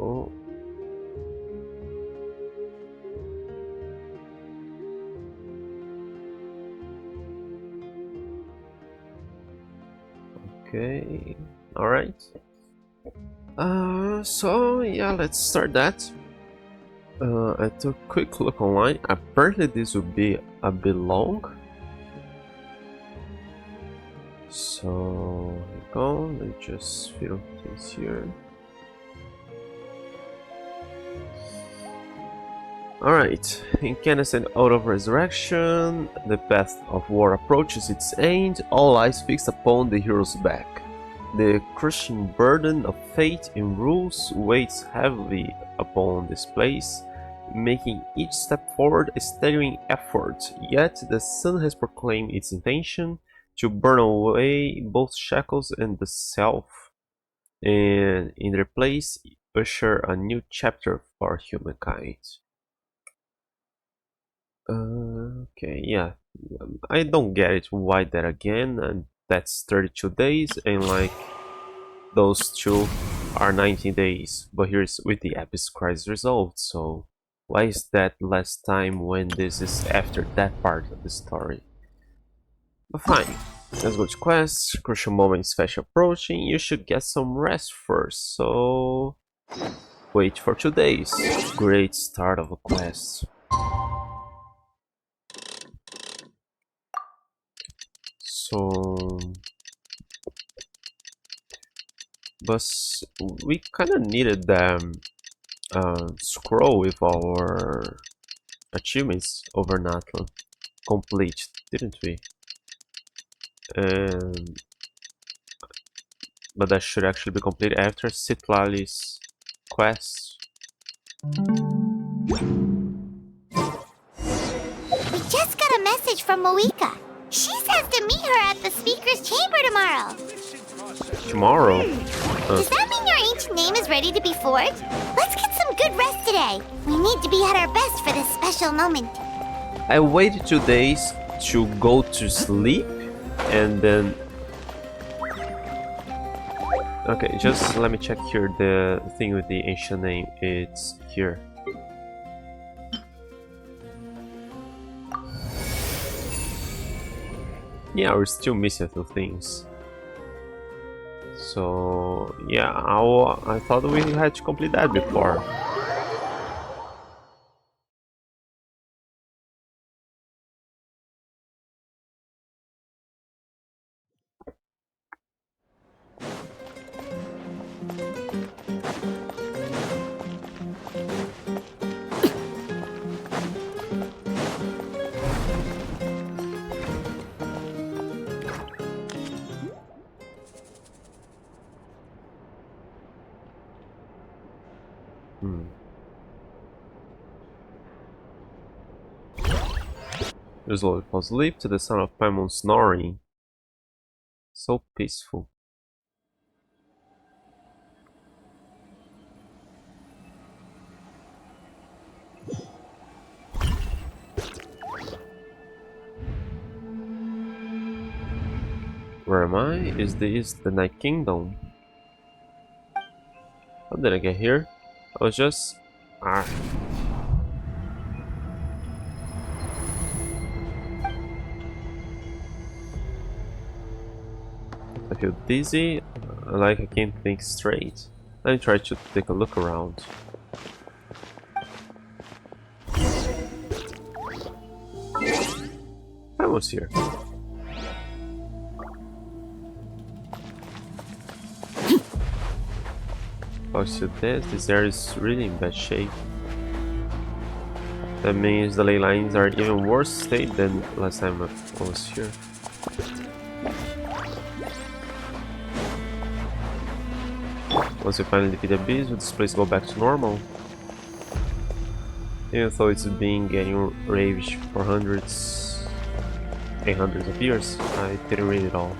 Oh. Okay, alright. So yeah, let's start that. I took a quick look online. Apparently this will be a bit long. So here we go, let me just fill this here. Alright, Incandescent Ode of Resurrection. The path of war approaches its end, all eyes fixed upon the hero's back. The crushing burden of fate and rules weighs heavily upon this place, making each step forward a staggering effort. Yet the sun has proclaimed its intention to burn away both shackles and the self, and in their place usher a new chapter for humankind. Okay, yeah. I don't get it. Why that again? And that's 32 days, and like those two are 19 days. But here's with the Abyss Crisis resolved. So why is that last time when this is after that part of the story? But fine. Let's go to quests. Crucial moment is fast approaching. You should get some rest first. So wait for 2 days. Great start of a quest. So, but we kind of needed the scroll with our achievements overnight complete, didn't we? But that should actually be complete after Citlali's quest. We just got a message from Moika. She says to meet her at the speaker's chamber tomorrow. Tomorrow? Does that mean your ancient name is ready to be forged? Let's get some good rest today. We need to be at our best for this special moment. I waited 2 days to go to sleep and then... Okay, just let me check here the thing with the ancient name. It's here. Yeah, we're still missing a few things. So yeah, I thought we had to complete that before. Resolve for sleep to the sound of Paimon snoring. So peaceful. Where am I? Is this the Night Kingdom? How did I get here? I was just... I feel dizzy, like I can't think straight. Let me try to take a look around. I was here. Oh, so this area is really in bad shape. That means the ley lines are even worse state than last time I was here. Once we finally defeat the beast, will this place go back to normal? Even though it's been getting ravaged for hundreds and hundreds of years, I didn't read it all.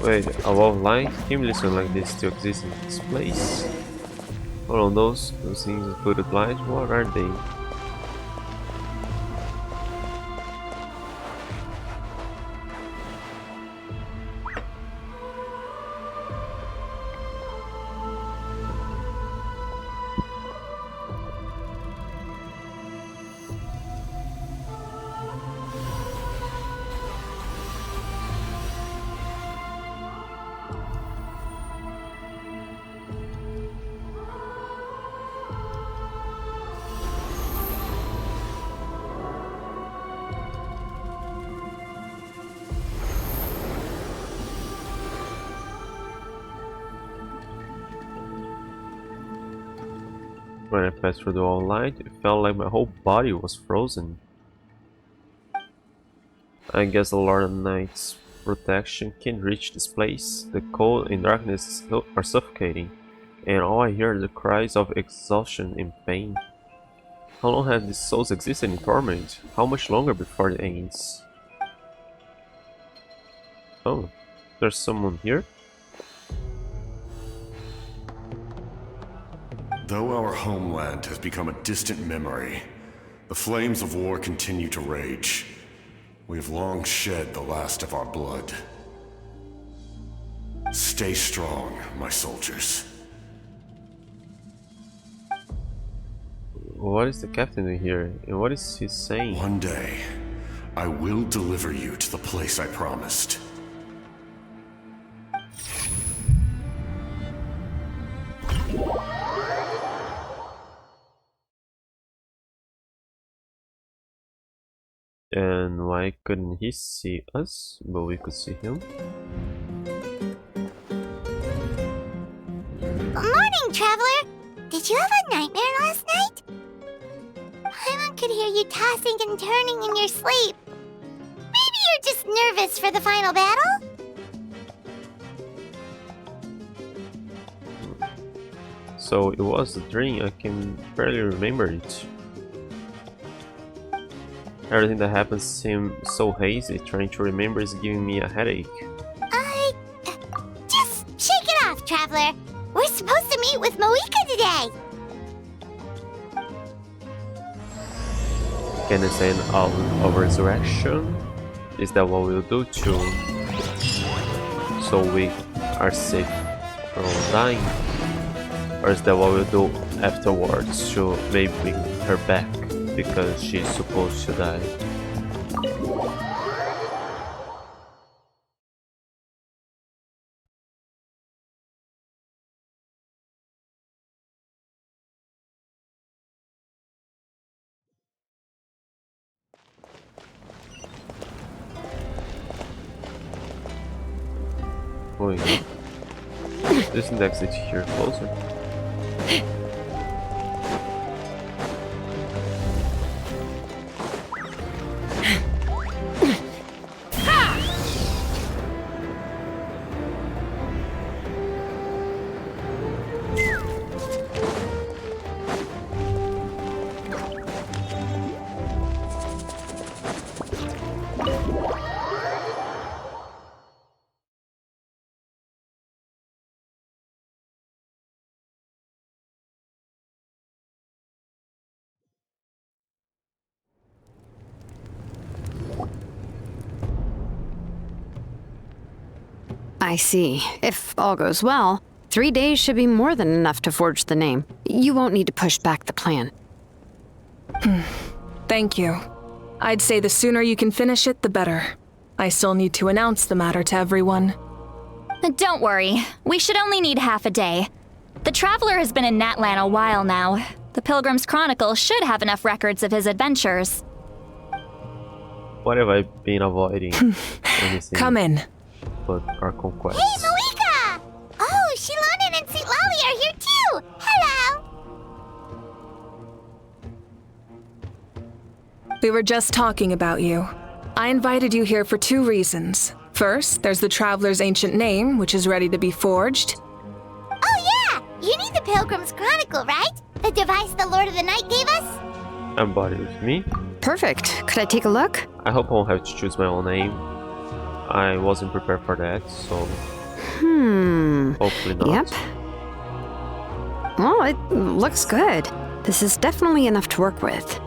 Wait, a wall of light? Can you listen like this still exists in this place? Hold on, those things included light? What are they? When I passed through the wall light, it felt like my whole body was frozen. I guess the Lord of Night's protection can't reach this place. The cold and darkness are suffocating, and all I hear are the cries of exhaustion and pain. How long have these souls existed in torment? How much longer before it ends? Oh, there's someone here? Though our homeland has become a distant memory, the flames of war continue to rage. We have long shed the last of our blood. Stay strong, my soldiers. What is the captain doing here, and what is he saying? One day, I will deliver you to the place I promised. And why couldn't he see us, but we could see him? Morning, traveler! Did you have a nightmare last night? Paimon could hear you tossing and turning in your sleep. Maybe you're just nervous for the final battle? So it was a dream, I can barely remember it. Everything that happens seems so hazy, trying to remember is giving me a headache. Just shake it off, traveler. We're supposed to meet with Moika today. Incandescent Ode of Resurrection? Is that what we'll do too? So we are safe from dying? Or is that what we'll do afterwards to maybe bring her back? Because she's supposed to die. Wait. Isn't the exit here closer? I see. If all goes well, 3 days should be more than enough to forge the name. You won't need to push back the plan. Thank you. I'd say the sooner you can finish it, the better. I still need to announce the matter to everyone. Don't worry. We should only need half a day. The Traveler has been in Natlan a while now. The Pilgrim's Chronicle should have enough records of his adventures. What have I been avoiding? Come in. But our conquests. Hey, Moika! Oh, Shilonen and Sweet Lolly are here too! Hello! We were just talking about you. I invited you here for 2 reasons. First, there's the Traveler's ancient name, which is ready to be forged. Oh yeah! You need the Pilgrim's Chronicle, right? The device the Lord of the Night gave us? And body with me. Perfect. Could I take a look? I hope I won't have to choose my own name. I wasn't prepared for that, so hopefully not. Yep. Well, it looks good. This is definitely enough to work with.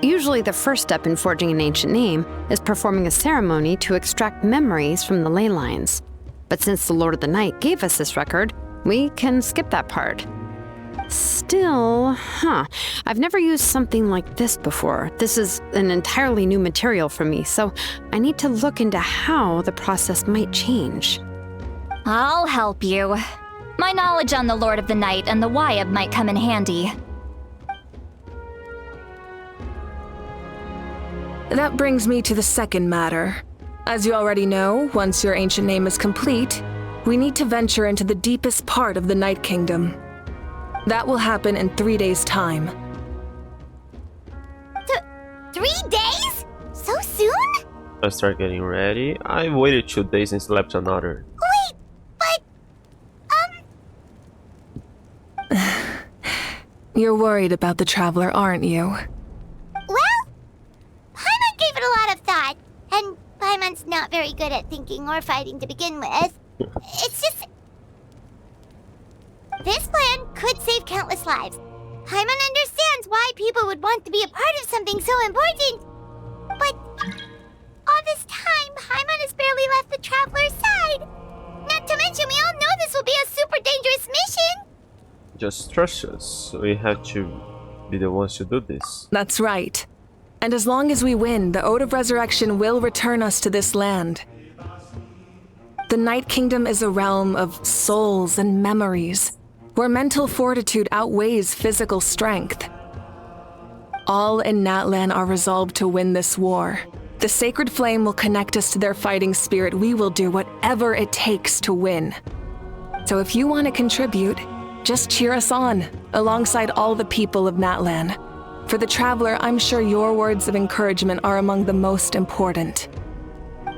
Usually the first step in forging an ancient name is performing a ceremony to extract memories from the ley lines. But since the Lord of the Night gave us this record, we can skip that part. Still, I've never used something like this before. This is an entirely new material for me, so I need to look into how the process might change. I'll help you. My knowledge on the Lord of the Night and the Wyab might come in handy. That brings me to the second matter. As you already know, once your ancient name is complete, we need to venture into the deepest part of the Night Kingdom. That will happen in 3 days' time. 3 days? So soon? I start getting ready. I waited 2 days and slept another. Wait, but, You're worried about the Traveler, aren't you? well, Paimon gave it a lot of thought, and Paimon's not very good at thinking or fighting to begin with. It's just... This plan could save countless lives. Paimon understands why people would want to be a part of something so important. But all this time, Paimon has barely left the Traveler's side. Not to mention, we all know this will be a super dangerous mission. Just trust us. We have to be the ones to do this. That's right. And as long as we win, the Ode of Resurrection will return us to this land. The Night Kingdom is a realm of souls and memories, where mental fortitude outweighs physical strength. All in Natlan are resolved to win this war. The sacred flame will connect us to their fighting spirit. We will do whatever it takes to win. So if you want to contribute, just cheer us on, alongside all the people of Natlan. For the Traveler, I'm sure your words of encouragement are among the most important.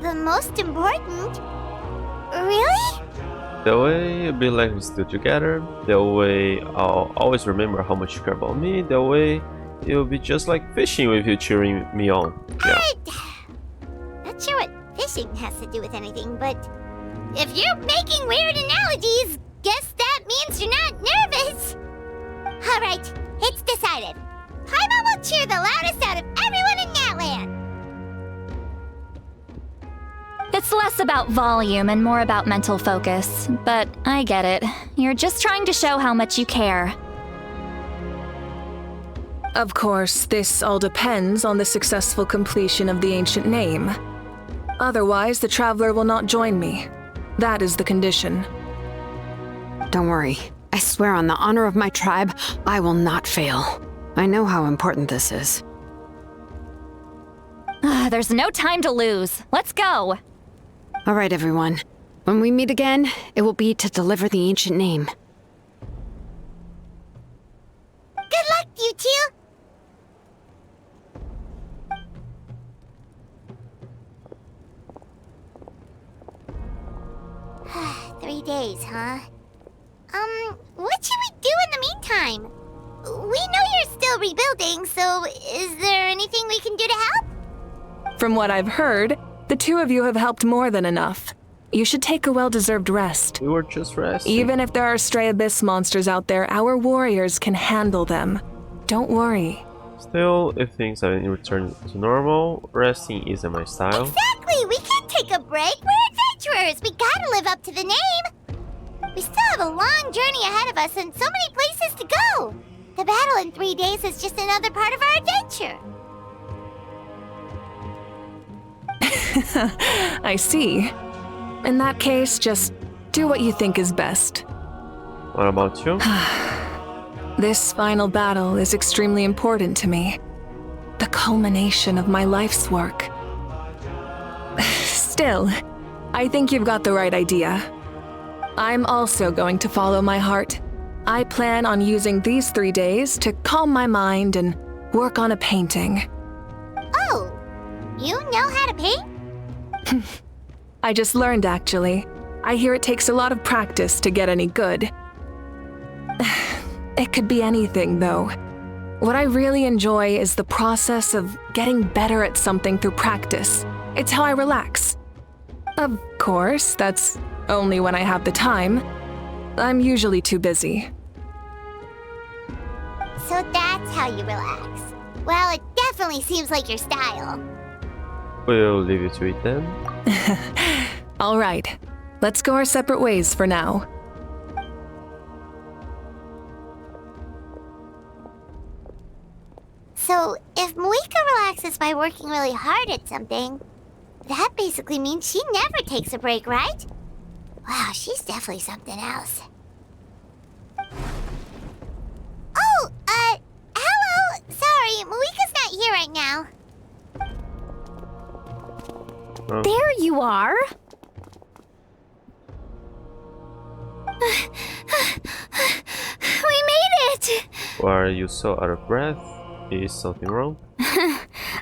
The most important? Really? That way, it'll be like we still together. That way, I'll always remember how much you care about me. That way, it'll be just like fishing with you cheering me on. Yeah. Not sure what fishing has to do with anything, but if you're making weird analogies, guess that means you're not nervous. All right, it's decided. Paimon will cheer the loudest out of everyone in Natlan. It's less about volume and more about mental focus, but I get it. You're just trying to show how much you care. Of course, this all depends on the successful completion of the ancient name. Otherwise, the Traveler will not join me. That is the condition. Don't worry. I swear on the honor of my tribe, I will not fail. I know how important this is. There's no time to lose. Let's go. All right, everyone. When we meet again, it will be to deliver the ancient name. Good luck, you two. Three days, huh? What should we do in the meantime? We know you're still rebuilding, so is there anything we can do to help? From what I've heard, the two of you have helped more than enough. You should take a well-deserved rest. We were just resting. Even if there are stray abyss monsters out there, our warriors can handle them. Don't worry. Still, if things haven't returned to normal, resting isn't my style. Exactly! We can't take a break! We're adventurers! We gotta live up to the name! We still have a long journey ahead of us and so many places to go! The battle in 3 days is just another part of our adventure! I see. In that case, just do what you think is best. What about you? This final battle is extremely important to me. The culmination of my life's work. Still, I think you've got the right idea. I'm also going to follow my heart. I plan on using these 3 days to calm my mind and work on a painting. Oh! You know how to paint? I just learned, actually. I hear it takes a lot of practice to get any good. It could be anything, though. What I really enjoy is the process of getting better at something through practice. It's how I relax. Of course, that's only when I have the time. I'm usually too busy. So that's how you relax. Well, it definitely seems like your style. We'll leave you to it then. All right, let's go our separate ways for now. So, if Moika relaxes by working really hard at something, that basically means she never takes a break, right? Wow, she's definitely something else. Oh, hello! Sorry, Moika's not here right now. There you are. We made Why are you so out of breath? Is something wrong?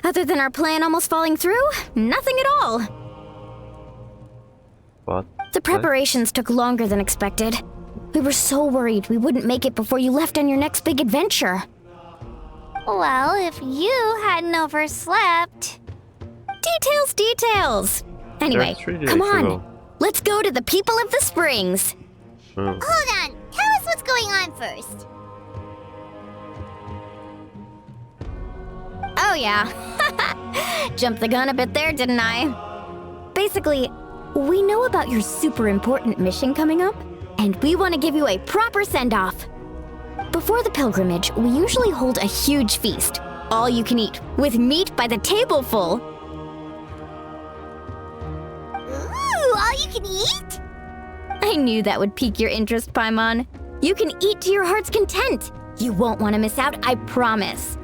Other than our plan almost falling through, nothing at all. What? The preparations took longer than expected. We were so worried we wouldn't make it before you left on your next big adventure. Well, if you hadn't overslept... Details! Anyway, There are 3 days come to on. go. Let's go to the people of the springs. Oh. Hold on, tell us what's going on first. Oh yeah. Jumped the gun a bit there, didn't I? Basically, we know about your super important mission coming up, and we want to give you a proper send-off. Before the pilgrimage, we usually hold a huge feast, all you can eat, with meat by the tableful. Ooh, all you can eat? I knew that would pique your interest, Paimon. You can eat to your heart's content. You won't want to miss out, I promise.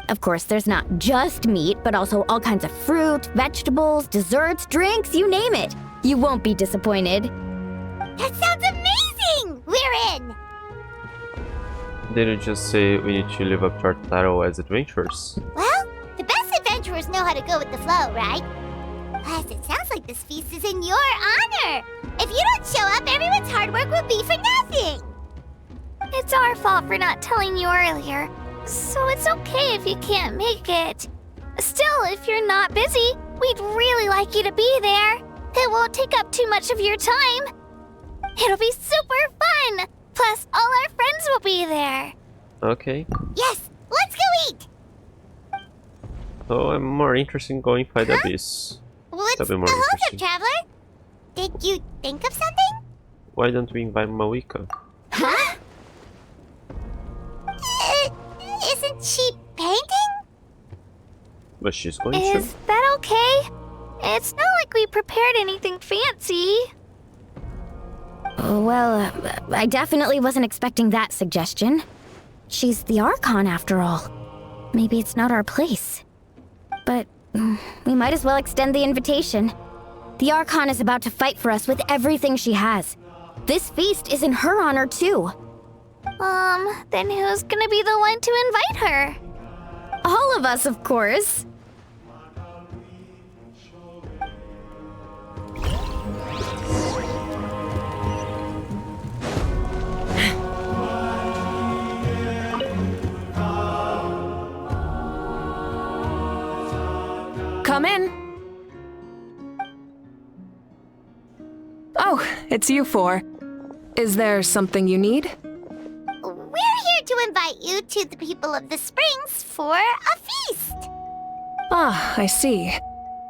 Of course, there's not just meat, but also all kinds of fruit, vegetables, desserts, drinks, you name it. You won't be disappointed. That sounds amazing! We're in! Didn't you just say we need to live up to our title as adventurers? Well, the best adventurers know how to go with the flow, right? Plus, it sounds like this feast is in your honor. If you don't show up, everyone's hard work will be for nothing. It's our fault for not telling you earlier, so it's okay if you can't make it. Still, if you're not busy, we'd really like you to be there. It won't take up too much of your time. It'll be super fun. Plus, all our friends will be there. Okay. Yes, let's go eat. So I'm more interested in going find the abyss. What's That'd the be more holdup, interesting. Traveler? Did you think of something? Why don't we invite Mawika? Huh? Isn't she painting? But she's going Is that okay? It's not like we prepared anything fancy. Well, I definitely wasn't expecting that suggestion. She's the Archon, after all. Maybe it's not our place. But we might as well extend the invitation. The Archon is about to fight for us with everything she has. This feast is in her honor, too. Then who's gonna be the one to invite her? All of us, of course. Come in. Oh, it's you four. Is there something you need? We're here to invite you to the people of the springs for a feast. Ah, I see.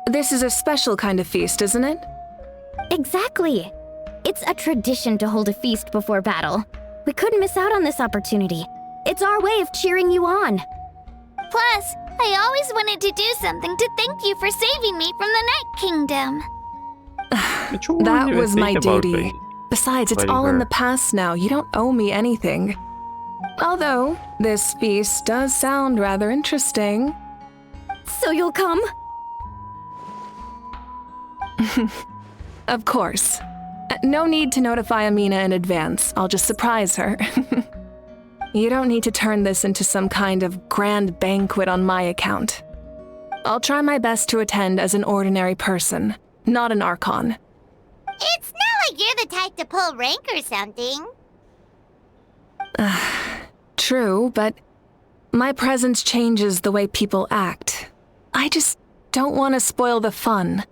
This is a special kind of feast, isn't it? Exactly. It's a tradition to hold a feast before battle. We couldn't miss out on this opportunity. It's our way of cheering you on. Plus, I always wanted to do something to thank you for saving me from the Night Kingdom. That was my duty. Besides, it's all in the past now. You don't owe me anything. Although, this feast does sound rather interesting. So you'll come? Of course. No need to notify Amina in advance. I'll just surprise her. You don't need to turn this into some kind of grand banquet on my account. I'll try my best to attend as an ordinary person, not an Archon. It's not like you're the type to pull rank or something. True, but my presence changes the way people act. I just don't want to spoil the fun.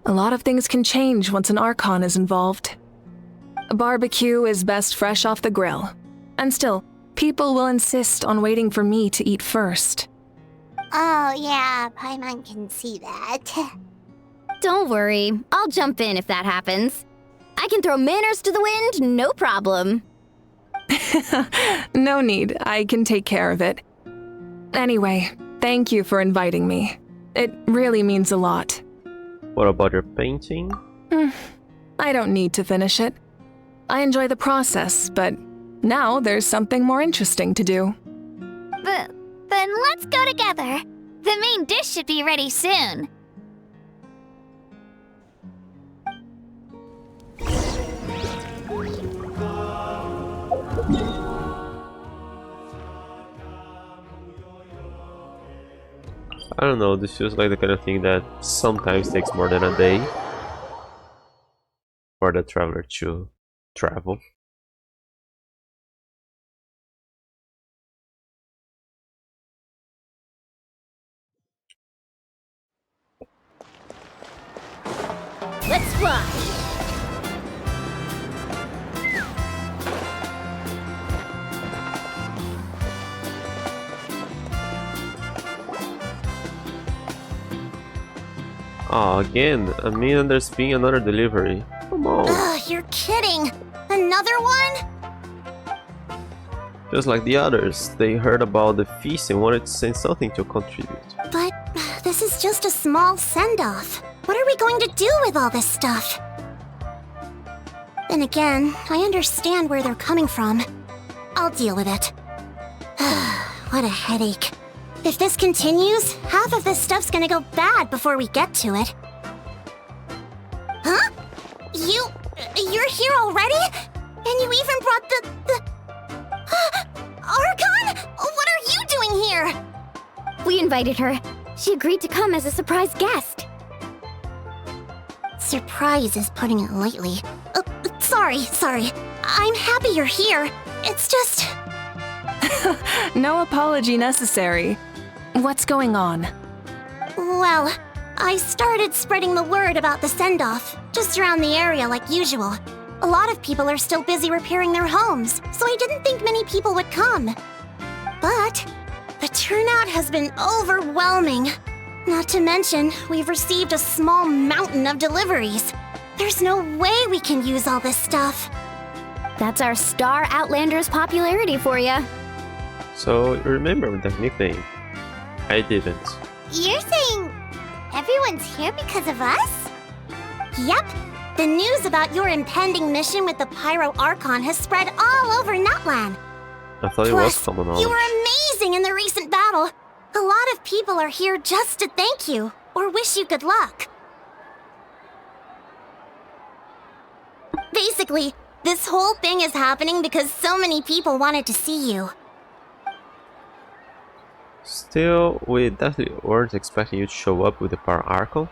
A lot of things can change once an Archon is involved. A barbecue is best fresh off the grill. And still, people will insist on waiting for me to eat first. Oh, yeah, Paimon can see that. Don't worry. I'll jump in if that happens. I can throw manners to the wind, no problem. No need. I can take care of it. Anyway, thank you for inviting me. It really means a lot. What about your painting? I don't need to finish it. I enjoy the process, but now there's something more interesting to do. Then let's go together. The main dish should be ready soon. I don't know, this feels like the kind of thing that sometimes takes more than a day for the traveler to travel. Let's fly! Oh, again, I mean, there's been another delivery. Come on. Ugh, you're kidding! Another one? Just like the others, they heard about the feast and wanted to send something to contribute. But this is just a small send-off. What are we going to do with all this stuff? Then again, I understand where they're coming from. I'll deal with it. What a headache. If this continues, half of this stuff's gonna go bad before we get to it. Huh? You're here already? And you even brought the Archon? What are you doing here? We invited her. She agreed to come as a surprise guest. Surprise is putting it lightly. Sorry. I'm happy you're here. It's just... No apology necessary. What's going on? Well, I started spreading the word about the send-off, just around the area like usual. A lot of people are still busy repairing their homes, so I didn't think many people would come. But the turnout has been overwhelming. Not to mention, we've received a small mountain of deliveries. There's no way we can use all this stuff. That's our Star Outlander's popularity for you. So, you remember the nickname? I didn't. You're saying everyone's here because of us? Yep. The news about your impending mission with the Pyro Archon has spread all over Nutland. I thought it was common knowledge. You were amazing in the recent battle. A lot of people are here just to thank you, or wish you good luck. Basically, this whole thing is happening because so many people wanted to see you. Still, we definitely weren't expecting you to show up with the Power Archon.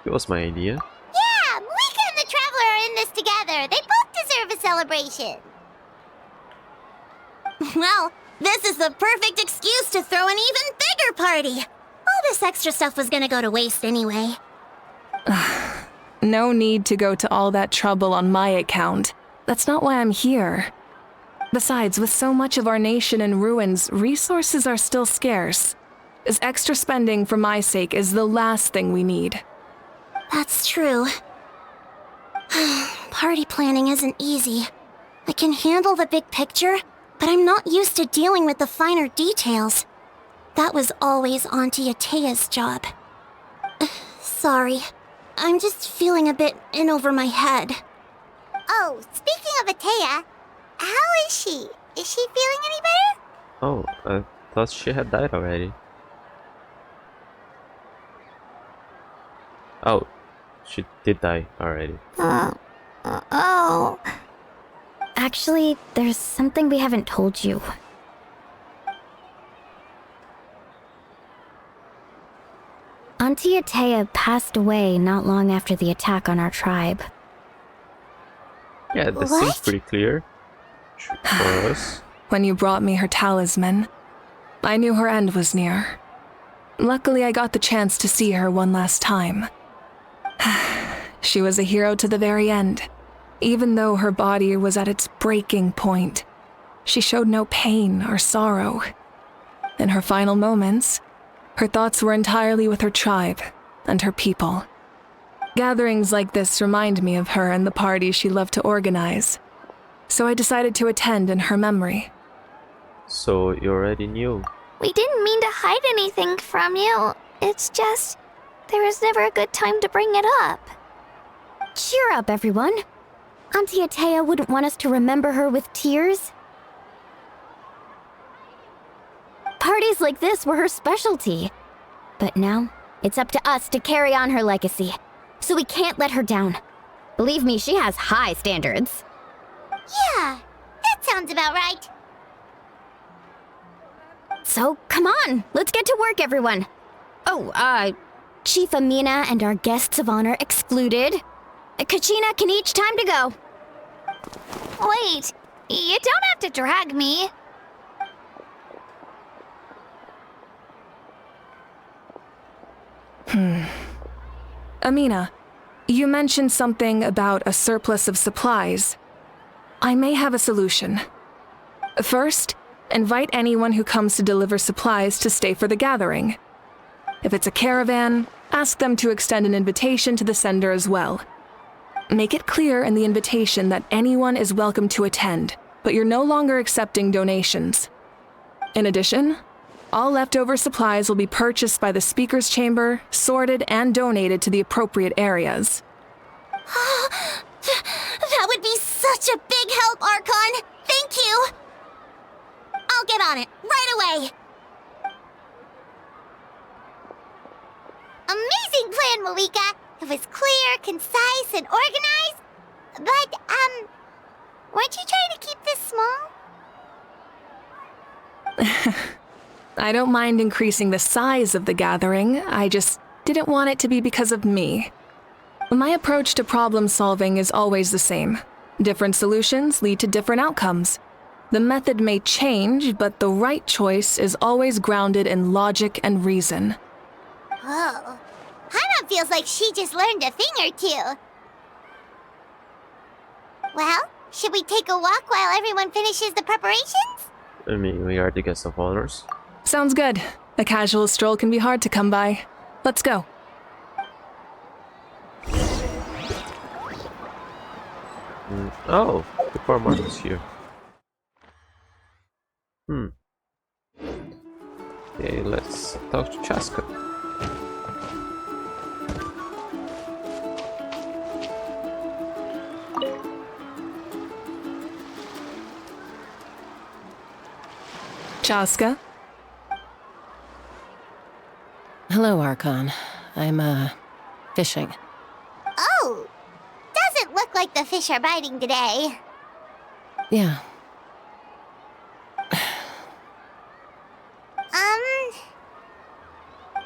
It was my idea. Yeah, Mika and the Traveler are in this together. They both deserve a celebration. Well, this is the perfect excuse to throw an even bigger party. All this extra stuff was gonna go to waste anyway. No need to go to all that trouble on my account. That's not why I'm here. Besides, with so much of our nation in ruins, resources are still scarce. This extra spending for my sake is the last thing we need. That's true. Party planning isn't easy. I can handle the big picture, but I'm not used to dealing with the finer details. That was always Auntie Atea's job. Sorry. I'm just feeling a bit in over my head. Oh, speaking of Atea, how is she? Is she feeling any better? Oh, I thought she had died already. Oh, she did die already. Oh. Actually, there's something we haven't told you. Auntie Atea passed away not long after the attack on our tribe. Yeah, that What? seems pretty clear for us. When you brought me her talisman, I knew her end was near. Luckily, I got the chance to see her one last time. She was a hero to the very end. Even though her body was at its breaking point, she showed no pain or sorrow. In her final moments, her thoughts were entirely with her tribe and her people. Gatherings like this remind me of her and the parties she loved to organize. So I decided to attend in her memory. So you already knew. We didn't mean to hide anything from you. It's just, there was never a good time to bring it up. Cheer up, everyone. Auntie Atea wouldn't want us to remember her with tears. Parties like this were her specialty. But now, it's up to us to carry on her legacy. So we can't let her down. Believe me, she has high standards. Yeah, that sounds about right. So, come on, let's get to work, everyone. Oh, Chief Amina and our guests of honor excluded. Kachina can each time to go. Wait, you don't have to drag me. Amina, you mentioned something about a surplus of supplies. I may have a solution. First, invite anyone who comes to deliver supplies to stay for the gathering. If it's a caravan, ask them to extend an invitation to the sender as well. Make it clear in the invitation that anyone is welcome to attend, but you're no longer accepting donations. In addition, all leftover supplies will be purchased by the speaker's chamber, sorted, and donated to the appropriate areas. That would be such a big help, Archon. Thank you. I'll get on it right away. Amazing plan, Malika. It was clear, concise, and organized. But, weren't you trying to keep this small? I don't mind increasing the size of the gathering, I just didn't want it to be because of me. My approach to problem solving is always the same. Different solutions lead to different outcomes. The method may change, but the right choice is always grounded in logic and reason. Whoa. Hana feels like she just learned a thing or two. Well, should we take a walk while everyone finishes the preparations? I mean, we are the guests of honors. Sounds good. A casual stroll can be hard to come by. Let's go. Oh, the farmer is here. Okay, let's talk to Chaska. Chaska? Hello, Archon. I'm, fishing. Oh! Doesn't look like the fish are biting today. Yeah.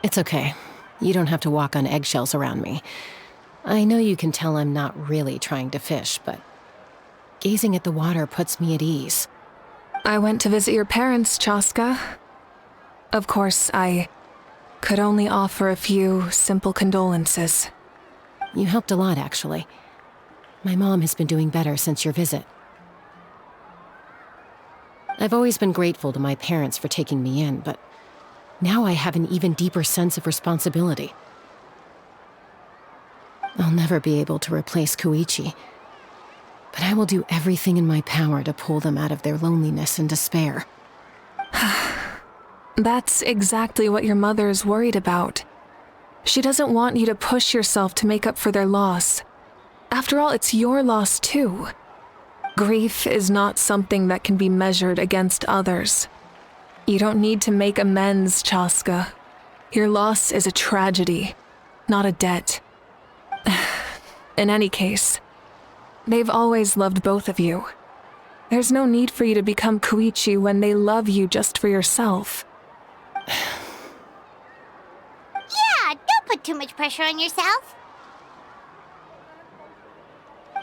It's okay. You don't have to walk on eggshells around me. I know you can tell I'm not really trying to fish, but gazing at the water puts me at ease. I went to visit your parents, Chaska. Of course, I could only offer a few simple condolences. You helped a lot, actually. My mom has been doing better since your visit. I've always been grateful to my parents for taking me in, but now I have an even deeper sense of responsibility. I'll never be able to replace Koichi, but I will do everything in my power to pull them out of their loneliness and despair. That's exactly what your mother is worried about. She doesn't want you to push yourself to make up for their loss. After all, it's your loss too. Grief is not something that can be measured against others. You don't need to make amends, Chaska. Your loss is a tragedy, not a debt. In any case, they've always loved both of you. There's no need for you to become Koichi when they love you just for yourself. Yeah, don't put too much pressure on yourself.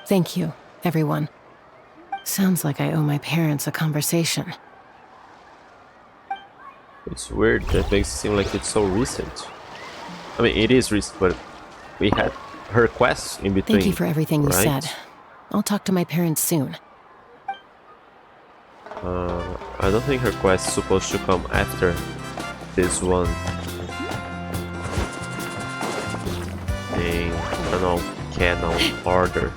Thank you, everyone. Sounds like I owe my parents a conversation. It's weird, that makes it seem like it's so recent. I mean, it is recent, but we had her quests in between. Thank you for everything you right? said. I'll talk to my parents soon. I don't think her quest is supposed to come after this one. I don't know, canon order.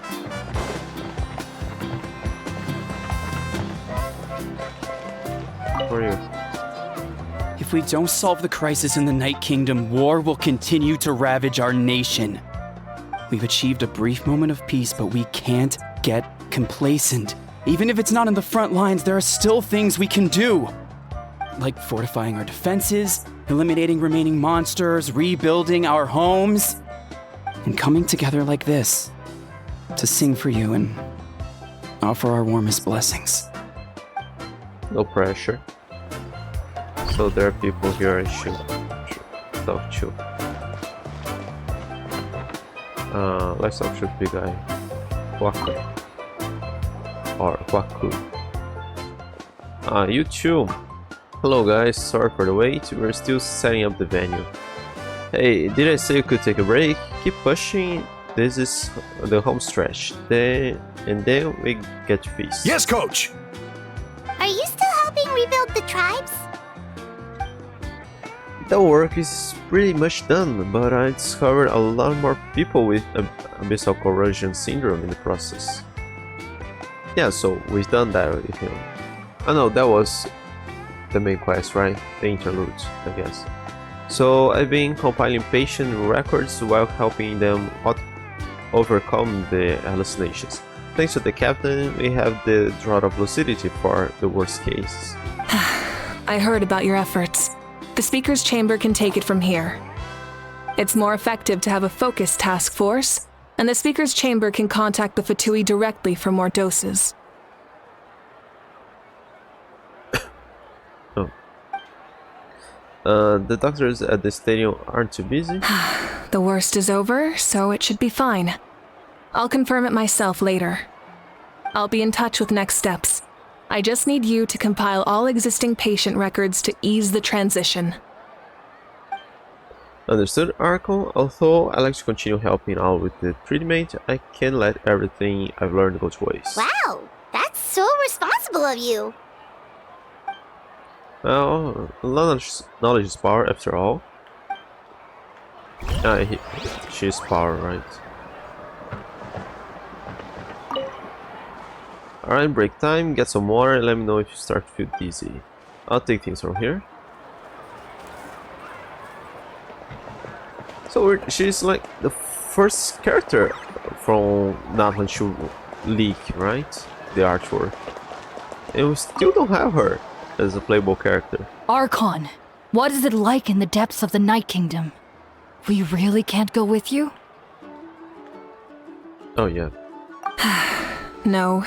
For you. If we don't solve the crisis in the Night Kingdom, war will continue to ravage our nation. We've achieved a brief moment of peace, but we can't get complacent. Even if it's not in the front lines, there are still things we can do. Like fortifying our defenses, eliminating remaining monsters, rebuilding our homes, and coming together like this to sing for you and offer our warmest blessings. No pressure. So there are people here I should talk to? Let's talk to the big guy. Kwaku. Or Kwaku. You too. Hello guys, sorry for the wait, we're still setting up the venue. Hey, did I say you could take a break? Keep pushing, this is the home stretch. Then we get to feast. Yes, coach! Are you still helping rebuild the tribes? The work is pretty much done, but I discovered a lot more people with abyssal corrosion syndrome in the process. Yeah, so we've done that with him. I know that was the main quest, right? The interlude, I guess. So I've been compiling patient records while helping them overcome the hallucinations. Thanks to the captain, we have the drought of lucidity for the worst cases. I heard about your efforts. The speaker's chamber can take it from here. It's more effective to have a focused task force, and the speaker's chamber can contact the Fatui directly for more doses. The doctors at the stadium aren't too busy. The worst is over, so it should be fine. I'll confirm it myself later. I'll be in touch with next steps. I just need you to compile all existing patient records to ease the transition. Understood, Archon. Although I like to continue helping out with the treatment, I can't let everything I've learned go to waste. Wow, that's so responsible of you. Well, knowledge is power after all. She's power, right? Alright, break time, get some water, and let me know if you start to feel dizzy. I'll take things from here. So she's like the first character from Nathan to leak, right? The artwork. And we still don't have her as a playable character. Archon, what is it like in the depths of the Night Kingdom? We really can't go with you? Oh yeah. No.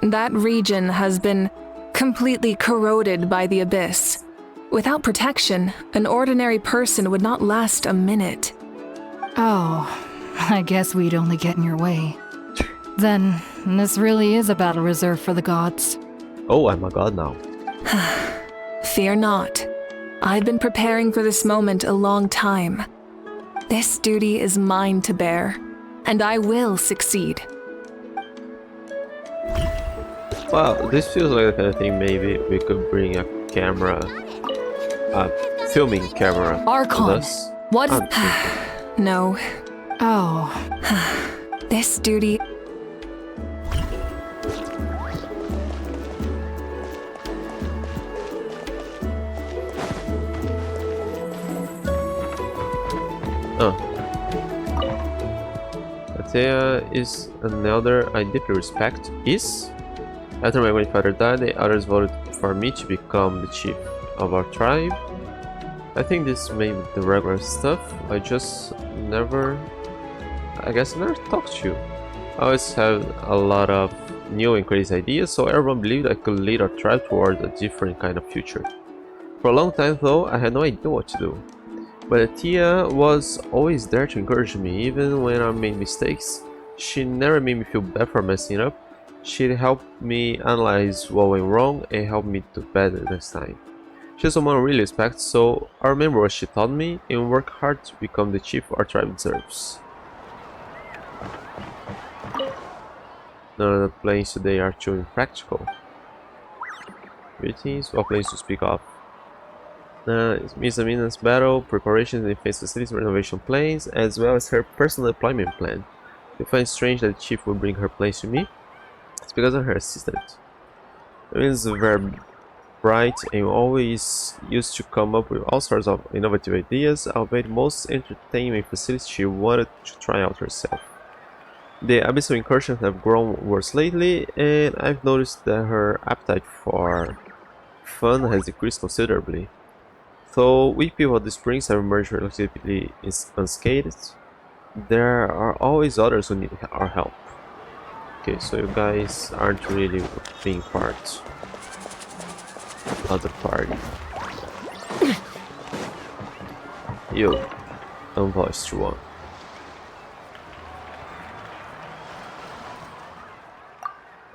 That region has been completely corroded by the abyss. Without protection, an ordinary person would not last a minute. Oh, I guess we'd only get in your way. Then, this really is a battle reserved for the gods. Oh, I'm a god now. Fear not. I've been preparing for this moment a long time. This duty is mine to bear, and I will succeed. Well, this feels like the kind of thing maybe we could bring a camera, a filming camera. Archon, what is... No. Oh. This duty... Oh. Atea is an elder I deeply respect. Is? After my grandfather died, the elders voted for me to become the chief of our tribe. I think this may be the regular stuff. I guess never talked to you. I always have a lot of new and crazy ideas, so everyone believed I could lead our tribe towards a different kind of future. For a long time though, I had no idea what to do. But Tia was always there to encourage me, even when I made mistakes. She never made me feel bad for messing up. She'd help me analyze what went wrong and help me do better next time. She's someone I really respect, so I remember what she taught me and work hard to become the chief our tribe deserves. None of the planes today are too impractical. Greetings, what planes to speak of? Miscellaneous battle, preparations and defense facilities, renovation plans, as well as her personal deployment plan. You find it strange that the chief would bring her plans to me? It's because I'm her assistant. Emine's very bright and always used to come up with all sorts of innovative ideas, albeit most entertainment facilities she wanted to try out herself. The abyssal incursions have grown worse lately, and I've noticed that her appetite for fun has decreased considerably. Though we people at the springs have emerged relatively unscathed, there are always others who need our help. Okay, so you guys aren't really being part of the party. You, unvoiced one.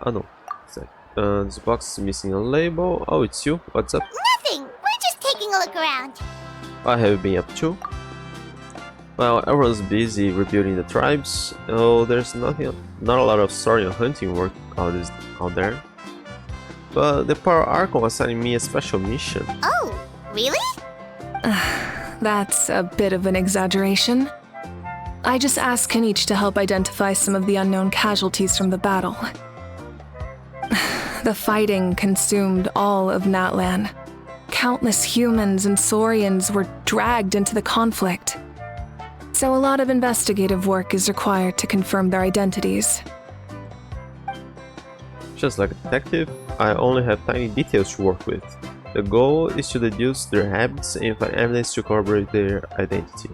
Oh no. This box is missing a label. Oh, it's you. What's up? Nothing. We're just taking a look around. What have you been up to? Well, everyone's busy rebuilding the tribes. Oh, there's not a lot of sorting and hunting work out there. But the Power Archon assigned me a special mission. Oh, really? That's a bit of an exaggeration. I just asked Kenichi to help identify some of the unknown casualties from the battle. The fighting consumed all of Natlan. Countless humans and Saurians were dragged into the conflict. So a lot of investigative work is required to confirm their identities. Just like a detective, I only have tiny details to work with. The goal is to deduce their habits and find evidence to corroborate their identity.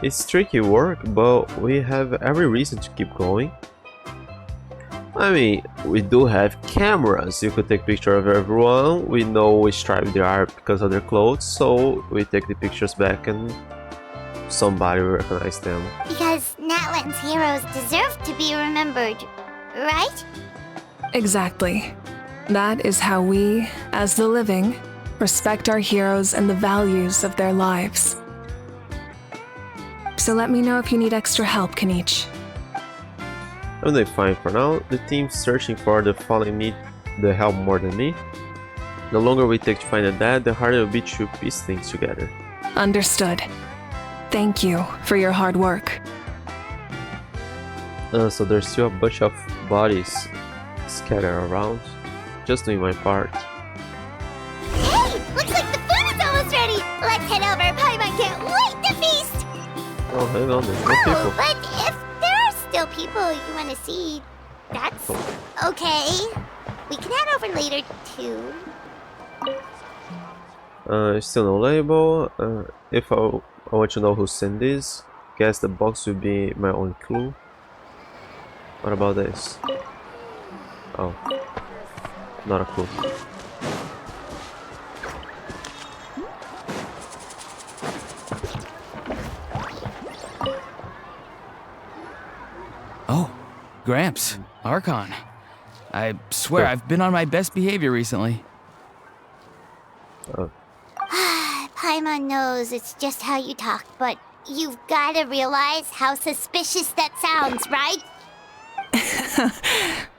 It's tricky work, but we have every reason to keep going. I mean, we do have cameras. You could take pictures of everyone. We know which tribe they are because of their clothes, so we take the pictures back and somebody will recognize them. Because Natlan's heroes deserve to be remembered, right? Exactly. That is how we, as the living, respect our heroes and the values of their lives. So let me know if you need extra help, Kenichi. I'm doing fine for now. The team's searching for the fallen need the help more than me. The longer we take to find a dad, the harder it will be to piece things together. Understood. Thank you for your hard work. So there's still a bunch of bodies scattered around. Just doing my part. Hey! Looks like the food is almost ready! Let's head over! Paimon can't wait to feast! Oh, hang on, there's no people. But if there are still people you want to see, that's okay. We can head over later, too. Still no label. If I want to know who sent this, guess the box will be my only clue. What about this? Oh, not a clue. Oh, Gramps, Archon. I swear I've been on my best behavior recently. Paimon knows it's just how you talk, but you've gotta realize how suspicious that sounds, right?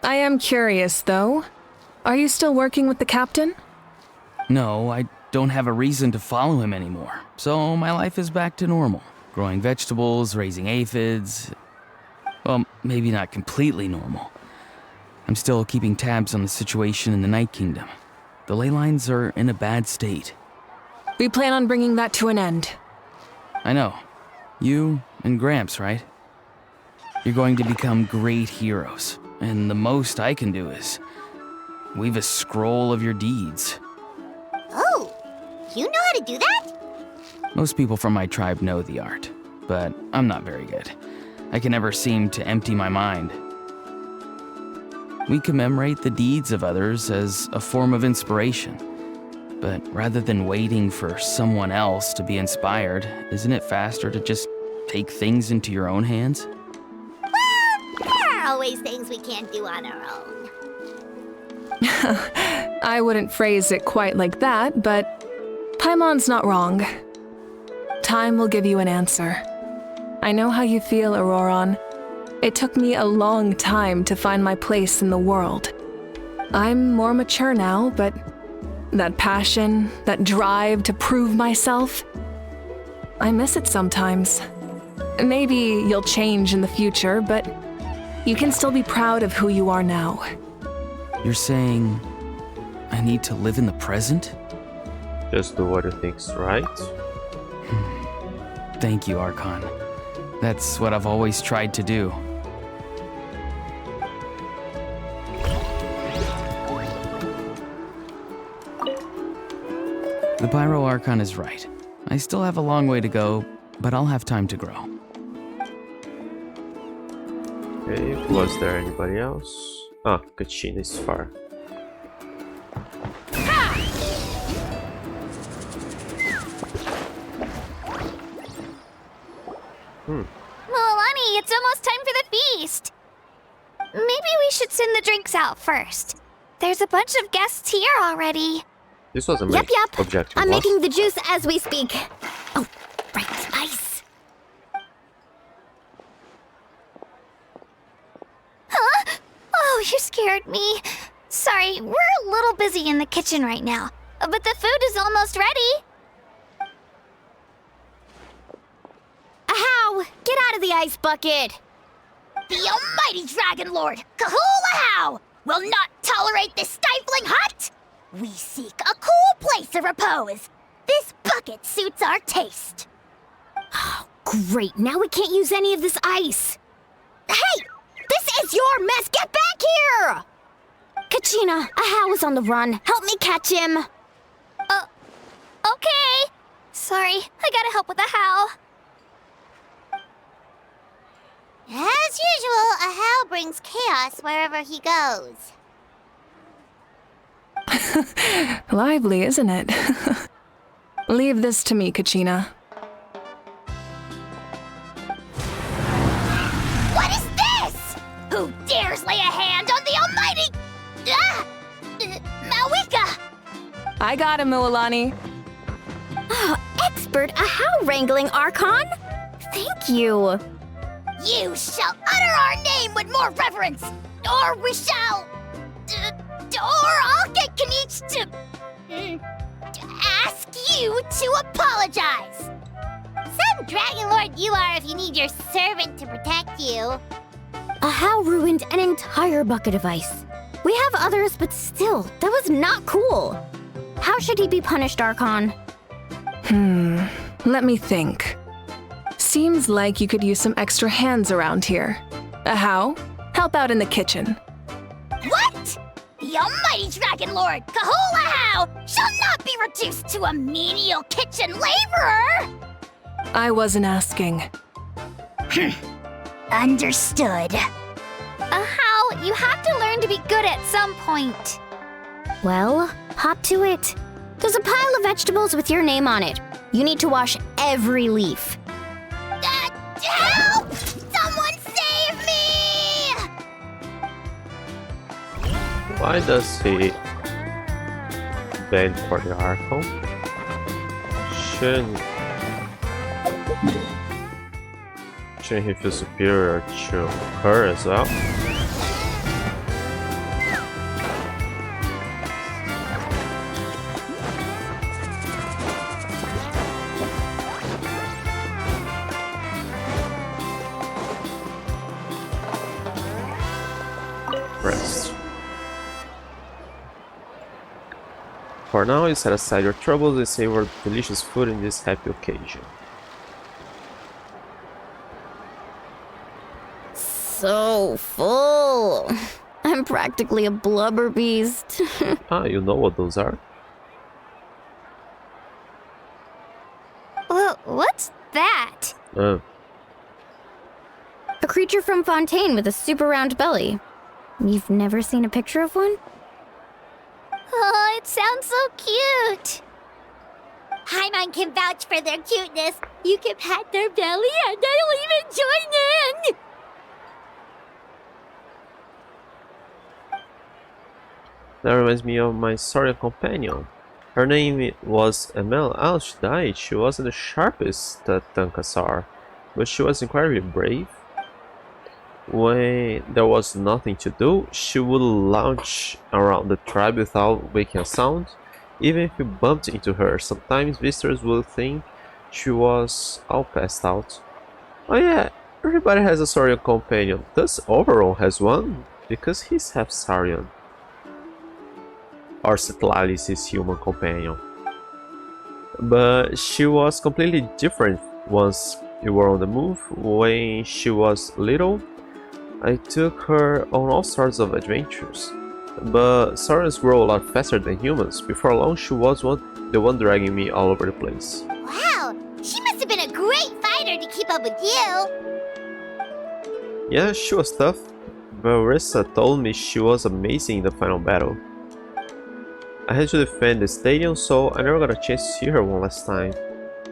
I am curious, though. Are you still working with the captain? No, I don't have a reason to follow him anymore, so my life is back to normal. Growing vegetables, raising aphids. Well, maybe not completely normal. I'm still keeping tabs on the situation in the Night Kingdom. The ley lines are in a bad state. We plan on bringing that to an end. I know. You and Gramps, right? You're going to become great heroes, and the most I can do is weave a scroll of your deeds. Oh, you know how to do that? Most people from my tribe know the art, but I'm not very good. I can never seem to empty my mind. We commemorate the deeds of others as a form of inspiration. But rather than waiting for someone else to be inspired, isn't it faster to just take things into your own hands? Well, there are always things we can't do on our own. I wouldn't phrase it quite like that, but Paimon's not wrong. Time will give you an answer. I know how you feel, Auroron. It took me a long time to find my place in the world. I'm more mature now, but that passion, that drive to prove myself, I miss it sometimes. Maybe you'll change in the future, but you can still be proud of who you are now. You're saying I need to live in the present? Just do what you think's right. Thank you, Archon. That's what I've always tried to do. The Pyro Archon is right. I still have a long way to go, but I'll have time to grow. Okay, was there anybody else? Ah, Kachin is far. Milani, it's almost time for the feast. Maybe we should send the drinks out first. There's a bunch of guests here already. This was a Yep. objective. I'm was? making the juice as we speak. Oh, right, ice. Huh? Oh, you scared me. Sorry, we're a little busy in the kitchen right now, but the food is almost ready. Ahow! Get out of the ice bucket! The almighty Dragon Lord, Kahula will not tolerate this stifling hut! We seek a cool place of repose. This bucket suits our taste. Oh, great, now we can't use any of this ice. Hey! This is your mess! Get back here! Kachina, Ahow is on the run. Help me catch him. Okay. Sorry, I gotta help with Ahow. As usual, Ahow brings chaos wherever he goes. Lively, isn't it? Leave this to me, Kachina. What is this? Who dares lay a hand on the almighty... Mawika! I got him, Milani. Oh, expert Ahow wrangling, Archon. Thank you. You shall utter our name with more reverence, or we shall... or I'll get Kanich to ask you to apologize. Some Dragon Lord you are if you need your servant to protect you. Ahow ruined an entire bucket of ice. We have others, but still, that was not cool. How should he be punished, Archon? Let me think. Seems like you could use some extra hands around here. Ahow, help out in the kitchen. What? The almighty Dragon Lord, Kahula shall not be reduced to a menial kitchen laborer! I wasn't asking. Understood. Ahow, you have to learn to be good at some point. Well, hop to it. There's a pile of vegetables with your name on it. You need to wash every leaf. Help! Someone save me! Why does he bend for the Archon? Shouldn't he feel superior to her as well? Rest. For now, you set aside your troubles and savor delicious food in this happy occasion. So full. I'm practically a blubber beast. Ah, you know what those are? What's that? Uh, A creature from Fontaine with a super round belly. You've never seen a picture of one? Oh, it sounds so cute. Paimon can vouch for their cuteness. You can pat their belly and I'll even join in. that reminds me of my Saurian companion. Her name was Emel. Oh, she died. She wasn't the sharpest that Tanka saw, but she was incredibly brave. When there was nothing to do, she would lounge around the tribe without making a sound. Even if you bumped into her, sometimes visitors would think she was all passed out. Oh yeah, everybody has a Saurian companion. Thus Overall has one, because he's half Saurian. Or Setlalis, his human companion. But she was completely different once you were on the move. When she was little, I took her on all sorts of adventures. But Saurians grow a lot faster than humans. Before long, she was the one dragging me all over the place. Wow, she must have been a great fighter to keep up with you. Yeah, she was tough, but Rissa told me she was amazing in the final battle. I had to defend the stadium, so I never got a chance to see her one last time.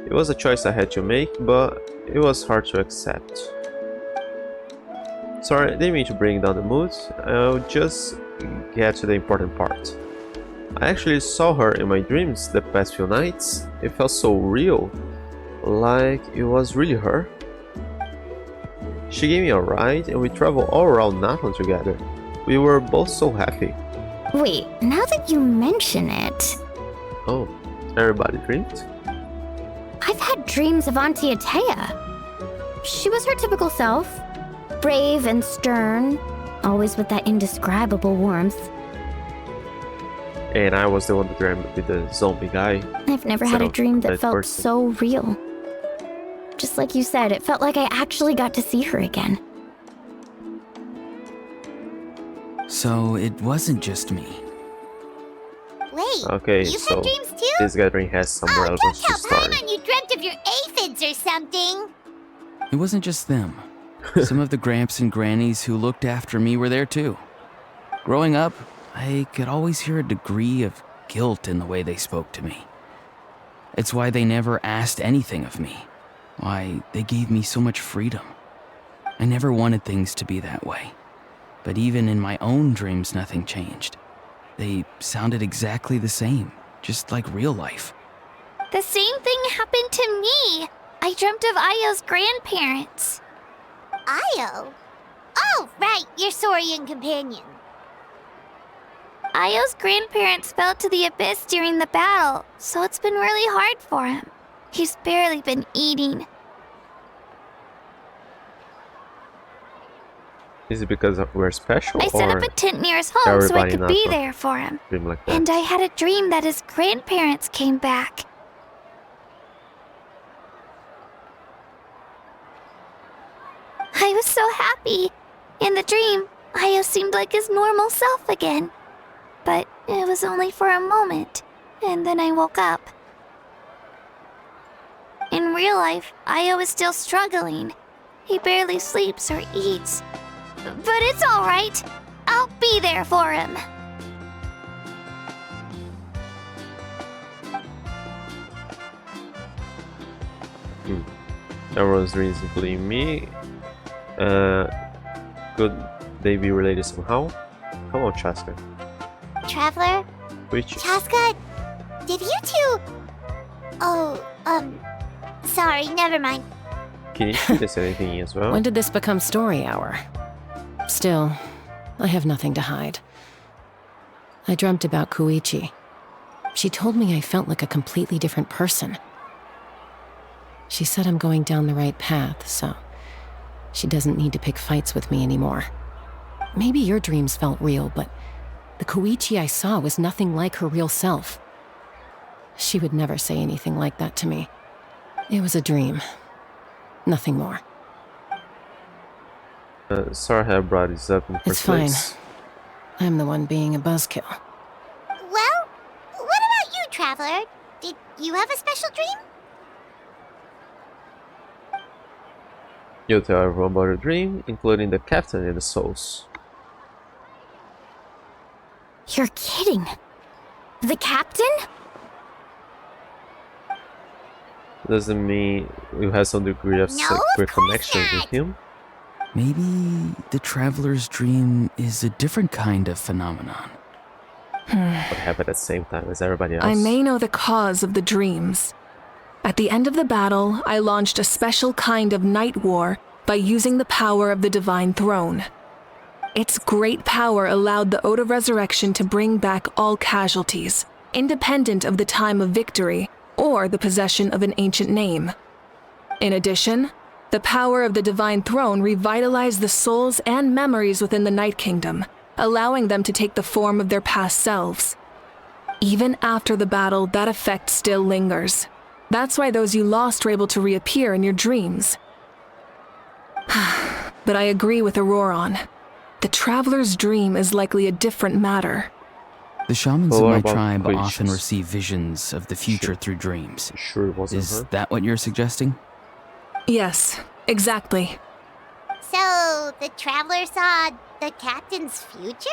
It was a choice I had to make, but it was hard to accept. Sorry, I didn't mean to bring down the mood. I'll just get to the important part. I actually saw her in my dreams the past few nights. It felt so real, like it was really her. She gave me a ride and we traveled all around Natlan together. We were both so happy. Wait, now that you mention it, Oh, everybody dreamed? I've had dreams of Auntie Atea. She was her typical self, brave and stern, always with that indescribable warmth. And I was the one that dreamed with the zombie guy. I've never had a dream that felt person. so real. Just like you said, it felt like I actually got to see her again. So it wasn't just me. Wait, Okay, you've so had dreams too? this gathering has some Oh, relevance don't to tell story. Paimon you dreamt of your aphids or something. It wasn't just them. Some of the Gramps and Grannies who looked after me were there too. Growing up, I could always hear a degree of guilt in the way they spoke to me. It's why they never asked anything of me. Why they gave me so much freedom. I never wanted things to be that way. But even in my own dreams, nothing changed. They sounded exactly the same, just like real life. The same thing happened to me. I dreamt of Ayo's grandparents. Ayo? Oh, right, your Saurian companion. Ayo's grandparents fell to the abyss during the battle, so it's been really hard for him. He's barely been eating. Is it because we're special I set or up a tent near his home so I everybody could be not there for him. dream like that? And I had a dream that his grandparents came back. I was so happy. In the dream, Ayo seemed like his normal self again. But it was only for a moment, and then I woke up. In real life, Ayo is still struggling. He barely sleeps or eats. But it's alright. I'll be there for him. Everyone's dreams, including me. Could they be related somehow? Come on, Chaska. Traveler? Which? Chaska, did you two... Oh, sorry, never mind. Can you see this anything as well? When did this become story hour? Still, I have nothing to hide. I dreamt about Koichi. She told me I felt like a completely different person. She said I'm going down the right path, so she doesn't need to pick fights with me anymore. Maybe your dreams felt real, but the Koichi I saw was nothing like her real self. She would never say anything like that to me. It was a dream. Nothing more. Sorry I brought this up in the It's first fine. place. I'm the one being a buzzkill. Well, what about you, Traveler? Did you have a special dream? You'll tell everyone about your dream, including the captain and the souls. You're kidding. The captain? Doesn't mean you have some degree of No, secret of course connection with not. him. Maybe the traveler's dream is a different kind of phenomenon. But have at the same time as everybody else. I may know the cause of the dreams. At the end of the battle, I launched a special kind of night war by using the power of the Divine Throne. Its great power allowed the Ode of Resurrection to bring back all casualties, independent of the time of victory or the possession of an ancient name. In addition, the power of the Divine Throne revitalized the souls and memories within the Night Kingdom, allowing them to take the form of their past selves. Even after the battle, that effect still lingers. That's why those you lost were able to reappear in your dreams. But I agree with Auroron. The traveler's dream is likely a different matter. The shamans Well, of what my about tribe Koichi's? often receive visions of the future through dreams. Sure it wasn't Is her? that what you're suggesting? Yes, exactly. So, the Traveler saw the captain's future?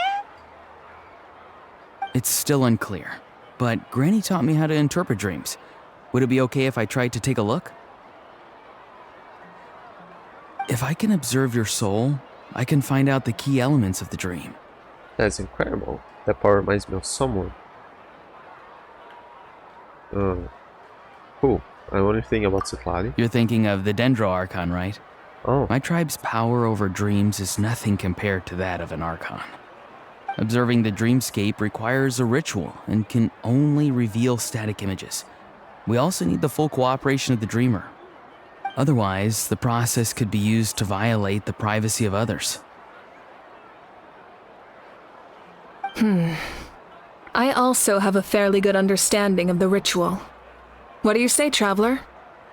It's still unclear, but Granny taught me how to interpret dreams. Would it be okay if I tried to take a look? If I can observe your soul, I can find out the key elements of the dream. That's incredible. That part reminds me of someone. Cool. I wonder thing about Citlali. You're thinking of the Dendro Archon, right? Oh. My tribe's power over dreams is nothing compared to that of an Archon. Observing the dreamscape requires a ritual and can only reveal static images. We also need the full cooperation of the dreamer. Otherwise, the process could be used to violate the privacy of others. I also have a fairly good understanding of the ritual. What do you say, Traveler?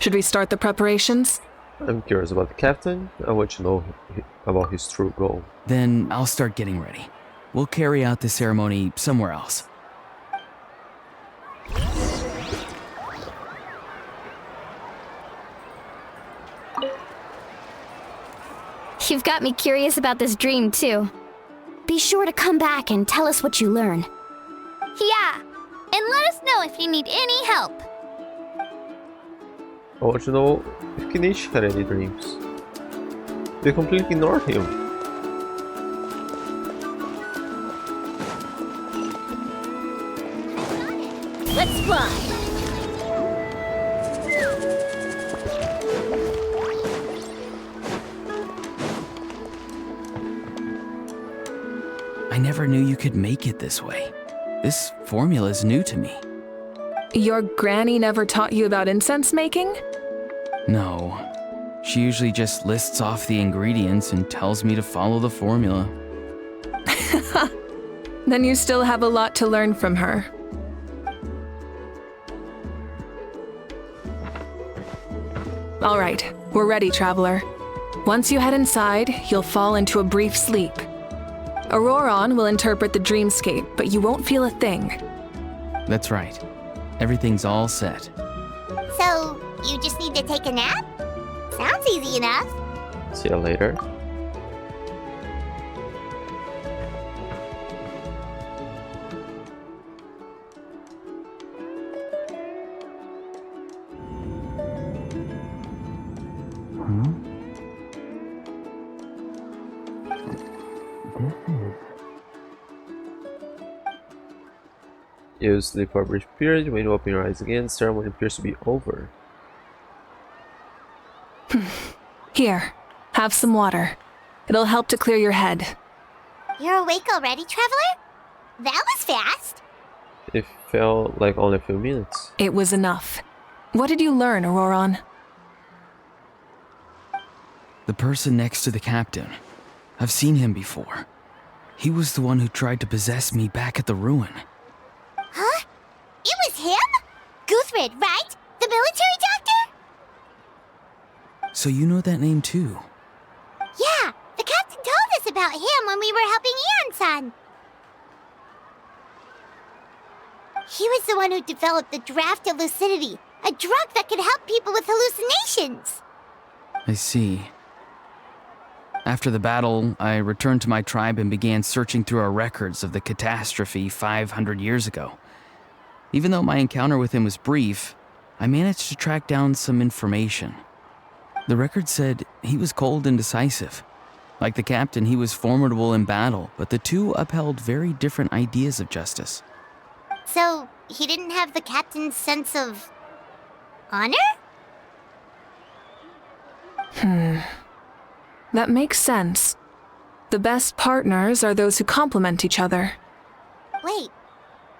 Should we start the preparations? I'm curious about the captain. I want to know about his true goal. Then I'll start getting ready. We'll carry out the ceremony somewhere else. You've got me curious about this dream, too. Be sure to come back and tell us what you learn. Yeah, and let us know if you need any help. I want to know if Kenichi had any dreams. They completely ignored him. Let's fly. I never knew you could make it this way. This formula is new to me. Your granny never taught you about incense making? No. She usually just lists off the ingredients and tells me to follow the formula. Then you still have a lot to learn from her. All right, we're ready, Traveler. Once you head inside, you'll fall into a brief sleep. Auroron will interpret the dreamscape, but you won't feel a thing. That's right. Everything's all set. So, you just need to take a nap? Sounds easy enough. See you later. You sleep for a brief period. When you open your eyes again, the ceremony appears to be over. Here, have some water. It'll help to clear your head. You're awake already, Traveler? That was fast. It felt like only a few minutes. It was enough. What did you learn, Auroron? The person next to the captain. I've seen him before. He was the one who tried to possess me back at the ruin. Huh? It was him? Guthred, right? The military doctor? So you know that name too? Yeah, the captain told us about him when we were helping Eon-san. He was the one who developed the draft of lucidity, a drug that could help people with hallucinations. I see. After the battle, I returned to my tribe and began searching through our records of the catastrophe 500 years ago. Even though my encounter with him was brief, I managed to track down some information. The record said he was cold and decisive. Like the captain, he was formidable in battle, but the two upheld very different ideas of justice. So, he didn't have the captain's sense of... honor? That makes sense. The best partners are those who complement each other. Wait,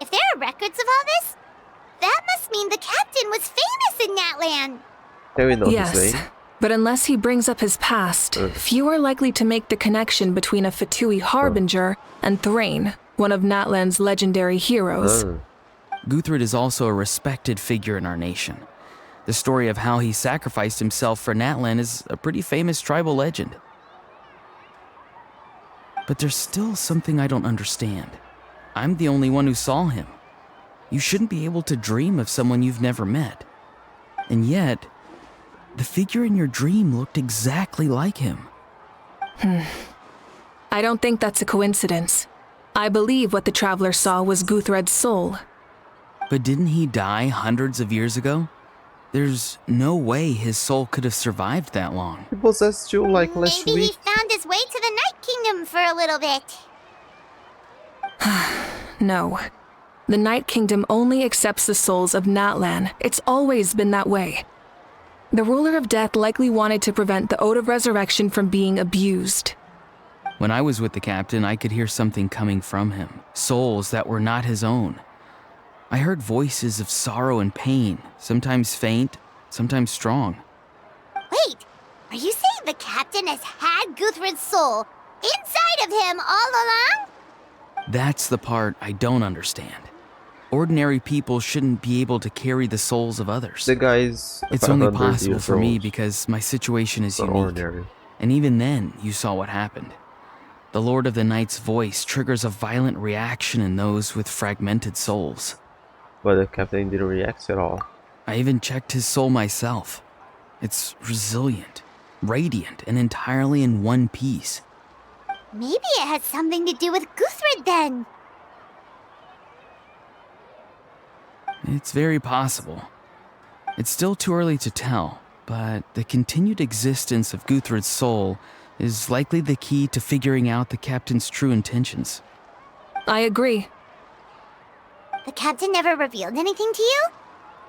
if there are records of all this, that must mean the captain was famous in that land. Can we know Yes, his name? but unless he brings up his past, few are likely to make the connection between a Fatui harbinger and Thrain, one of Natlan's legendary heroes. Guthred is also a respected figure in our nation. The story of how he sacrificed himself for Natlan is a pretty famous tribal legend. But there's still something I don't understand. I'm the only one who saw him. You shouldn't be able to dream of someone you've never met. And yet, the figure in your dream looked exactly like him. I don't think that's a coincidence. I believe what the traveler saw was Guthred's soul. But didn't he die hundreds of years ago? There's no way his soul could have survived that long. He possessed you like last Maybe week. he found his way to the Night Kingdom for a little bit. No. The Night Kingdom only accepts the souls of Natlan. It's always been that way. The ruler of death likely wanted to prevent the Ode of Resurrection from being abused. When I was with the captain, I could hear something coming from him. Souls that were not his own. I heard voices of sorrow and pain, sometimes faint, sometimes strong. Wait, are you saying the captain has had Guthred's soul inside of him all along? That's the part I don't understand. Ordinary people shouldn't be able to carry the souls of others. The guy's It's only 500 possible years for me old. because my situation is Not unique. ordinary. And even then, you saw what happened. The Lord of the Night's voice triggers a violent reaction in those with fragmented souls. But the captain didn't react at all. I even checked his soul myself. It's resilient, radiant, and entirely in one piece. Maybe it has something to do with Guthred then. It's very possible. It's still too early to tell, but the continued existence of Guthred's soul is likely the key to figuring out the captain's true intentions. I agree. The captain never revealed anything to you?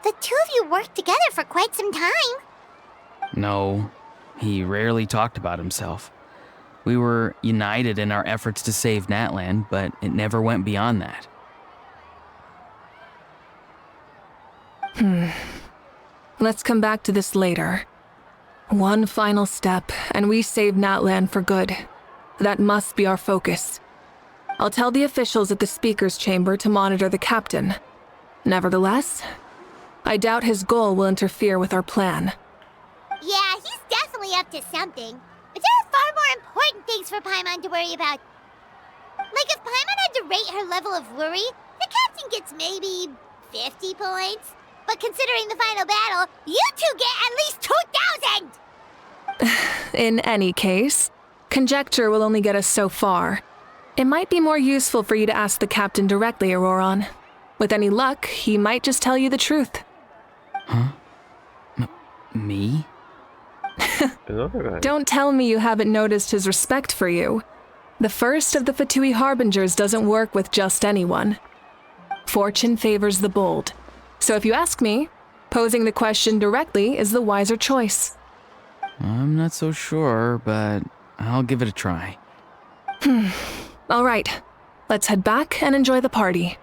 The two of you worked together for quite some time. No, he rarely talked about himself. We were united in our efforts to save Natlan, but it never went beyond that. Let's come back to this later. One final step, and we save Natlan for good. That must be our focus. I'll tell the officials at the speaker's chamber to monitor the captain. Nevertheless, I doubt his goal will interfere with our plan. Yeah, he's definitely up to something. But there are far more important things for Paimon to worry about. Like if Paimon had to rate her level of worry, the captain gets maybe 50 points. But considering the final battle, you two get at least 2,000! In any case, conjecture will only get us so far. It might be more useful for you to ask the captain directly, Auroron. With any luck, he might just tell you the truth. Huh? Me? Another guy. Don't tell me you haven't noticed his respect for you. The first of the Fatui Harbingers doesn't work with just anyone. Fortune favors the bold. So if you ask me, posing the question directly is the wiser choice. I'm not so sure, but I'll give it a try. All right, let's head back and enjoy the party.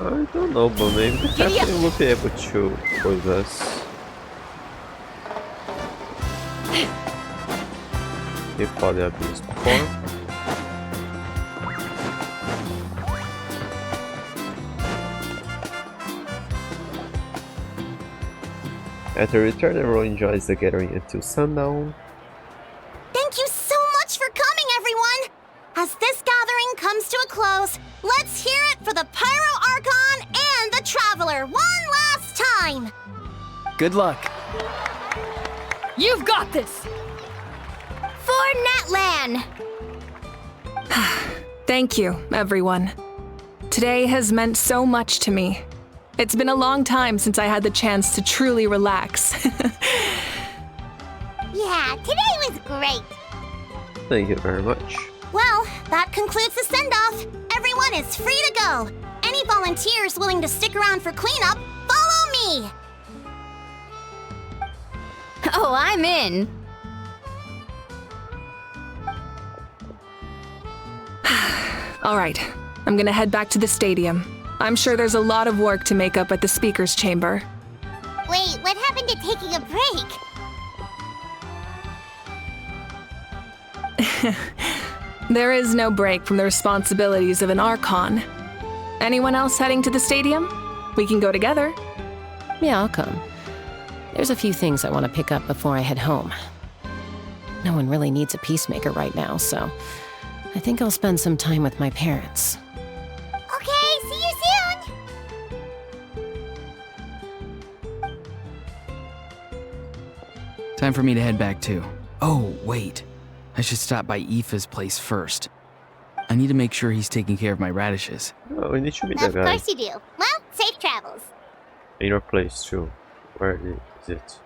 I don't know, but maybe the captain will be able to with us. He fought the abuse before. At a return, everyone enjoys the gathering until sundown. Thank you so much for coming, everyone! As this gathering comes to a close, let's hear it for the Pyro Archon and the Traveler one last time! Good luck. You've got this! For Natlan! Thank you, everyone. Today has meant so much to me. It's been a long time since I had the chance to truly relax. Yeah, today was great! Thank you very much. Well, that concludes the send-off. Everyone is free to go. Any volunteers willing to stick around for cleanup, follow me! Oh, I'm in. All right, I'm gonna head back to the stadium. I'm sure there's a lot of work to make up at the speaker's chamber. Wait, what happened to taking a break? There is no break from the responsibilities of an Archon. Anyone else heading to the stadium? We can go together. Yeah, I'll come. There's a few things I want to pick up before I head home. No one really needs a peacemaker right now, so I think I'll spend some time with my parents. Okay, see you soon! Time for me to head back too. Oh, wait. I should stop by Aoife's place first. I need to make sure he's taking care of my radishes. Oh, we need to meet Of that guy. course you do. Well, safe travels. In your place too. Where is it?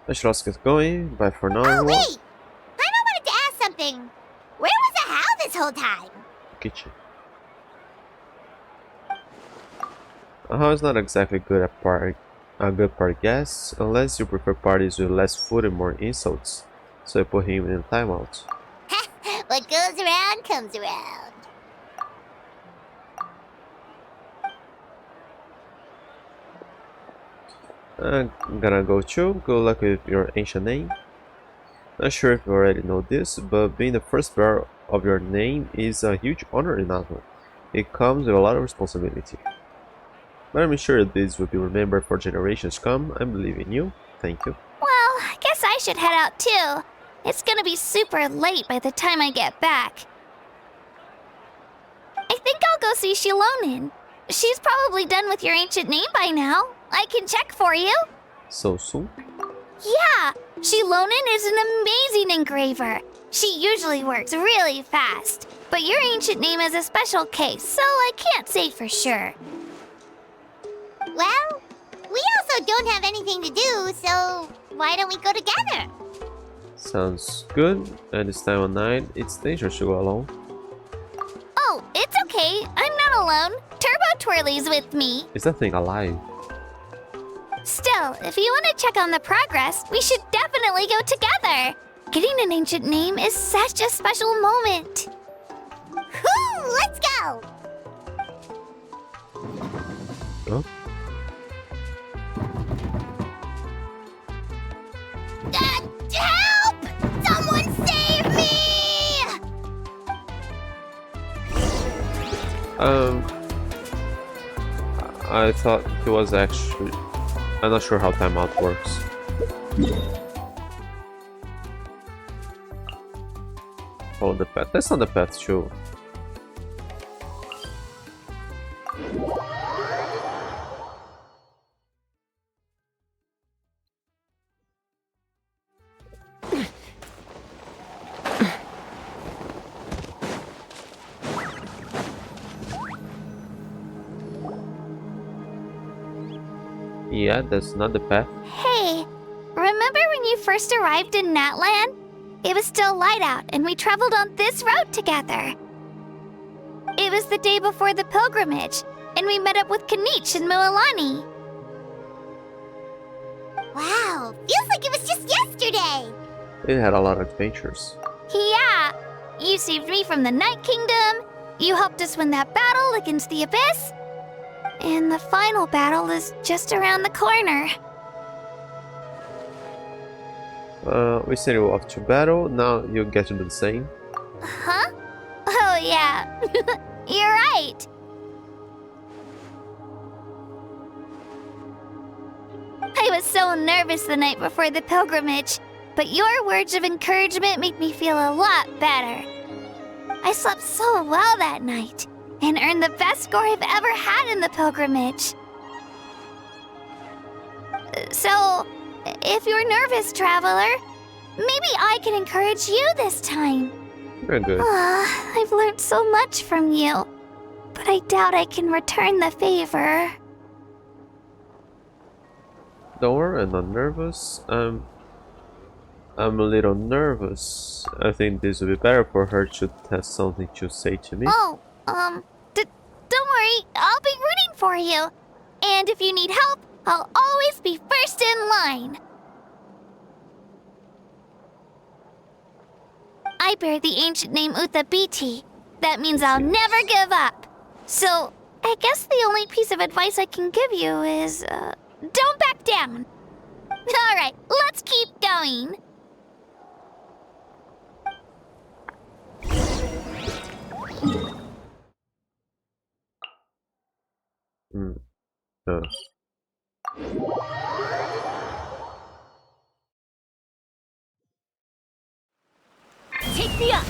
I should also get going. Bye for now. Oh, wait! I wanted to ask something. Where was the Hal this whole time? Kitchen. Is not exactly good at a good party guest, unless you prefer parties with less food and more insults. So I put him in timeout. What goes around comes around. I'm gonna go too. Good luck with your ancient name. Not sure if you already know this, but being the first bearer of your name is a huge honor in Navan. It comes with a lot of responsibility. But I'm sure this will be remembered for generations to come. I believe in you. Thank you. Well, I guess I should head out too. It's gonna be super late by the time I get back. I think I'll go see Shilonin. She's probably done with your ancient name by now. I can check for you. So soon? Yeah, Shilonin is an amazing engraver. She usually works really fast. But your ancient name is a special case, so I can't say for sure. Well, we also don't have anything to do, so why don't we go together? Sounds good. At this time of night, it's dangerous to go alone. Oh, it's okay. I'm not alone. Turbo Twirly's with me. Is that thing alive? Still, if you want to check on the progress, we should definitely go together. Getting an ancient name is such a special moment. Whoo! Let's go! Oh? Help! Someone save me! I thought it was actually... I'm not sure how timeout works. Follow the path. That's not the path, too. Yeah, that's not the path. Hey, remember when you first arrived in Natland? It was still light out, and we traveled on this road together. It was the day before the pilgrimage, and we met up with Kanich and Mualani. Wow, feels like it was just yesterday. It had a lot of adventures. Yeah, you saved me from the Night Kingdom, you helped us win that battle against the Abyss, and the final battle is just around the corner. We sent you off to battle, now you get to do the same. Huh? Oh yeah, you're right. I was so nervous the night before the pilgrimage, but your words of encouragement made me feel a lot better. I slept so well that night, and earned the best score I've ever had in the pilgrimage. So, if you're nervous, traveler, maybe I can encourage you this time. Very good. I've learned so much from you, but I doubt I can return the favor. Don't worry, I'm not nervous. I'm a little nervous. I think this would be better for her to have something to say to me. Oh, don't worry, I'll be rooting for you. And if you need help, I'll always be first in line. I bear the ancient name Uthabiti. That means I'll never give up. So, I guess the only piece of advice I can give you is, don't back down. Alright, let's keep going. Take me up.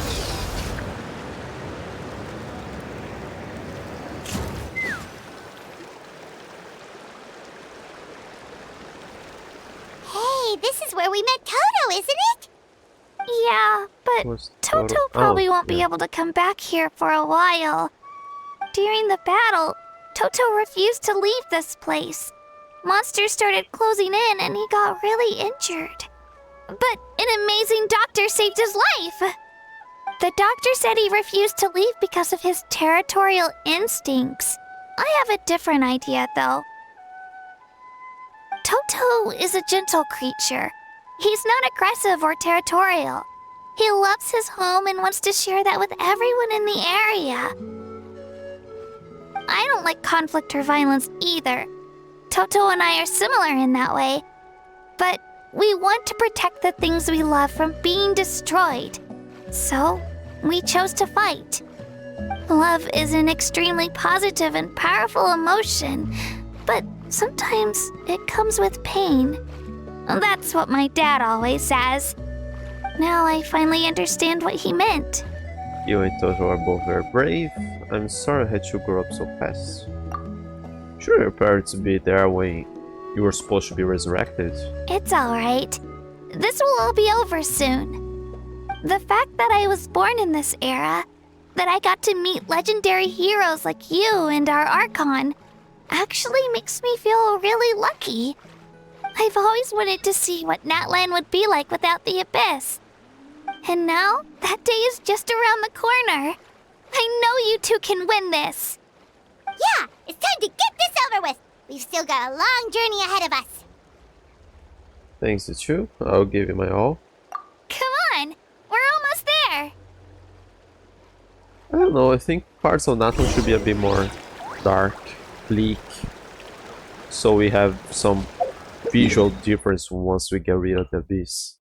Hey, this is where we met Toto, isn't it? Yeah, but Was Toto Toto- probably oh, won't be yeah. able to come back here for a while. During the battle, Toto refused to leave this place. Monsters started closing in and he got really injured. But an amazing doctor saved his life! The doctor said he refused to leave because of his territorial instincts. I have a different idea, though. Toto is a gentle creature. He's not aggressive or territorial. He loves his home and wants to share that with everyone in the area. I don't like conflict or violence either. Toto and I are similar in that way. But we want to protect the things we love from being destroyed. So, we chose to fight. Love is an extremely positive and powerful emotion, but sometimes it comes with pain. That's what my dad always says. Now I finally understand what he meant. You and Toto are both very brave. I'm sorry I had you grow up so fast. Sure, your parents beat there when you were supposed to be resurrected. It's alright. This will all be over soon. The fact that I was born in this era, that I got to meet legendary heroes like you and our Archon, actually makes me feel really lucky. I've always wanted to see what Natlan would be like without the Abyss. And now, that day is just around the corner. I know you two can win this. Yeah, it's time to get this over with. We've still got a long journey ahead of us. Thanks to you, I'll give you my all. Come on, we're almost there. I don't know, I think parts of Natlan should be a bit more dark, bleak, so we have some visual difference once we get rid of the Abyss.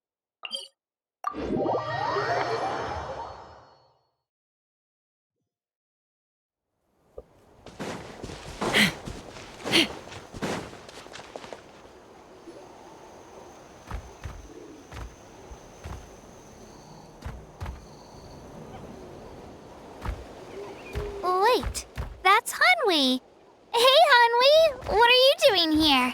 Wait, that's Hanwi. Hey, Hanwi, what are you doing here?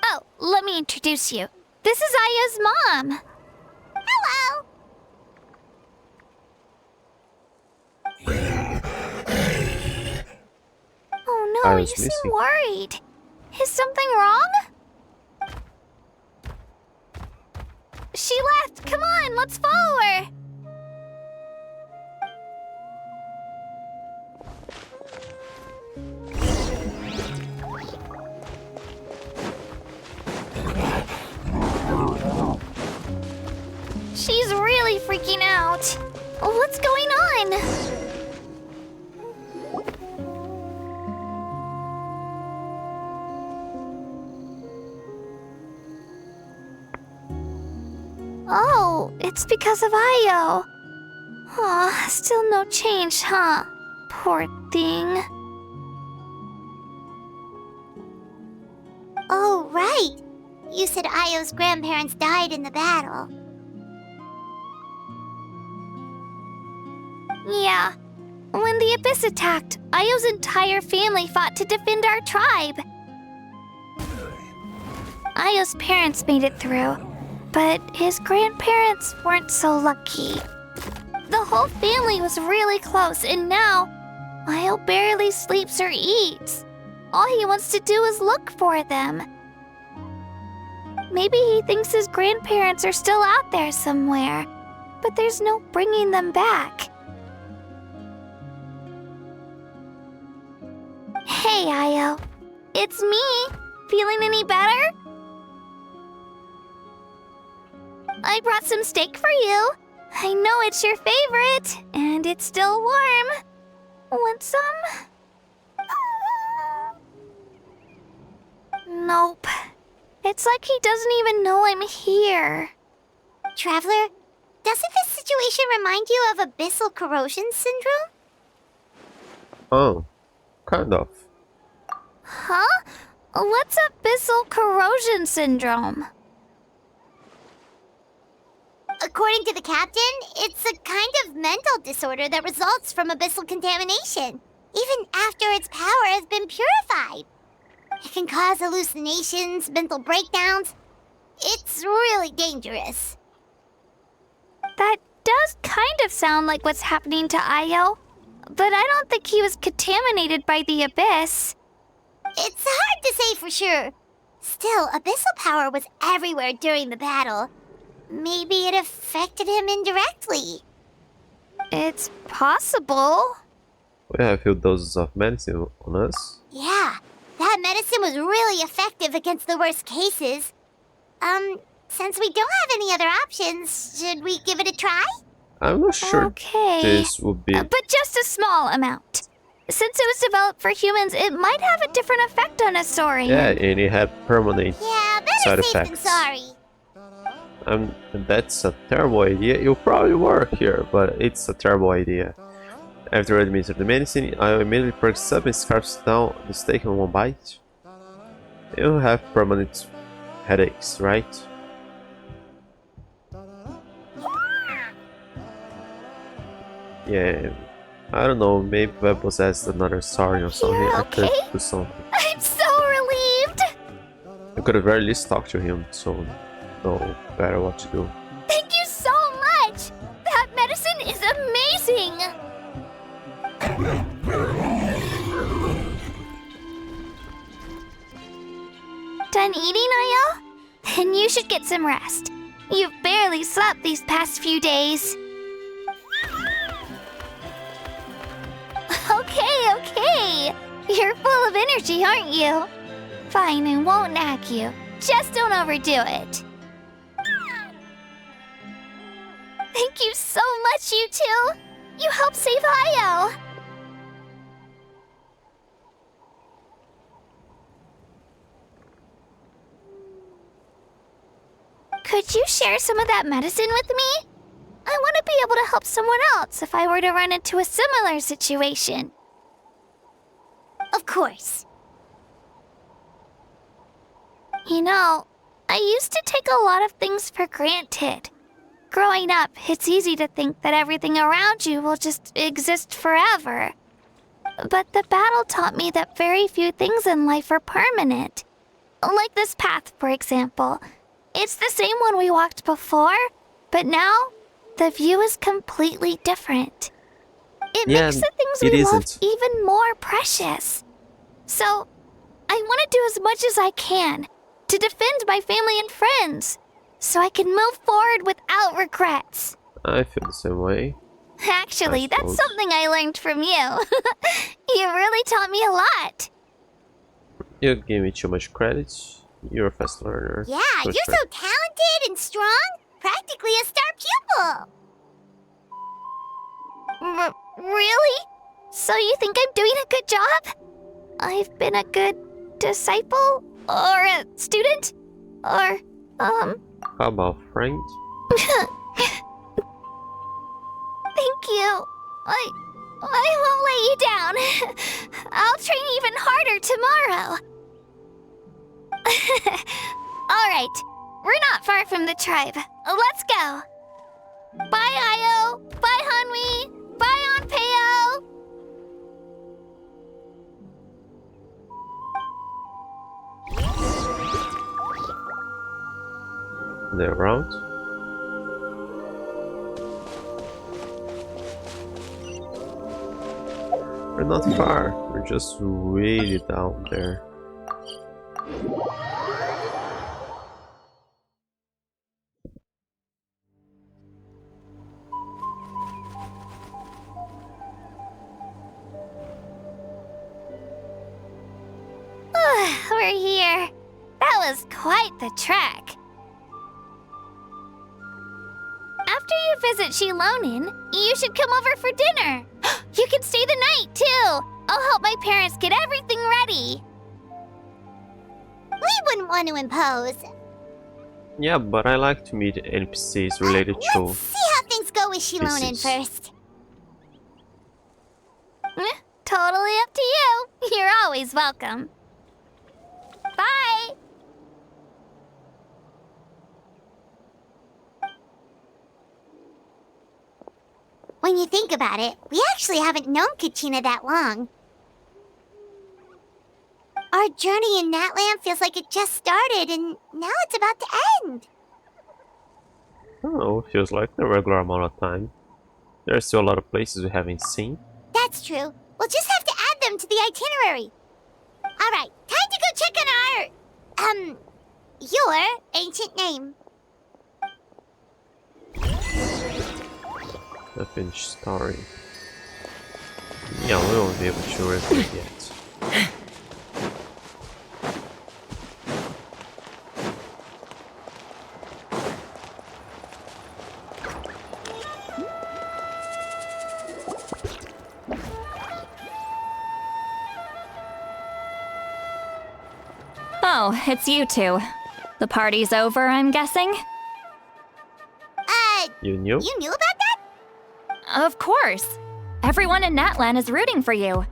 Oh, let me introduce you. This is Aya's mom. Hello! Oh no, you Aya's seem missing. worried. Is something wrong? She left. Come on, let's follow her. She's really freaking out. What's going on? Oh, it's because of Io. Aw, still no change, huh? Poor thing. Oh, right. You said Io's grandparents died in the battle. Yeah. When the Abyss attacked, Io's entire family fought to defend our tribe. Io's parents made it through, but his grandparents weren't so lucky. The whole family was really close, and now Io barely sleeps or eats. All he wants to do is look for them. Maybe he thinks his grandparents are still out there somewhere, but there's no bringing them back. Hey, Io. It's me. Feeling any better? I brought some steak for you. I know it's your favorite, and it's still warm. Want some? Nope. It's like he doesn't even know I'm here. Traveler, doesn't this situation remind you of abyssal corrosion syndrome? Oh, kind of. Huh? What's abyssal corrosion syndrome? According to the captain, it's a kind of mental disorder that results from abyssal contamination, even after its power has been purified. It can cause hallucinations, mental breakdowns, It's really dangerous. That does kind of sound like what's happening to Io, but I don't think he was contaminated by the Abyss. It's hard to say for sure. Still, abyssal power was everywhere during the battle. Maybe it affected him indirectly. It's possible. We have a few doses of medicine on us. Yeah, that medicine was really effective against the worst cases. Since we don't have any other options, should we give it a try? I'm not sure Okay. this would be... But just a small amount. Since it was developed for humans, it might have a different effect on a saurian. Yeah, and it had permanent Yeah, side better safe than effects. sorry. That's a terrible idea. It'll probably work here, but it's a terrible idea. After administering the medicine, I immediately perks up and scarfs down the steak in one bite. You'll have permanent headaches, right? Yeah, I don't know, maybe I possessed another saurian or something. You're I could okay? do something. I'm so relieved! I could at very least talk to him, so know better what to do. Thank you so much! That medicine is amazing! Done eating, Io? Then you should get some rest. You've barely slept these past few days. Okay. You're full of energy, aren't you? Fine, I won't nag you. Just don't overdo it. Thank you so much, you two. You helped save Io. Could you share some of that medicine with me? I want to be able to help someone else if I were to run into a similar situation. Of course. You know, I used to take a lot of things for granted. Growing up, it's easy to think that everything around you will just exist forever. But the battle taught me that very few things in life are permanent. Like this path, for example. It's the same one we walked before, but now the view is completely different. It makes the things we love even more precious. So, I want to do as much as I can to defend my family and friends, so I can move forward without regrets. I feel the same way. Actually, that's something I learned from you. You really taught me a lot. You gave me too much credit. You're a fast learner. Yeah, you're so talented and strong. Practically a star pupil. Really? So you think I'm doing a good job? I've been a good disciple? Or a student? Or, How about friend? Thank you. I won't let you down. I'll train even harder tomorrow. Alright, we're not far from the tribe. Let's go. Bye, Io. Bye, Hanwi. Bye, Onpeo. They're around. We're not far. We're just really down there. We're here. That was quite the trek. After you visit Shilonin, you should come over for dinner. You can stay the night, too. I'll help my parents get everything ready. We wouldn't want to impose. Yeah, but I like to meet NPCs related to... Let's see how things go with Shilonin species. first. Totally up to you. You're always welcome. Bye. When you think about it, we actually haven't known Kachina that long. Our journey in Natland feels like it just started, and now it's about to end. Oh, feels like the regular amount of time. There are still a lot of places we haven't seen. That's true. We'll just have to add them to the itinerary. Alright, time to go check on your ancient name. The finished story. Yeah, we won't be able to review it yet. Oh, it's you two. The party's over, I'm guessing? You knew? You knew about that? Of course. Everyone in Natlan is rooting for you.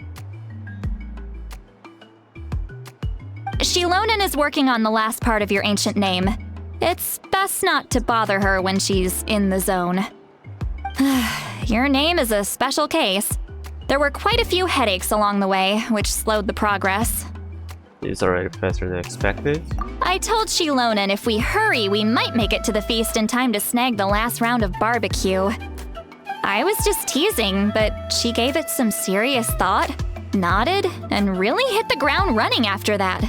Shilonen is working on the last part of your ancient name. It's best not to bother her when she's in the zone. Your name is a special case. There were quite a few headaches along the way, which slowed the progress. It's already faster than expected. I told Shilonen if we hurry, we might make it to the feast in time to snag the last round of barbecue. I was just teasing, but she gave it some serious thought, nodded, and really hit the ground running after that.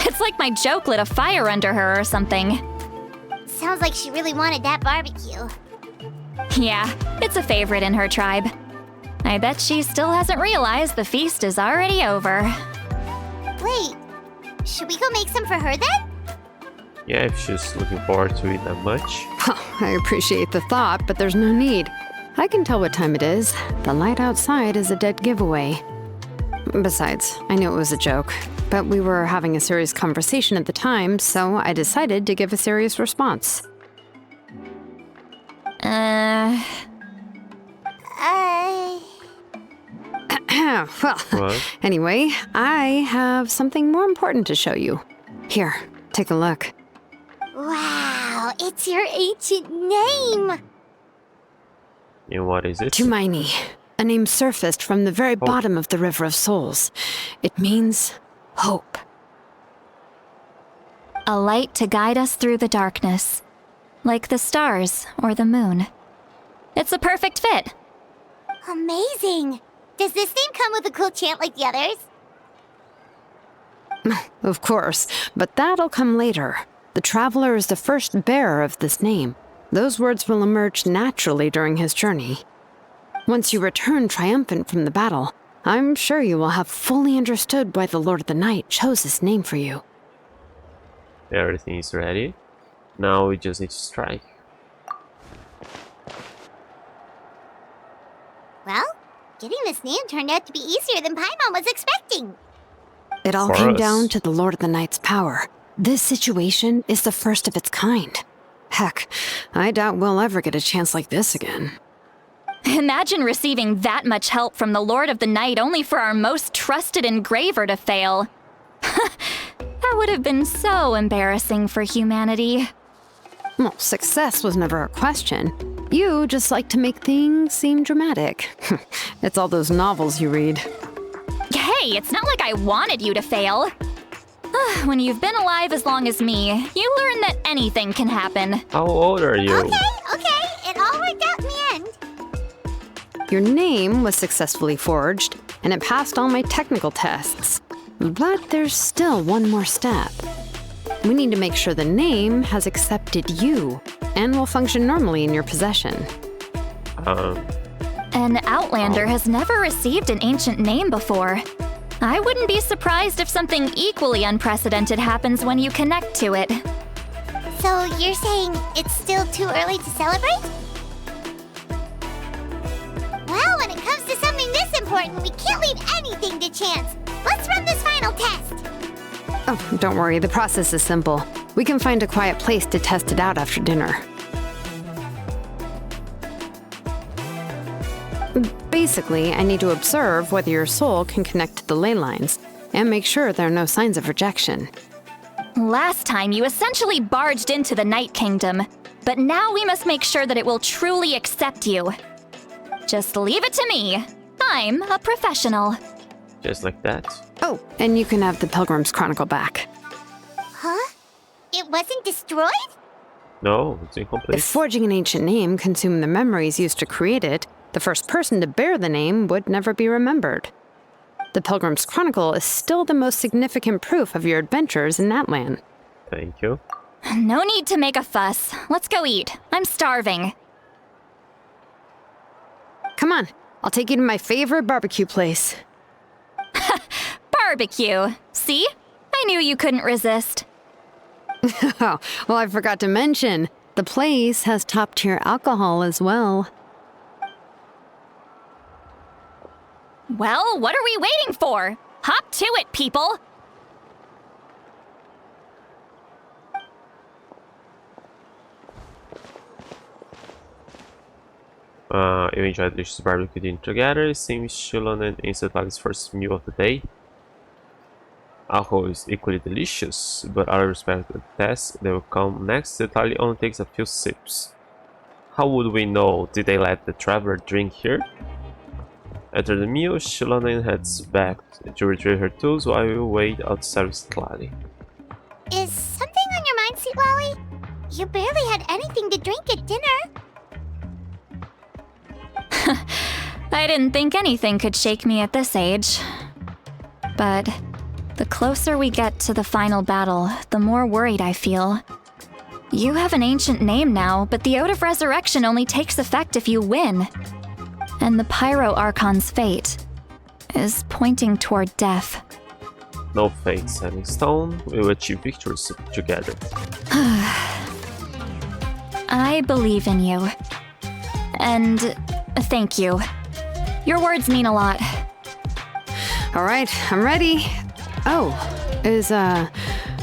It's like my joke lit a fire under her or something. Sounds like she really wanted that barbecue. Yeah, it's a favorite in her tribe. I bet she still hasn't realized the feast is already over. Wait, should we go make some for her then? Yeah, if she's looking forward to it that much. I appreciate the thought, but there's no need. I can tell what time it is. The light outside is a dead giveaway. Besides, I knew it was a joke, but we were having a serious conversation at the time, so I decided to give a serious response. Well, What? anyway, I have something more important to show you. Here, take a look. Wow, it's your ancient name! And what is it? Tumaini, a name surfaced from the very bottom of the River of Souls. It means hope. A light to guide us through the darkness, like the stars or the moon. It's a perfect fit. Amazing! Does this name come with a cool chant like the others? Of course, but that'll come later. The Traveler is the first bearer of this name. Those words will emerge naturally during his journey. Once you return triumphant from the battle, I'm sure you will have fully understood why the Lord of the Night chose this name for you. Everything is ready. Now we just need to strike. Well, getting this name turned out to be easier than Paimon was expecting. It all For came us. down to the Lord of the Night's power. This situation is the first of its kind. Heck, I doubt we'll ever get a chance like this again. Imagine receiving that much help from the Lord of the Night only for our most trusted engraver to fail. That would have been so embarrassing for humanity. Well, success was never a question. You just like to make things seem dramatic. It's all those novels you read. Hey, it's not like I wanted you to fail. When you've been alive as long as me, you learn that anything can happen. How old are you? Okay, it all worked out in the end. Your name was successfully forged, and it passed all my technical tests. But there's still one more step. We need to make sure the name has accepted you, and will function normally in your possession. An Outlander has never received an ancient name before. I wouldn't be surprised if something equally unprecedented happens when you connect to it. So you're saying it's still too early to celebrate? Well, when it comes to something this important, we can't leave anything to chance. Let's run this final test. Oh, don't worry, the process is simple. We can find a quiet place to test it out after dinner. Basically, I need to observe whether your soul can connect to the ley lines, and make sure there are no signs of rejection. Last time, you essentially barged into the Night Kingdom, but now we must make sure that it will truly accept you. Just leave it to me. I'm a professional. Just like that. Oh, and you can have the Pilgrim's Chronicle back. Huh? It wasn't destroyed? No, it's incomplete. If forging an ancient name consumed the memories used to create it, the first person to bear the name would never be remembered. The Pilgrim's Chronicle is still the most significant proof of your adventures in that land. Thank you. No need to make a fuss. Let's go eat. I'm starving. Come on, I'll take you to my favorite barbecue place. Barbecue. See? I knew you couldn't resist. Oh, well, I forgot to mention, the place has top-tier alcohol as well. Well, what are we waiting for? Hop to it, people! You enjoyed delicious barbecue dinner together. It seems Shilonen and Setali's first meal of the day. Alcohol is equally delicious, but out of respect to the test that will come next, Setali only takes a few sips. How would we know? Did they let the traveler drink here? After the meal, Shilonen heads back to retrieve her tools while we wait outside with Setali. Is something on your mind, Sweet Lolly? You barely had anything to drink at dinner. I didn't think anything could shake me at this age. But the closer we get to the final battle, the more worried I feel. You have an ancient name now, but the Ode of Resurrection only takes effect if you win. And the Pyro Archon's fate is pointing toward death. No fate set in stone, we will achieve victories together. I believe in you. And thank you. Your words mean a lot. All right, I'm ready. Oh, is,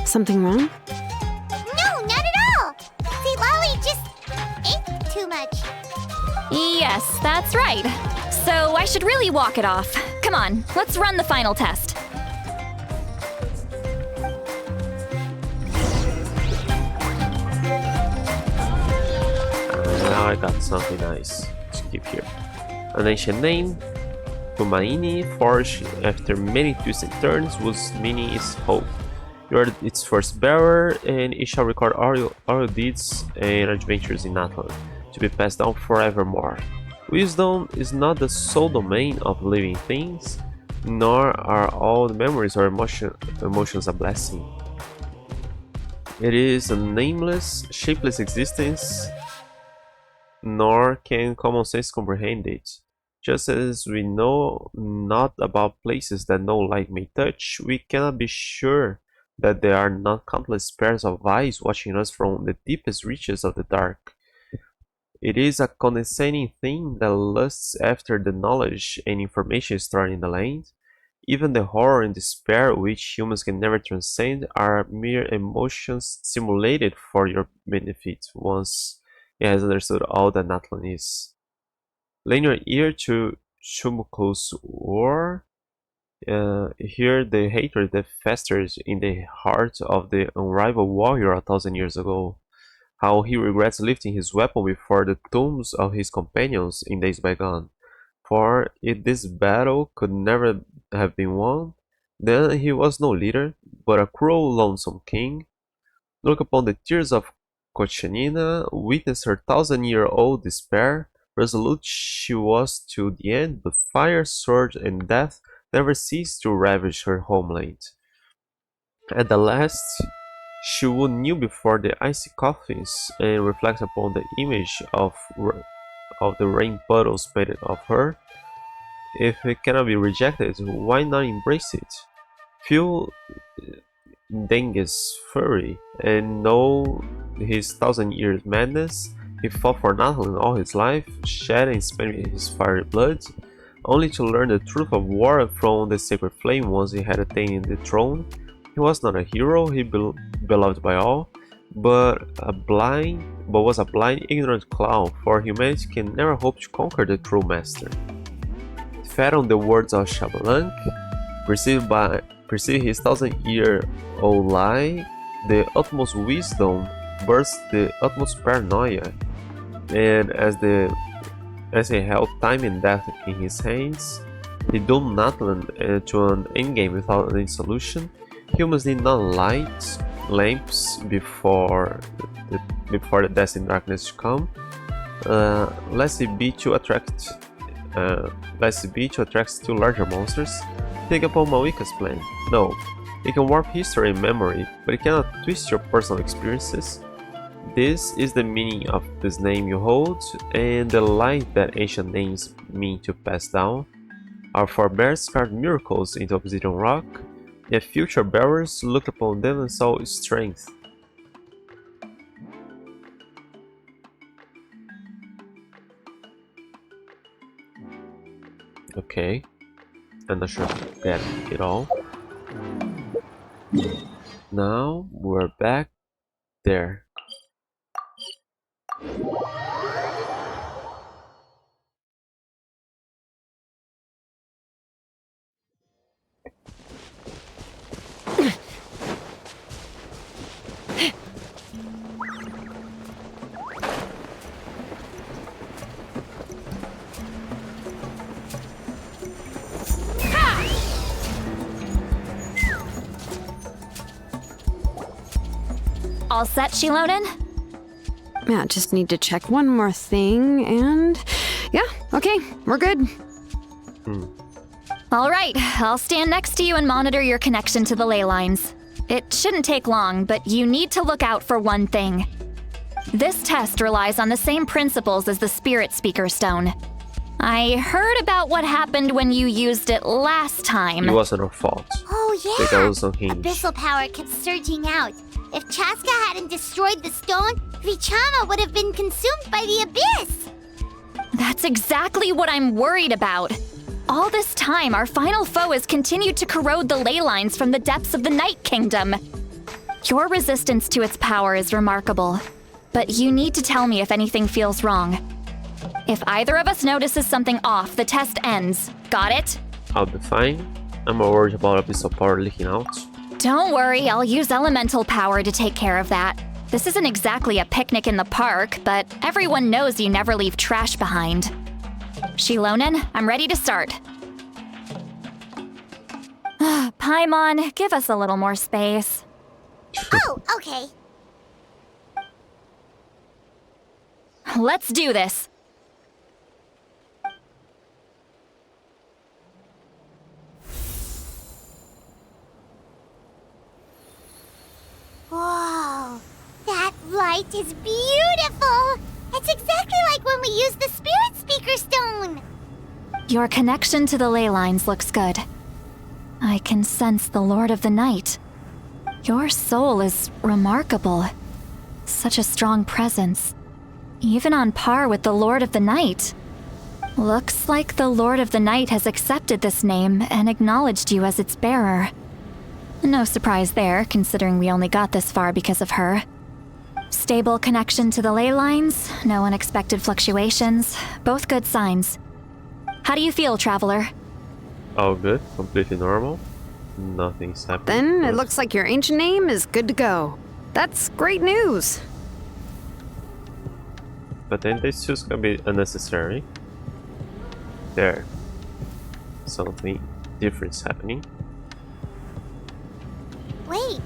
something wrong? No, not at all. Sweet Lolly just ate too much. Yes, that's right. So I should really walk it off. Come on, let's run the final test. Now I got something nice to keep here. An ancient name, Kumaini, forged after many twists and turns, whose meaning is hope. You are its first bearer, and it shall record all your deeds and adventures in Atlan, to be passed down forevermore. Wisdom is not the sole domain of living things, nor are all the memories or emotions a blessing. It is a nameless, shapeless existence, nor can common sense comprehend it. Just as we know not about places that no light may touch, we cannot be sure that there are not countless pairs of eyes watching us from the deepest reaches of the dark. It is a condescending thing that lusts after the knowledge and information stored in the land. Even the horror and despair which humans can never transcend are mere emotions simulated for your benefit once it has understood all that Natlan is. Lend your ear to Shumuko's war. Hear the hatred that festers in the heart of the unrivaled warrior 1,000 years ago. How he regrets lifting his weapon before the tombs of his companions in days bygone. For if this battle could never have been won, then he was no leader, but a cruel, lonesome king. Look upon the tears of Kochanina, witness her 1,000-year-old despair. Resolute she was to the end, but fire, sword, and death never ceased to ravage her homeland. At the last, she would kneel before the icy coffins and reflect upon the image of the rain puddles painted of her. If it cannot be rejected, why not embrace it? Feel Denge's fury and know his 1,000 years madness. He fought for Natlan all his life, shed and spent his fiery blood, only to learn the truth of war from the sacred flame once he had attained the throne. He was not a hero, he beloved by all, but was a blind, ignorant clown, for humanity can never hope to conquer the true master. Fed on the words of Shabalank, perceived his 1,000-year-old lie, the utmost wisdom burst the utmost paranoia, and as he held time and death in his hands, They do not land to an endgame without any solution. Humans need non-light lamps before the destined darkness to come. Lest it be to attract still larger monsters. Think upon Mawika's plan. No, it can warp history and memory, but it cannot twist your personal experiences. This is the meaning of this name you hold, and the light that ancient names mean to pass down. Our forebears carved miracles into obsidian rock, yet future bearers looked upon them and saw strength. Okay, I'm not sure if I get it all. Now we're back there. All set, Shilonen? Yeah, just need to check one more thing, and yeah, okay, we're good. All right, I'll stand next to you and monitor your connection to the ley lines. It shouldn't take long, but you need to look out for one thing. This test relies on the same principles as the Spirit Speaker Stone. I heard about what happened when you used it last time. It wasn't our fault. Oh yeah! That was unhinged. Abyssal power kept surging out. If Chaska hadn't destroyed the stone, Vichama would have been consumed by the abyss! That's exactly what I'm worried about. All this time, our final foe has continued to corrode the ley lines from the depths of the Night Kingdom. Your resistance to its power is remarkable, but you need to tell me if anything feels wrong. If either of us notices something off, the test ends. Got it? I'll be fine. I'm more worried about abyssal power leaking out. Don't worry, I'll use elemental power to take care of that. This isn't exactly a picnic in the park, but everyone knows you never leave trash behind. Shilonen, I'm ready to start. Paimon, give us a little more space. Oh, okay. Let's do this. Whoa, that light is beautiful! It's exactly like when we used the Spirit Speaker Stone! Your connection to the ley lines looks good. I can sense the Lord of the Night. Your soul is remarkable. Such a strong presence. Even on par with the Lord of the Night. Looks like the Lord of the Night has accepted this name and acknowledged you as its bearer. No surprise there, considering we only got this far because of her. Stable connection to the ley lines, no unexpected fluctuations, both good signs. How do you feel, Traveler? All good, completely normal. Nothing's happening. Then it looks like your ancient name is good to go. That's great news. But then this just gonna be unnecessary. There. Something different's happening. Wait,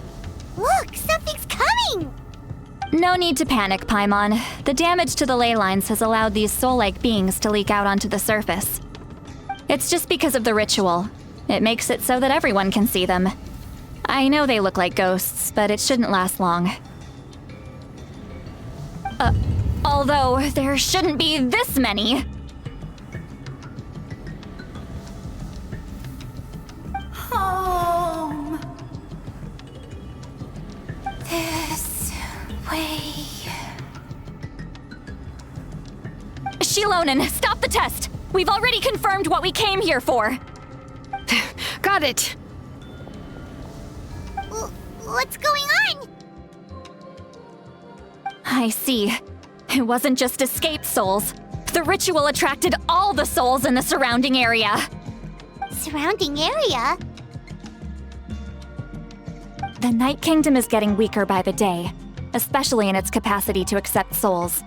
look, something's coming! No need to panic, Paimon. The damage to the ley lines has allowed these soul-like beings to leak out onto the surface. It's just because of the ritual. It makes it so that everyone can see them. I know they look like ghosts, but it shouldn't last long. Although, there shouldn't be this many! Home. This way. Shilonen, stop the test! We've already confirmed what we came here for! Got it. What's going on? I see. It wasn't just escaped souls. The ritual attracted all the souls in the surrounding area. Surrounding area? The Night Kingdom is getting weaker by the day, especially in its capacity to accept souls.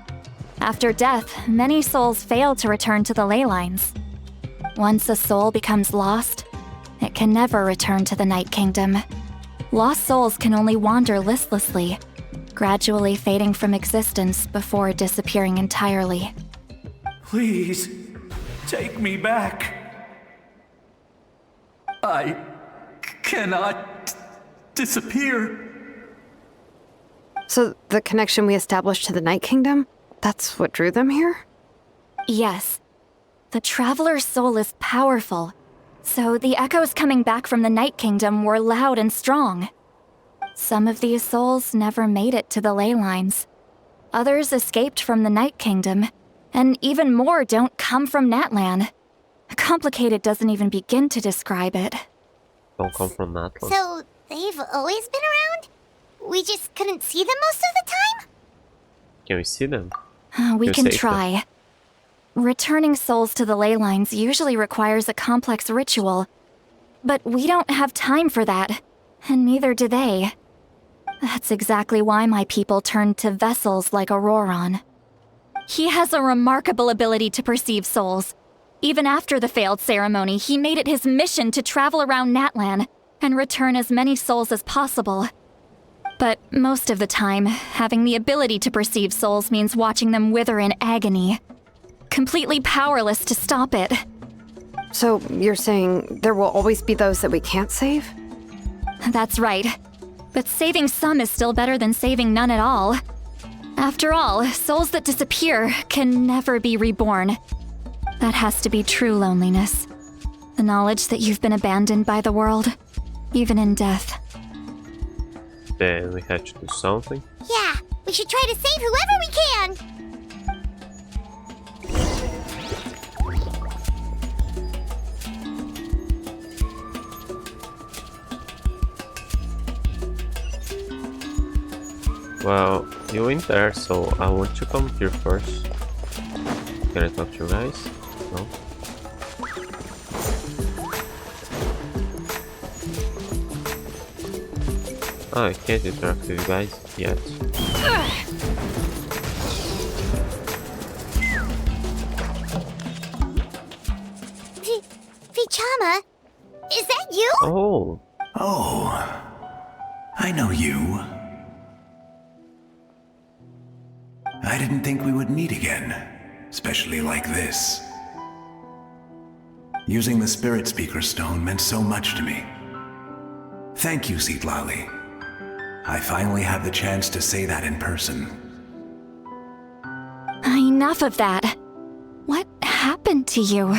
After death, many souls fail to return to the ley lines. Once a soul becomes lost, it can never return to the Night Kingdom. Lost souls can only wander listlessly, gradually fading from existence before disappearing entirely. Please, take me back. I cannot disappear. So the connection we established to the Night Kingdom, that's what drew them here? Yes. The Traveler's soul is powerful, so the echoes coming back from the Night Kingdom were loud and strong. Some of these souls never made it to the ley lines. Others escaped from the Night Kingdom, and even more don't come from Natlan. Complicated doesn't even begin to describe it. Don't come from Natlan. So, they've always been around? We just couldn't see them most of the time? Can we see them? We You're can safe try. Returning souls to the ley lines usually requires a complex ritual. But we don't have time for that, and neither do they. That's exactly why my people turned to vessels like Auroron. He has a remarkable ability to perceive souls. Even after the failed ceremony, he made it his mission to travel around Natlan and return as many souls as possible. But most of the time, having the ability to perceive souls means watching them wither in agony. Completely powerless to stop it. So you're saying there will always be those that we can't save? That's right. But saving some is still better than saving none at all. After all, souls that disappear can never be reborn. That has to be true loneliness. The knowledge that you've been abandoned by the world, even in death. Then we had to do something. Yeah, we should try to save whoever we can! Well, you went there, so I want to come here first. Can I talk to you guys? No? Oh, I can't interact with you guys yet. Vichama? Is that you? Oh! Oh, I know you. I didn't think we would meet again, especially like this. Using the Spirit Speaker Stone meant so much to me. Thank you, Seatlali. I finally have the chance to say that in person. Enough of that. What happened to you?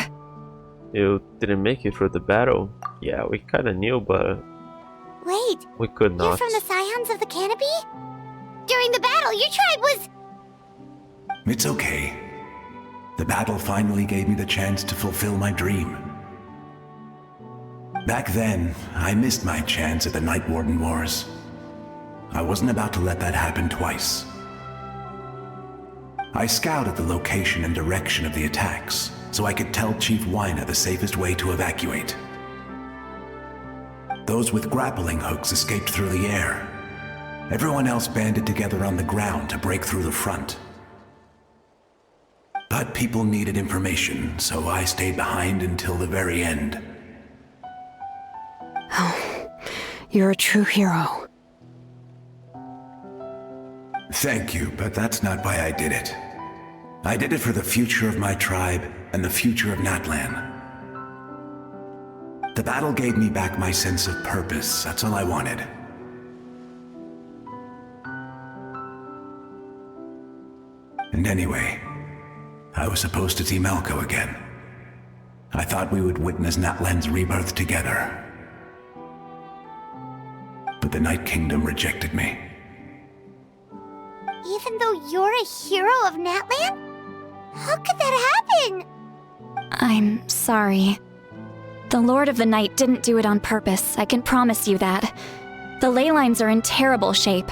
You didn't make it through the battle. Yeah, we kinda knew, but Wait, we could you're not. from the Scions of the Canopy? During the battle, your tribe was... It's okay. The battle finally gave me the chance to fulfill my dream. Back then, I missed my chance at the Night Warden Wars. I wasn't about to let that happen twice. I scouted the location and direction of the attacks, so I could tell Chief Wyna the safest way to evacuate. Those with grappling hooks escaped through the air. Everyone else banded together on the ground to break through the front. But people needed information, so I stayed behind until the very end. Oh, you're a true hero. Thank you, but that's not why I did it. I did it for the future of my tribe and the future of Natlan. The battle gave me back my sense of purpose, that's all I wanted. And anyway, I was supposed to see Malco again. I thought we would witness Natlan's rebirth together. But the Night Kingdom rejected me. Even though you're a hero of Natlan? How could that happen? I'm sorry. The Lord of the Night didn't do it on purpose, I can promise you that. The ley lines are in terrible shape.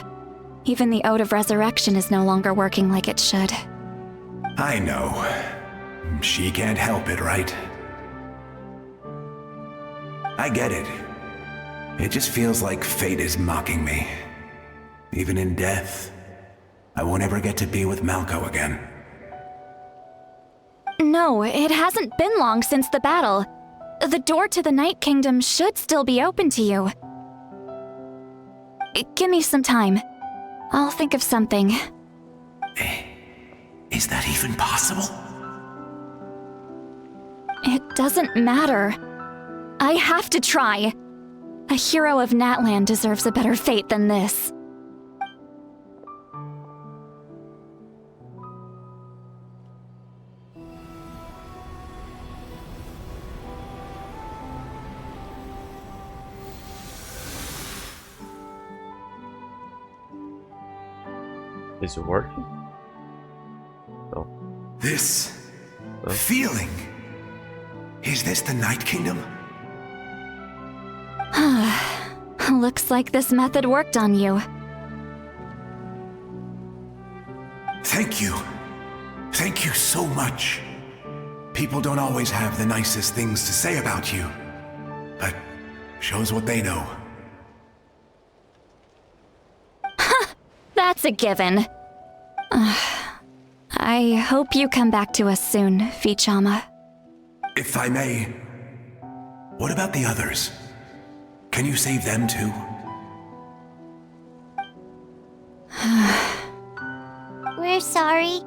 Even the Ode of Resurrection is no longer working like it should. I know. She can't help it, right? I get it. It just feels like fate is mocking me. Even in death, I won't ever get to be with Malco again. No, it hasn't been long since the battle. The door to the Night Kingdom should still be open to you. Give me some time. I'll think of something. Is that even possible? It doesn't matter. I have to try. A hero of Natland deserves a better fate than this. Is it working? No. This feeling. Is this the Night Kingdom? Looks like this method worked on you. Thank you. Thank you so much. People don't always have the nicest things to say about you, but shows what they know. That's a given. I hope you come back to us soon, Vichama. If I may, what about the others? Can you save them too? We're sorry.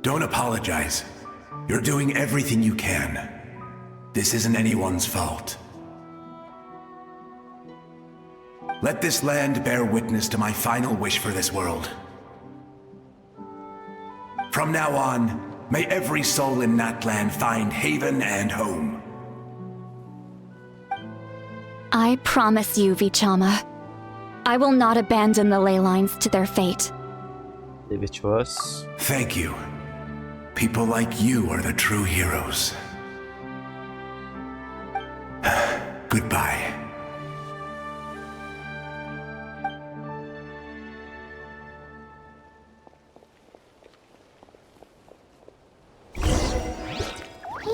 Don't apologize. You're doing everything you can. This isn't anyone's fault. Let this land bear witness to my final wish for this world. From now on, may every soul in Natland find haven and home. I promise you, Vichama. I will not abandon the ley lines to their fate. Leave it to us. Thank you. People like you are the true heroes. Goodbye.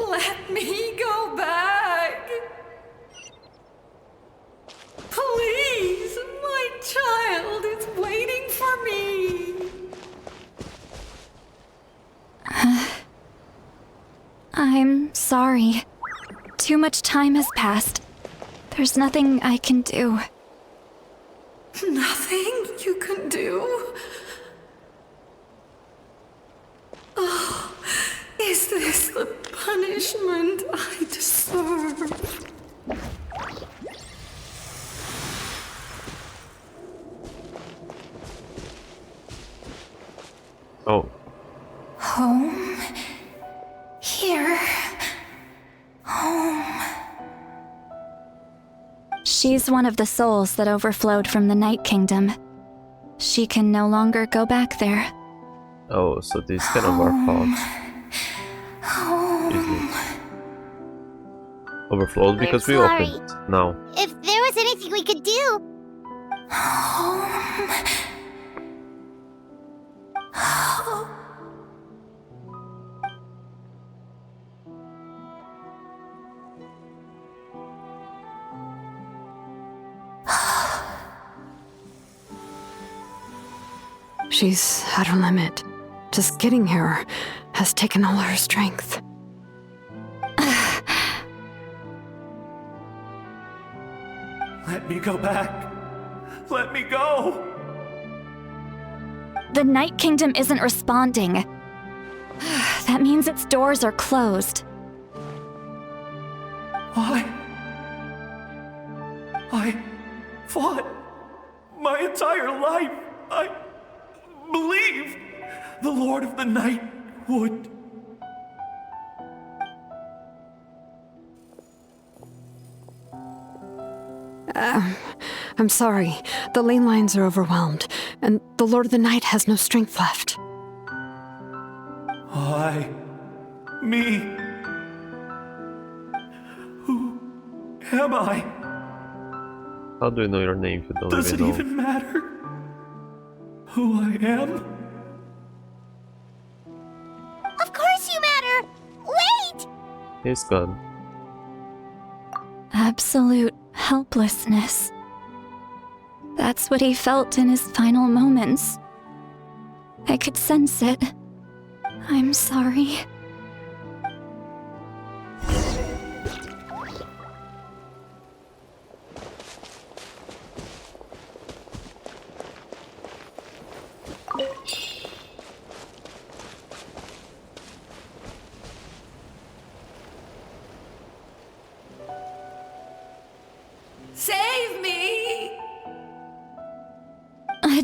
Let me go back. Please, my child is waiting for me. I'm sorry. Too much time has passed. There's nothing I can do. Nothing you can do? Oh, is this the punishment I deserve? Oh. Home? Here? Home? She's one of the souls that overflowed from the Night Kingdom. She can no longer go back there. Oh, so this is kind of our fault. Is it? Overflowed because we sorry. opened it. Now. If there was anything we could do. She's at her limit. Just getting here has taken all her strength. Let me go back. Let me go. The Night Kingdom isn't responding. That means its doors are closed. I fought my entire life. I believed the Lord of the Night would. I'm sorry. The ley lines are overwhelmed, and the Lord of the Night has no strength left. Me. Who am I? How do you know your name if you don't Does it even know? even matter who I am? Of course you matter! Wait! He's gone. Absolute helplessness. That's what he felt in his final moments. I could sense it. I'm sorry. Save me!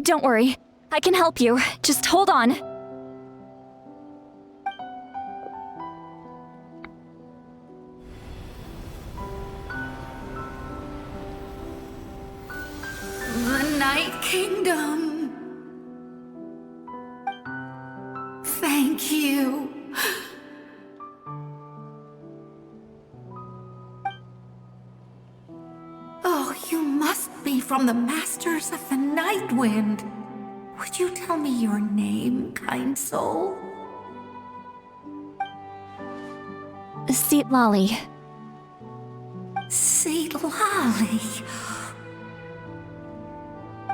Don't worry. I can help you. Just hold on. The Night Kingdom. Thank you. Oh, you must be from the Masters of the Night Wind. Would you tell me your name, kind soul? Seat Lolly. Seedlolly.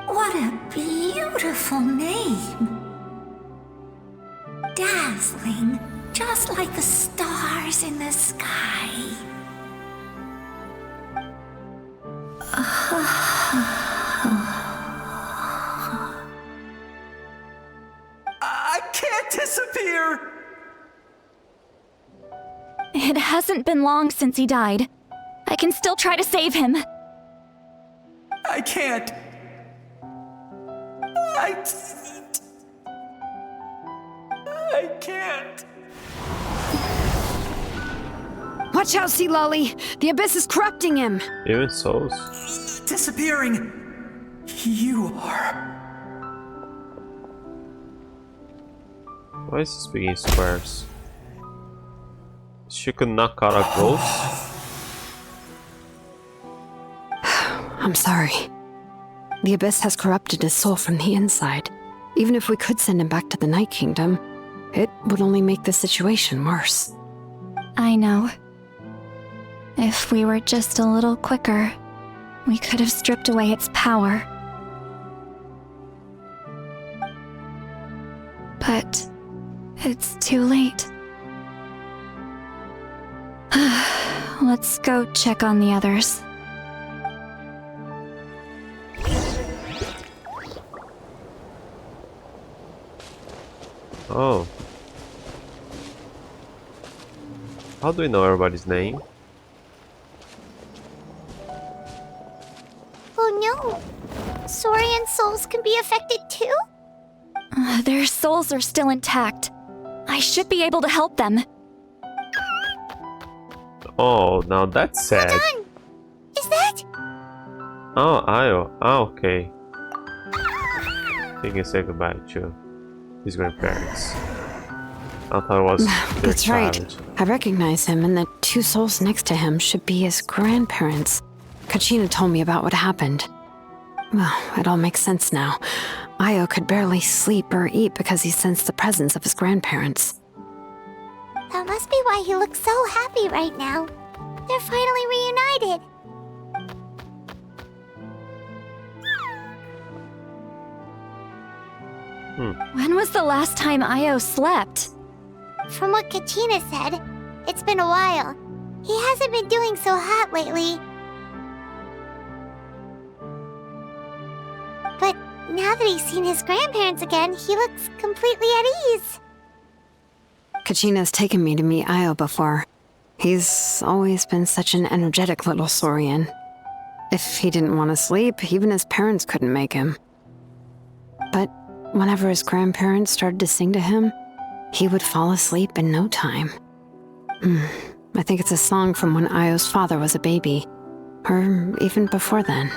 What a beautiful name. Dazzling, just like the stars in the sky. I can't disappear! It hasn't been long since he died. I can still try to save him. I can't. I can't. Watch out, Sea Lolly! The abyss is corrupting him! Even souls. Disappearing. You are. Why is he speaking squares? She could knock out a ghost? I'm sorry. The abyss has corrupted his soul from the inside. Even if we could send him back to the Night Kingdom, it would only make the situation worse. I know. If we were just a little quicker, we could have stripped away its power. But it's too late. Let's go check on the others. Oh. How do we know everybody's name? Oh no! Saurian souls can be affected too? Their souls are still intact. I should be able to help them. Oh, now that's sad. Hold on! Is that? Oh, Io. Oh, okay. He can say goodbye to his grandparents. I thought it was their That's child. right. I recognize him, and the two souls next to him should be his grandparents. Kachina told me about what happened. Well, it all makes sense now. Io could barely sleep or eat because he sensed the presence of his grandparents. That must be why he looks so happy right now. They're finally reunited. When was the last time Io slept? From what Kachina said, it's been a while. He hasn't been doing so hot lately. But now that he's seen his grandparents again, he looks completely at ease. Kachina's taken me to meet Io before. He's always been such an energetic little Saurian. If he didn't want to sleep, even his parents couldn't make him. But whenever his grandparents started to sing to him, he would fall asleep in no time. I think it's a song from when Io's father was a baby, or even before then.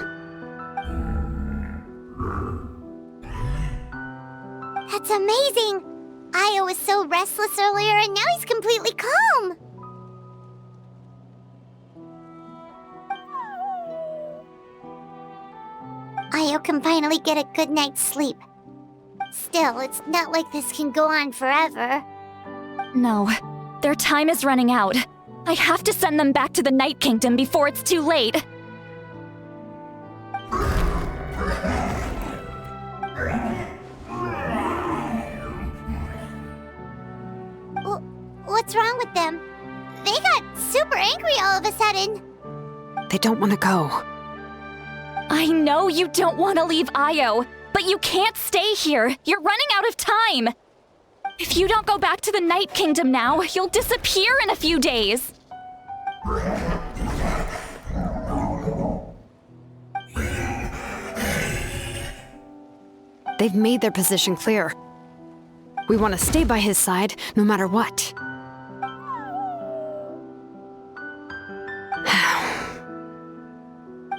That's amazing! Io was so restless earlier and now he's completely calm! Io can finally get a good night's sleep. Still, it's not like this can go on forever. No, their time is running out. I have to send them back to the Night Kingdom before it's too late. What's wrong with them? They got super angry all of a sudden. They don't want to go. I know you don't want to leave Io, but you can't stay here. You're running out of time. If you don't go back to the Night Kingdom now, you'll disappear in a few days. They've made their position clear. We want to stay by his side, no matter what.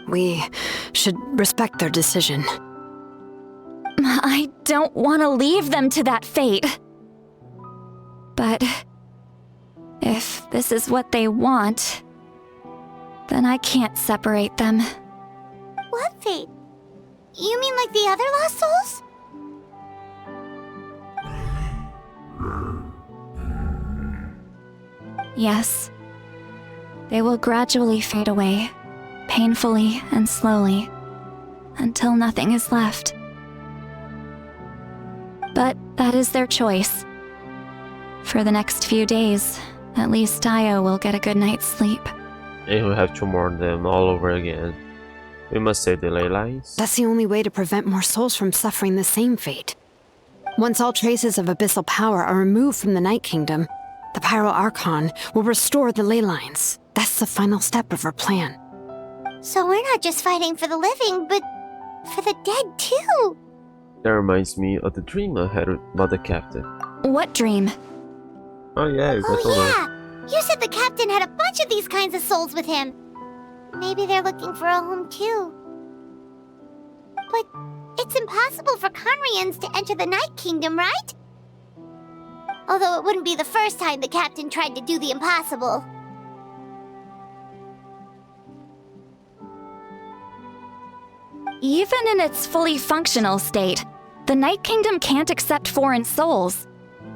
We should respect their decision. I don't want to leave them to that fate. But if this is what they want, then I can't separate them. What fate? You mean like the other lost souls? Yes. They will gradually fade away, painfully and slowly, until nothing is left. But that is their choice. For the next few days, at least Io will get a good night's sleep. And we have to mourn them all over again. We must save the ley lines. That's the only way to prevent more souls from suffering the same fate. Once all traces of abyssal power are removed from the Night Kingdom, the Pyro Archon will restore the ley lines. That's the final step of our plan. So we're not just fighting for the living, but for the dead too. That reminds me of the dream I had about the captain. What dream? Oh yeah, you got yeah! You said the captain had a bunch of these kinds of souls with him. Maybe they're looking for a home too. But it's impossible for Conrians to enter the Night Kingdom, right? Although it wouldn't be the first time the captain tried to do the impossible. Even in its fully functional state, the Night Kingdom can't accept foreign souls.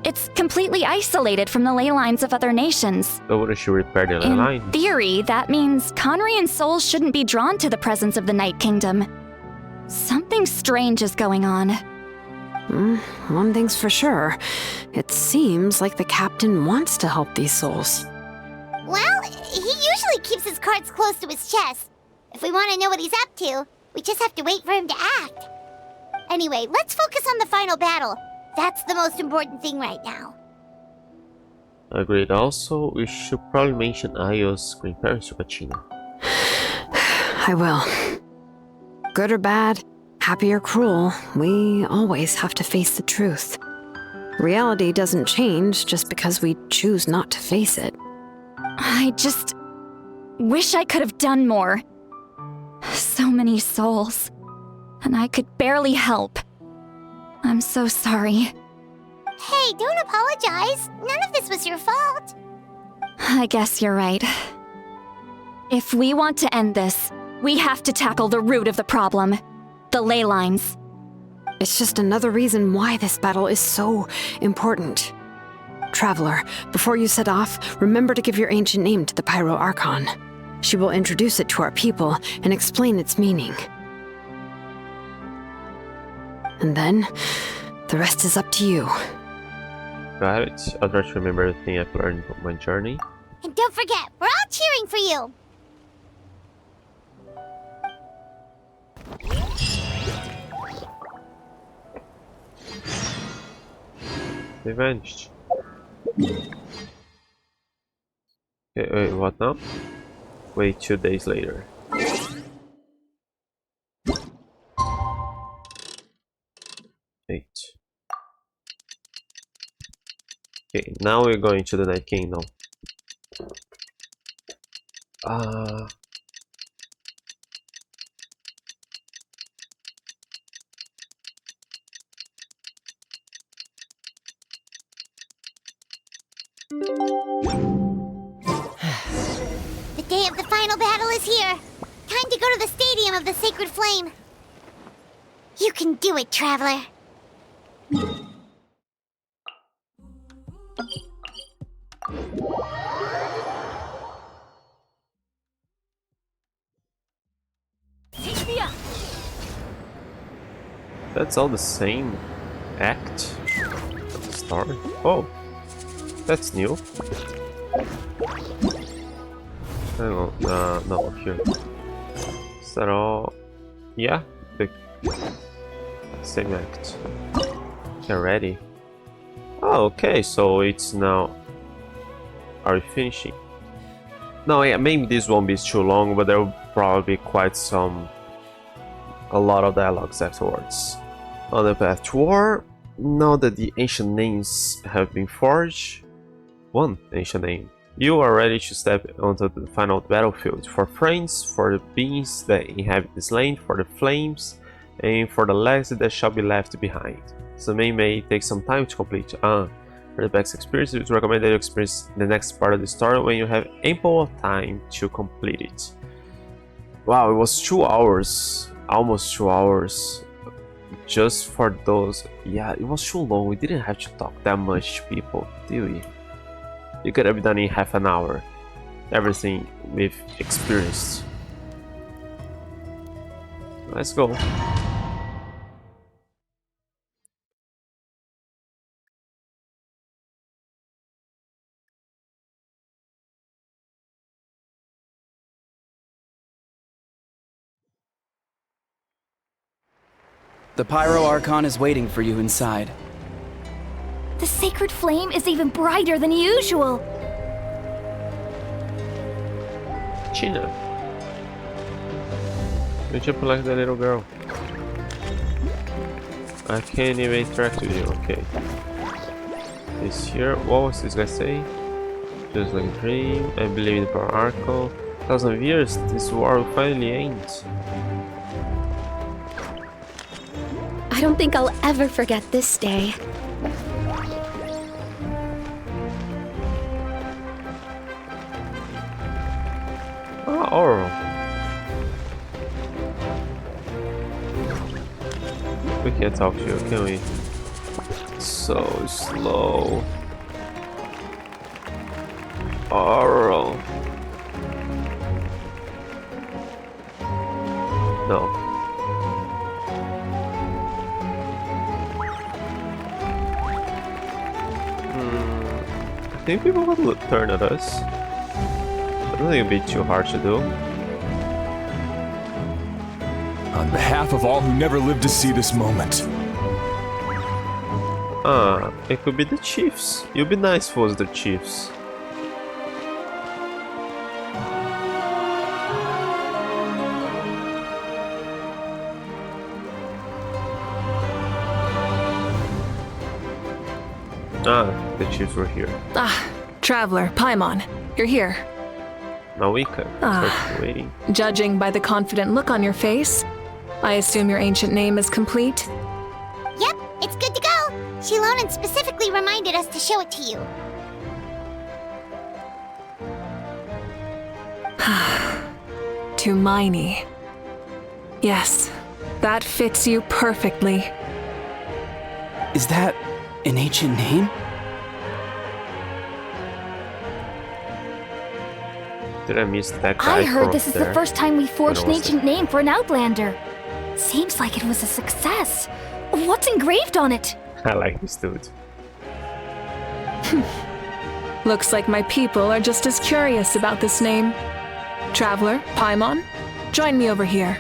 It's completely isolated from the ley lines of other nations. But wouldn't you repair the ley line? In theory, that means Conrian souls shouldn't be drawn to the presence of the Night Kingdom. Something strange is going on. One thing's for sure. It seems like the captain wants to help these souls. Well, he usually keeps his cards close to his chest. If we want to know what he's up to, we just have to wait for him to act. Anyway, let's focus on the final battle. That's the most important thing right now. Agreed. Also, we should probably mention Io's grandparents to Kachina. I will. Good or bad, happy or cruel, we always have to face the truth. Reality doesn't change just because we choose not to face it. I just wish I could have done more. So many souls, and I could barely help. I'm so sorry. Hey, don't apologize. None of this was your fault. I guess you're right. If we want to end this, we have to tackle the root of the problem. The ley lines. It's just another reason why this battle is so important. Traveler, before you set off, remember to give your ancient name to the Pyro Archon. She will introduce it to our people and explain its meaning. And then, the rest is up to you. Got it. I'll try to remember everything I've learned from my journey. And don't forget, we're all cheering for you. Avenged. Okay, wait, what now? Wait, 2 days later. Eight. Okay, now we're going to the Night Kingdom. The day of the final battle is here. Time to go to the Stadium of the Sacred Flame. You can do it, Traveler. That's all the same act at the start. Oh, That's new. Hang on, no, here. Is that all? Yeah, the same act. Okay, ready. Oh, okay, so it's now. Are we finishing? No, yeah, maybe this won't be too long, but there will probably be a lot of dialogues afterwards. On the path to war, now that the ancient names have been forged, one ancient name, you are ready to step onto the final battlefield for friends, for the beings that inhabit this land, for the flames, and for the legacy that shall be left behind. So may take some time to complete. For the best experience, it is recommended you experience the next part of the story when you have ample of time to complete it. Wow, it was 2 hours, almost 2 hours, just for those. Yeah, it was too long. We didn't have to talk that much to people, did we? You could have done in half an hour. Everything we've experienced. Let's go. The Pyro Archon is waiting for you inside. The sacred flame is even brighter than usual. China. You just like the little girl. I can't even interact with you, okay. This here, what was this guy saying? Just like a dream, I believe in the Power Archon. 1,000 years, this war will finally end. I don't think I'll ever forget this day. Oh, Oro. We can't talk to you, can we? So slow. Oro. No. I think people would turn at us. I don't think it'd be too hard to do. On behalf of all who never lived to see this moment. It could be the chiefs. You'd be nice if it was the chiefs. The chiefs were here. Traveler, Paimon, you're here. Now we can start waiting. Judging by the confident look on your face, I assume your ancient name is complete? Yep, it's good to go. Shilonan specifically reminded us to show it to you. Tumaini. Yes, that fits you perfectly. Is that an ancient name? Did I miss that guy? I heard this is the first time we forged an was ancient name for an Outlander. Seems like it was a success. What's engraved on it? I like this dude. Looks like my people are just as curious about this name. Traveler, Paimon, join me over here.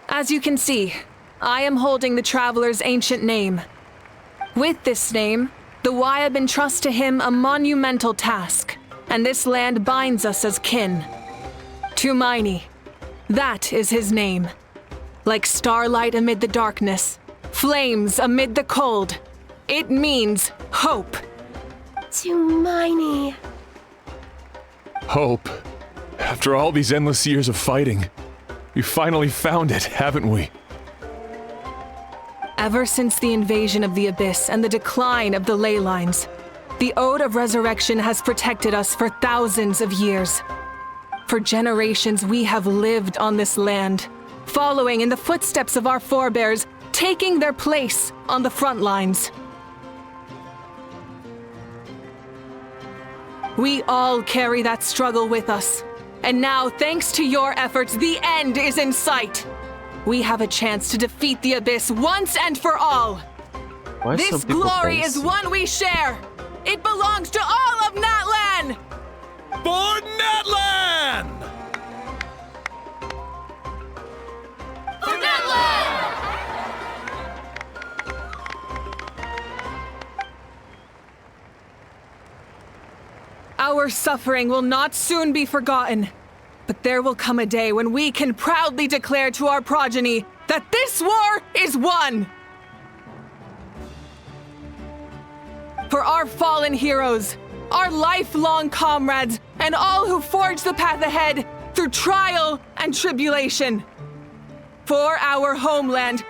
As you can see, I am holding the Traveler's ancient name. With this name, the Wyab entrust to him a monumental task, and this land binds us as kin. Tumaini, that is his name. Like starlight amid the darkness, flames amid the cold, it means hope. Tumaini. Hope. After all these endless years of fighting, we finally found it, haven't we? Ever since the invasion of the Abyss and the decline of the ley lines, the Ode of Resurrection has protected us for thousands of years. For generations we have lived on this land, following in the footsteps of our forebears, taking their place on the front lines. We all carry that struggle with us, and now, thanks to your efforts, the end is in sight. we have a chance to defeat the Abyss once and for all. Why This some people glory dance? is one we share. It belongs to all of Natlan! For Natlan! For Natlan! Our suffering will not soon be forgotten, but there will come a day when we can proudly declare to our progeny that this war is won! For our fallen heroes, our lifelong comrades, and all who forge the path ahead through trial and tribulation. For our homeland,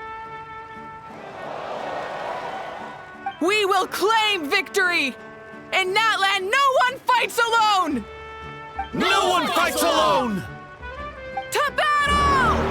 we will claim victory! In Natlan, no one fights alone! No one fights alone! To battle!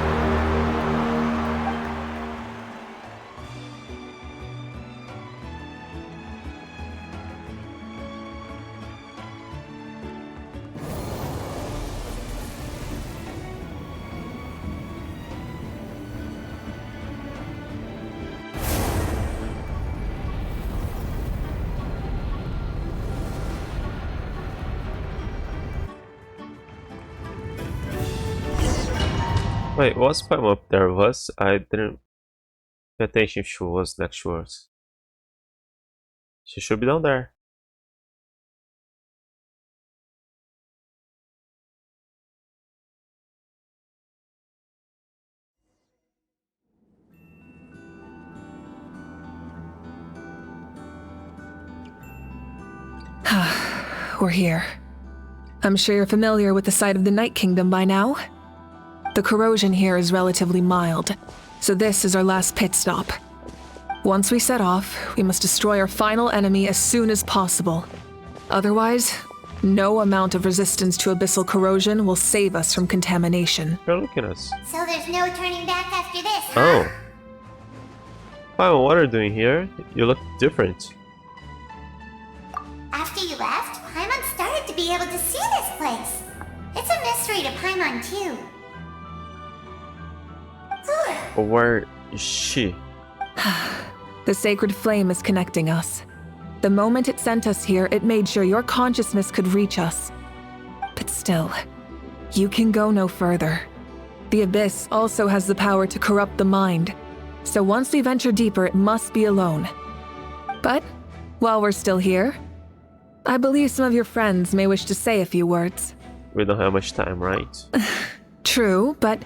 Wait, was Paimon up there with us? I didn't pay attention if she was next to us. She should be down there. We're here. I'm sure you're familiar with the site of the Night Kingdom by now. The corrosion here is relatively mild, so this is our last pit stop. Once we set off, we must destroy our final enemy as soon as possible. Otherwise, no amount of resistance to abyssal corrosion will save us from contamination. You're looking at us. So there's no turning back after this, huh? Oh. Paimon, what are you doing here? You look different. After you left, Paimon started to be able to see this place. It's a mystery to Paimon, too. Where is she? The sacred flame is connecting us. The moment it sent us here, it made sure your consciousness could reach us. But still, you can go no further. The Abyss also has the power to corrupt the mind, so once we venture deeper, it must be alone. But, while we're still here, I believe some of your friends may wish to say a few words. We don't have much time, right? True, but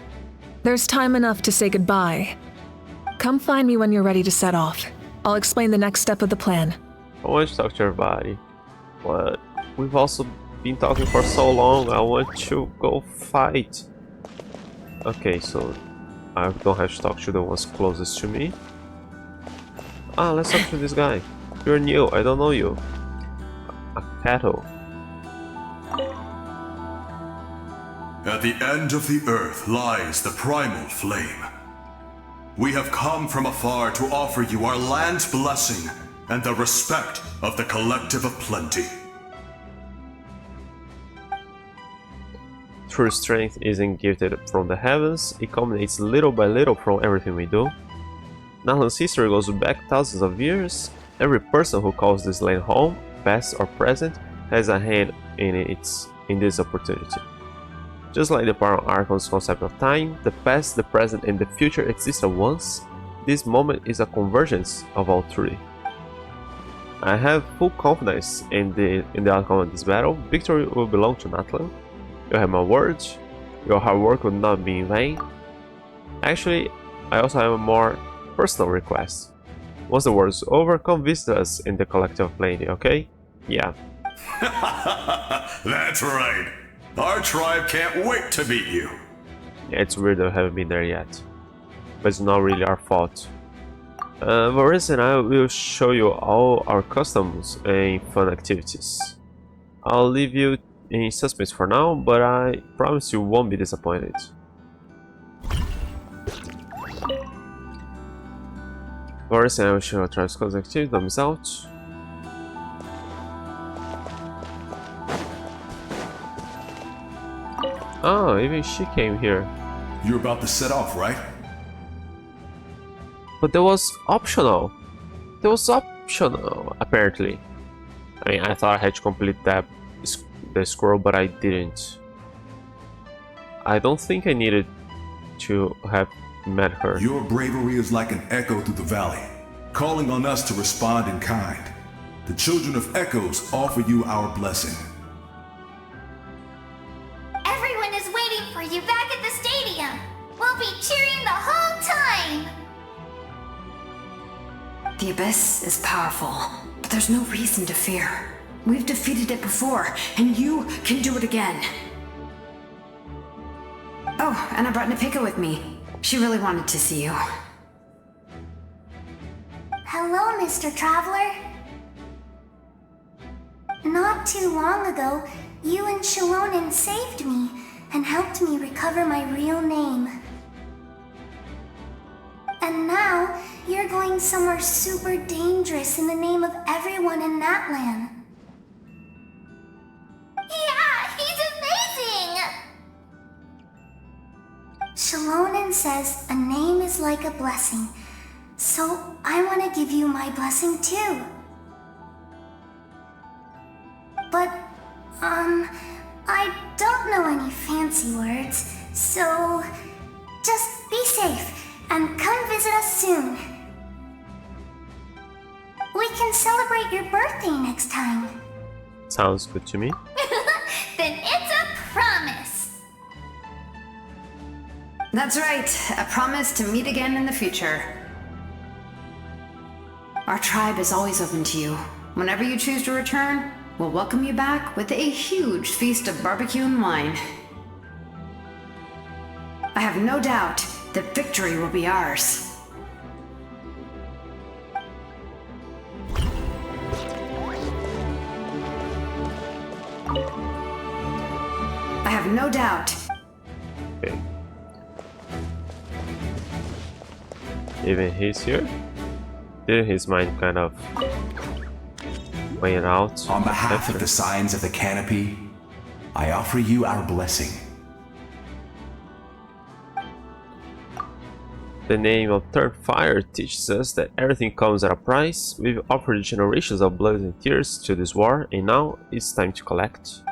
there's time enough to say goodbye. Come find me when you're ready to set off. I'll explain the next step of the plan. I want to talk to everybody. But we've also been talking for so long. I want to go fight. Okay, so I don't have to talk to the ones closest to me. Ah, let's talk to this guy. You're new, I don't know you. A cattle. At the end of the earth lies the primal flame. We have come from afar to offer you our land's blessing and the respect of the collective of plenty. True strength isn't gifted from the heavens, it culminates little by little from everything we do. Natlan's history goes back thousands of years. Every person who calls this land home, past or present, has a hand in this opportunity. Just like the Baron Archon's concept of time, the past, the present, and the future exist at once. This moment is a convergence of all three. I have full confidence in the outcome of this battle. Victory will belong to Natlan. You have my word. Your hard work will not be in vain. Actually, I also have a more personal request. Once the war is over, come visit us in the collective plenty, okay? Yeah. That's right. Our tribe can't wait to meet you. Yeah, it's weird that I haven't been there yet. But it's not really our fault. Varys and I will show you all our customs and fun activities. I'll leave you in suspense for now, but I promise you won't be disappointed. Varys and I will show our tribe's custom activities. Don't miss out. Oh, even she came here. You're about to set off, right? But that was optional. That was optional, apparently. I mean, I thought I had to complete the scroll, but I didn't. I don't think I needed to have met her. Your bravery is like an echo through the valley, calling on us to respond in kind. The children of Echoes offer you our blessing. Everyone is waiting for you back at the stadium. We'll be cheering the whole time. The Abyss is powerful, but there's no reason to fear. We've defeated it before, and you can do it again. Oh, and I brought Napika with me. She really wanted to see you. Hello, Mr. Traveler. Not too long ago, you and Shilonen saved me and helped me recover my real name. And now, you're going somewhere super dangerous in the name of everyone in Natlan. Yeah, he's amazing! Shilonen says a name is like a blessing, so I want to give you my blessing too. But, I don't know any fancy words, so just be safe and come visit us soon. We can celebrate your birthday next time. Sounds good to me. Then it's a promise. That's right, a promise to meet again in the future. Our tribe is always open to you. Whenever you choose to return, we'll welcome you back with a huge feast of barbecue and wine. I have no doubt that victory will be ours. I have no doubt. Okay. Even he's here? Did his mind kind of went out? On behalf of the signs of the canopy, I offer you our blessing. The name of Third Fire teaches us that everything comes at a price. We've offered generations of blood and tears to this war, and now it's time to collect.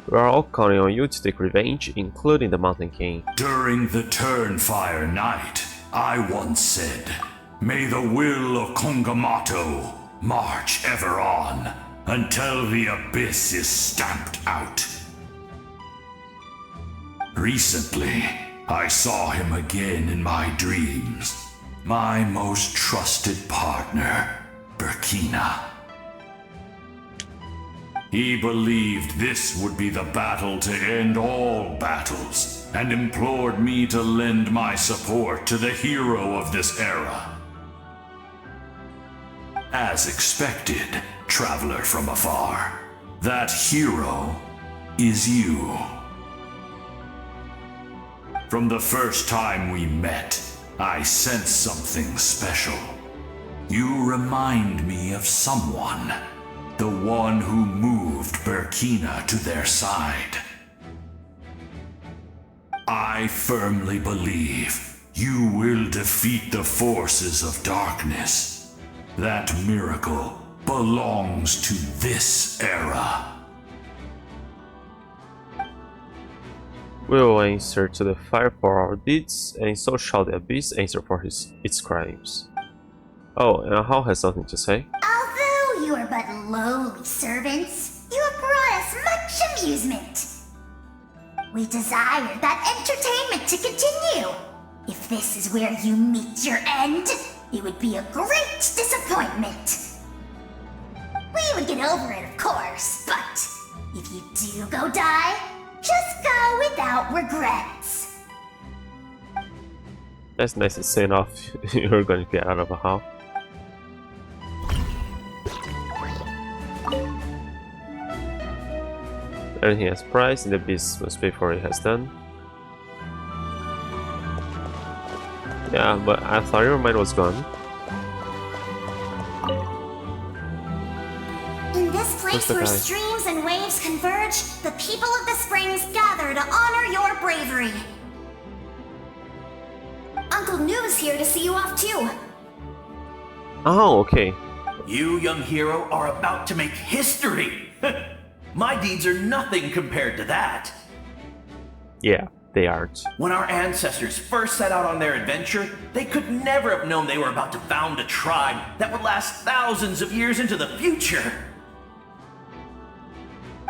We are all counting on you to take revenge, including the Mountain King. During the Turnfire night, I once said, "May the will of Kongamato march ever on, until the abyss is stamped out." Recently, I saw him again in my dreams. My most trusted partner, Burkina. He believed this would be the battle to end all battles, and implored me to lend my support to the hero of this era. As expected, traveler from afar, that hero is you. From the first time we met, I sensed something special. You remind me of someone, the one who moved Burkina to their side. I firmly believe you will defeat the forces of darkness. That miracle belongs to this era. We will answer to the fire for our deeds, and so shall the abyss answer for its crimes. Oh, and Hal has something to say. Although you are but lowly servants, you have brought us much amusement. We desire that entertainment to continue. If this is where you meet your end, it would be a great disappointment. We would get over it, of course, but if you do go die, just go without regrets. That's nice to send off. You're going to get out of a house. Everything has price, and the beast must pay for what it has done. Yeah, but I thought your mind was gone. In this place where streams and waves converge, the people of the springs gather to honor your bravery. Uncle Noo's here to see you off too. Oh, okay. You, young hero, are about to make history. My deeds are nothing compared to that. Yeah, they aren't. When our ancestors first set out on their adventure, they could never have known they were about to found a tribe that would last thousands of years into the future.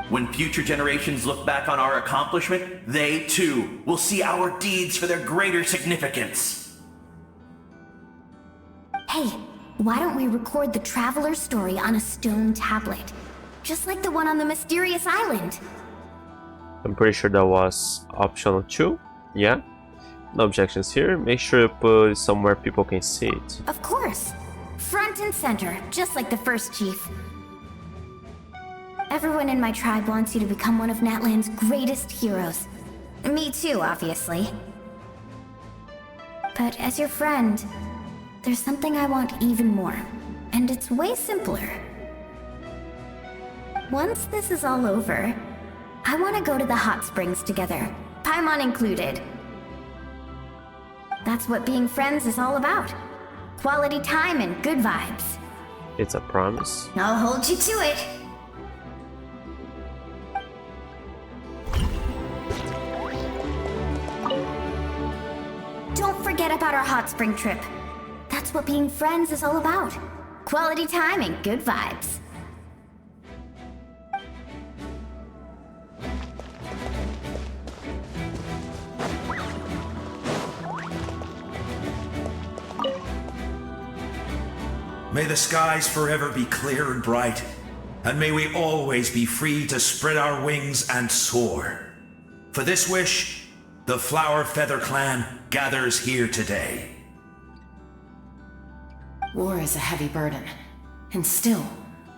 When future generations look back on our accomplishment, they too will see our deeds for their greater significance. Hey, why don't we record the traveler's story on a stone tablet? Just like the one on the mysterious island. I'm pretty sure that was optional too. Yeah? No objections here. Make sure you put it somewhere people can see it. Of course. Front and center, just like the first chief. Everyone in my tribe wants you to become one of Natlan's greatest heroes. Me too, obviously. But as your friend, there's something I want even more. And it's way simpler. Once this is all over, I want to go to the hot springs together, Paimon included. That's what being friends is all about. Quality time and good vibes. It's a promise. I'll hold you to it. Don't forget about our hot spring trip. That's what being friends is all about. Quality time and good vibes. May the skies forever be clear and bright, and may we always be free to spread our wings and soar. For this wish, the Flower Feather Clan gathers here today. War is a heavy burden, and still,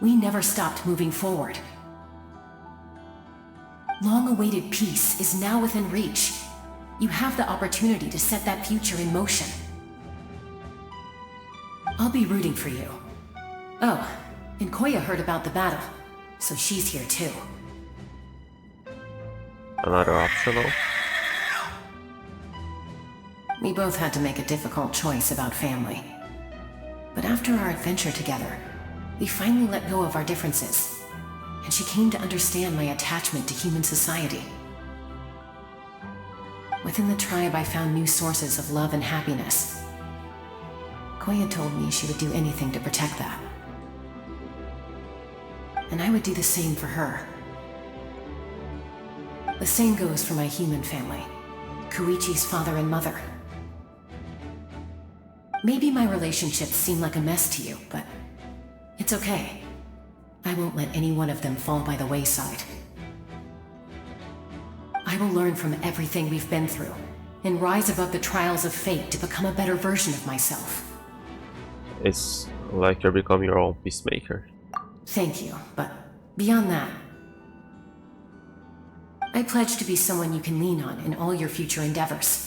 we never stopped moving forward. Long-awaited peace is now within reach. You have the opportunity to set that future in motion. I'll be rooting for you. Oh, and Koya heard about the battle, so she's here too. Another optional. We both had to make a difficult choice about family. But after our adventure together, we finally let go of our differences, and she came to understand my attachment to human society. Within the tribe, I found new sources of love and happiness. Koya told me she would do anything to protect that. And I would do the same for her. The same goes for my human family, Koichi's father and mother. Maybe my relationships seem like a mess to you, but it's okay. I won't let any one of them fall by the wayside. I will learn from everything we've been through, and rise above the trials of fate to become a better version of myself. It's like you're becoming your own peacemaker. Thank you, but beyond that, I pledge to be someone you can lean on in all your future endeavors.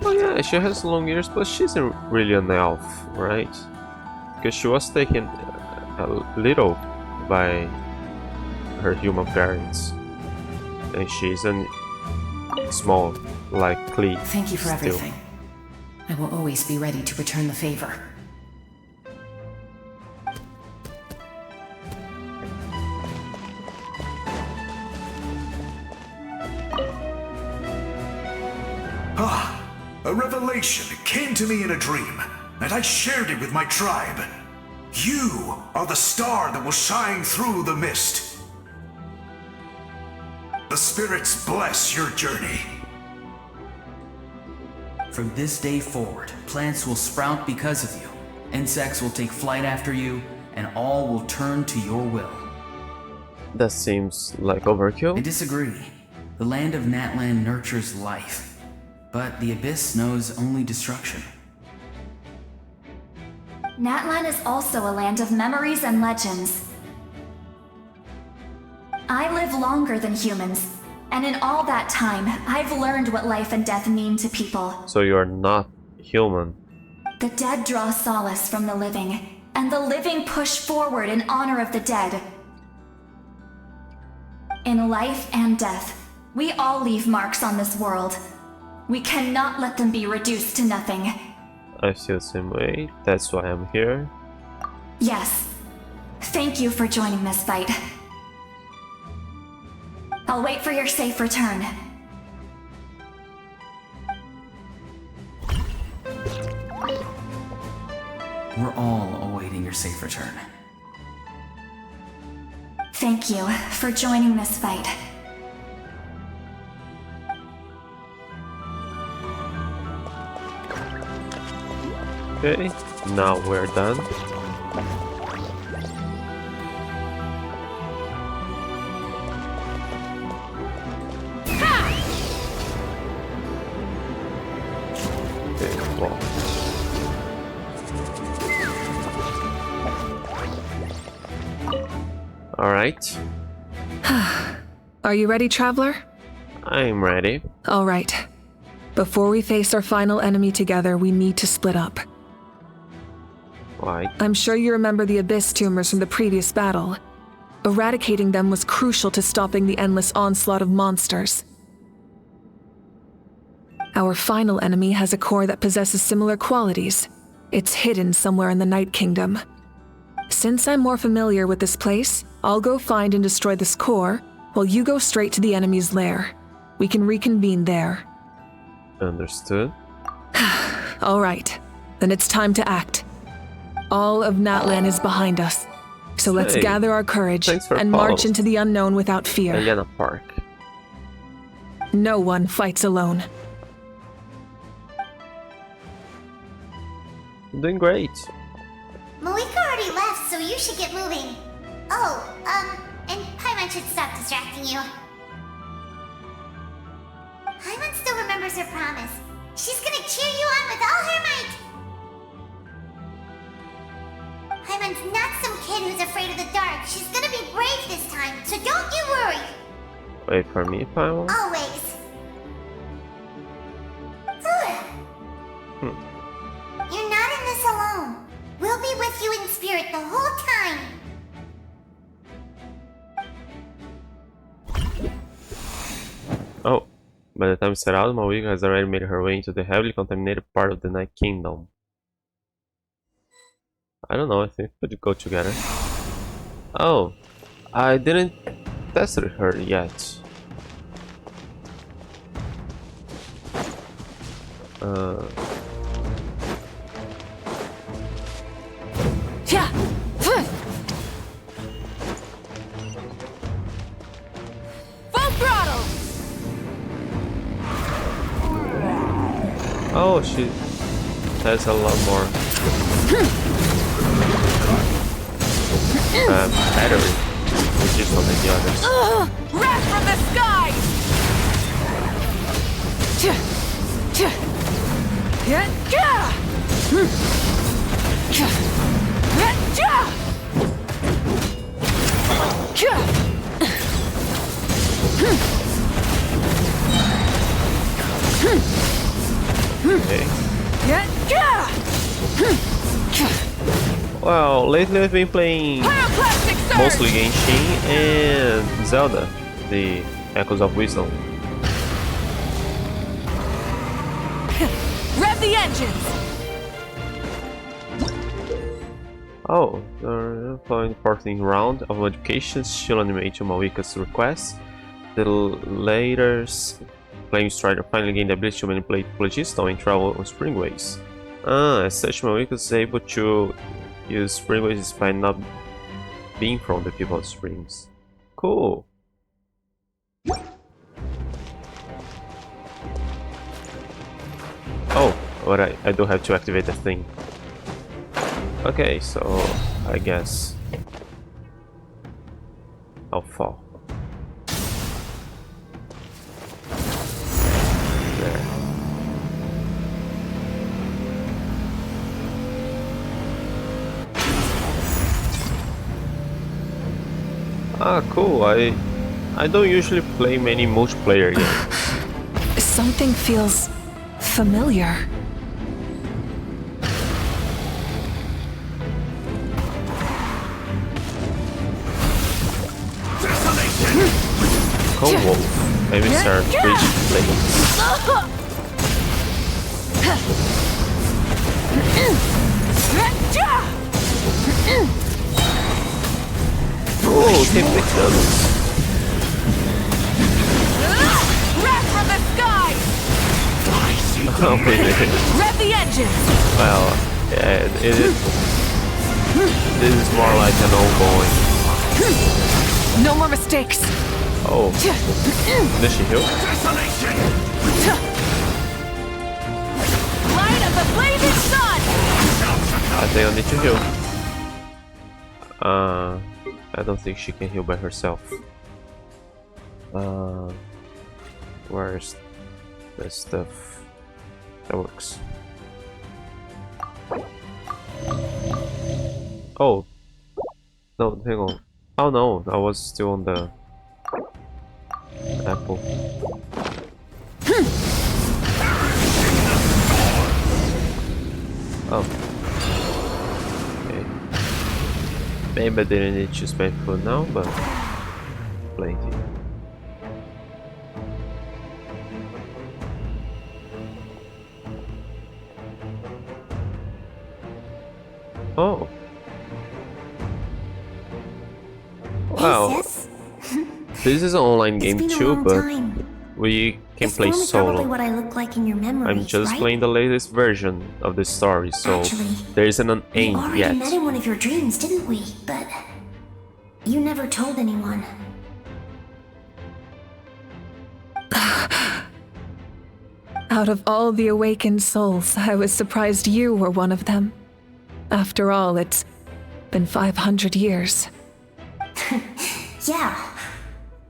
Oh yeah, she has long ears, but she's isn't really an elf, right? Because she was taken a little by her human parents. And she's a small, like Klee. Thank you for everything. I will always be ready to return the favor. A revelation came to me in a dream, and I shared it with my tribe. You are the star that will shine through the mist. The spirits bless your journey. From this day forward, plants will sprout because of you, insects will take flight after you, and all will turn to your will. That seems like overkill. I disagree. The land of Natlan nurtures life, but the Abyss knows only destruction. Natlan is also a land of memories and legends. I live longer than humans, and in all that time, I've learned what life and death mean to people. So you're not human. The dead draw solace from the living, and the living push forward in honor of the dead. In life and death, We all leave marks on this world. We cannot let them be reduced to nothing. I feel the same way. That's why I'm here. Yes. Thank you for joining this fight. I'll wait for your safe return. We're all awaiting your safe return. Thank you for joining this fight. Okay, now we're done. Okay, well. Alright. Are you ready, Traveler? I'm ready. All right. Before we face our final enemy together, we need to split up. Why? I'm sure you remember the Abyss tumors from the previous battle. Eradicating them was crucial to stopping the endless onslaught of monsters. Our final enemy has a core that possesses similar qualities. It's hidden somewhere in the Night Kingdom. Since I'm more familiar with this place, I'll go find and destroy this core, while you go straight to the enemy's lair. We can reconvene there. Understood. All right, then it's time to act. All of Natlan is behind us, so let's Hey, gather our courage and follow. march into the unknown without fear. Elena Park. No one fights alone. I'm doing great. Malika already left, so you should get moving. Oh, and Paimon should stop distracting you. Paimon still remembers her promise. She's gonna cheer you on with all her might. Paimon's not some kid who's afraid of the dark. She's gonna be brave this time, so don't you worry. Wait for me, Paimon. Always. You're not in this alone. We'll be with you in spirit the whole time. Oh, by the time set out, Malika has already made her way into the heavily contaminated part of the Night Kingdom. I don't know, I think we could go together. Oh, I didn't test her yet. Full throttle! Oh, she has a lot more battery, which is not like the others. Wrath from the sky! Okay. Well, lately I've been playing mostly Genshin and Zelda, the Echoes of Wisdom. Rev the engines! Oh, the following 14th round of modifications should animate to Malika's request. The latter's Flame Strider finally gained the ability to manipulate Phlogiston and travel on springways. As such, Malika is able to use springways despite not being from the people of springs. Cool! Oh, but I do have to activate the thing. Okay, so I guess I'll fall. There. Ah, cool. I don't usually play many multiplayer games. Something feels familiar. Cold Wolf. Maybe start reaching planes. Oh, they picked those. Wrath from the sky! Oh, maybe. Rev the engines! Well, yeah, this is more like an ongoing. No more mistakes. Oh, did she heal? Light of the blazing sun! I think I need to heal. I don't think she can heal by herself. Where's the stuff that works? Oh, no, hang on. Oh no, I was still on the apple. Oh. Okay. Maybe I didn't need to spend food now, but plenty. Oh. Wow. This is an online game too, but we can play solo. What I look like in your memories, I'm just right? playing the latest version of the story, so there isn't an end We yet. already met in one of your dreams, didn't we? But you never told anyone. Out of all the awakened souls, I was surprised you were one of them. After all, it's been 500 years. Yeah.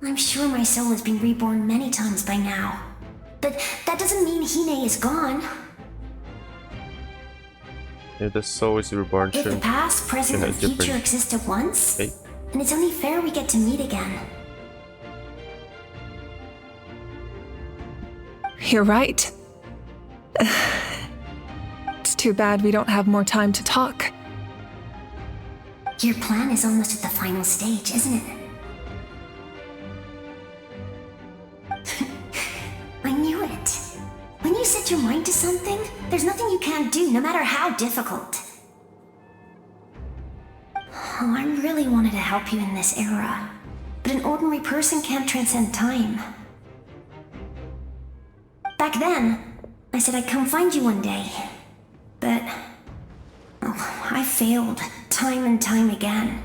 I'm sure my soul has been reborn many times by now. But that doesn't mean Hine is gone. If the soul is reborn If too. the past, present, and future exist at once, then it's only fair we get to meet again. You're right. It's too bad we don't have more time to talk. Your plan is almost at the final stage, isn't it? I knew it. When you set your mind to something, there's nothing you can't do, no matter how difficult. Oh, I really wanted to help you in this era, but an ordinary person can't transcend time. Back then, I said I'd come find you one day, but I failed time and time again.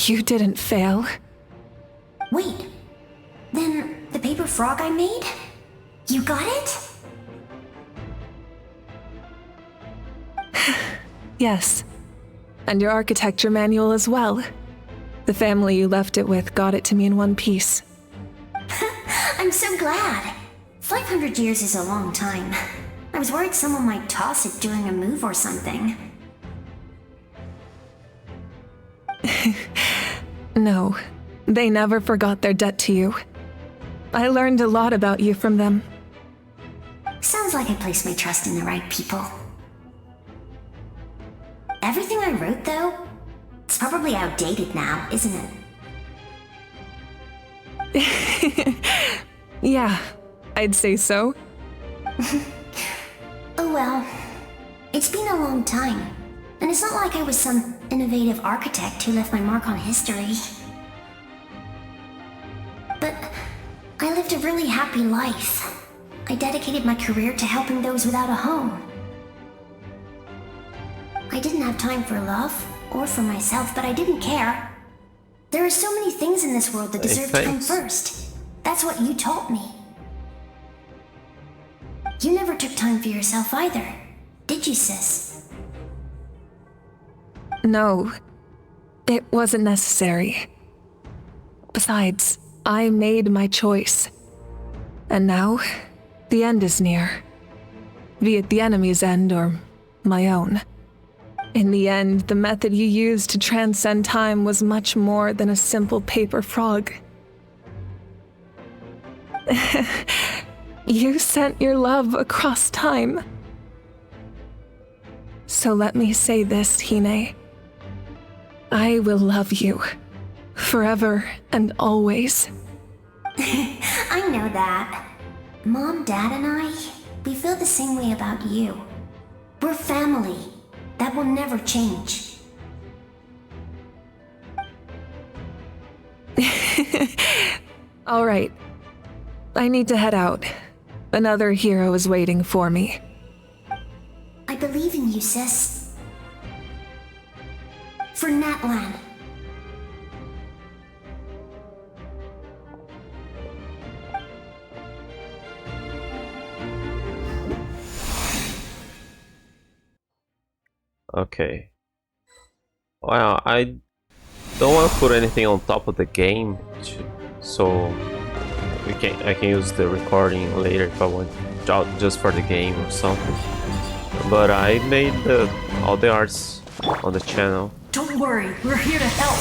You didn't fail. Wait, then the paper frog I made? You got it? Yes. And your architecture manual as well. The family you left it with got it to me in one piece. I'm so glad. 500 years is a long time. I was worried someone might toss it during a move or something. No, they never forgot their debt to you. I learned a lot about you from them. Sounds like I placed my trust in the right people. Everything I wrote, though, it's probably outdated now, isn't it? Yeah, I'd say so. Oh well. It's been a long time. And it's not like I was some innovative architect who left my mark on history. But I lived a really happy life. I dedicated my career to helping those without a home. I didn't have time for love, or for myself, but I didn't care. There are so many things in this world that deserve to come first. That's what you taught me. You never took time for yourself either, did you, sis? No, it wasn't necessary. Besides, I made my choice. And now, the end is near. Be it the enemy's end or my own. In the end, the method you used to transcend time was much more than a simple paper frog. You sent your love across time. So let me say this, Hine. I will love you. Forever and always. I know that. Mom, Dad, and I, we feel the same way about you. We're family. That will never change. All right. I need to head out. Another hero is waiting for me. I believe in you, sis. For Natlan. Okay. Well, I don't want to put anything on top of the game, so I can use the recording later if I want, just for the game or something. But I made all the arts on the channel. Don't worry, we're here to help.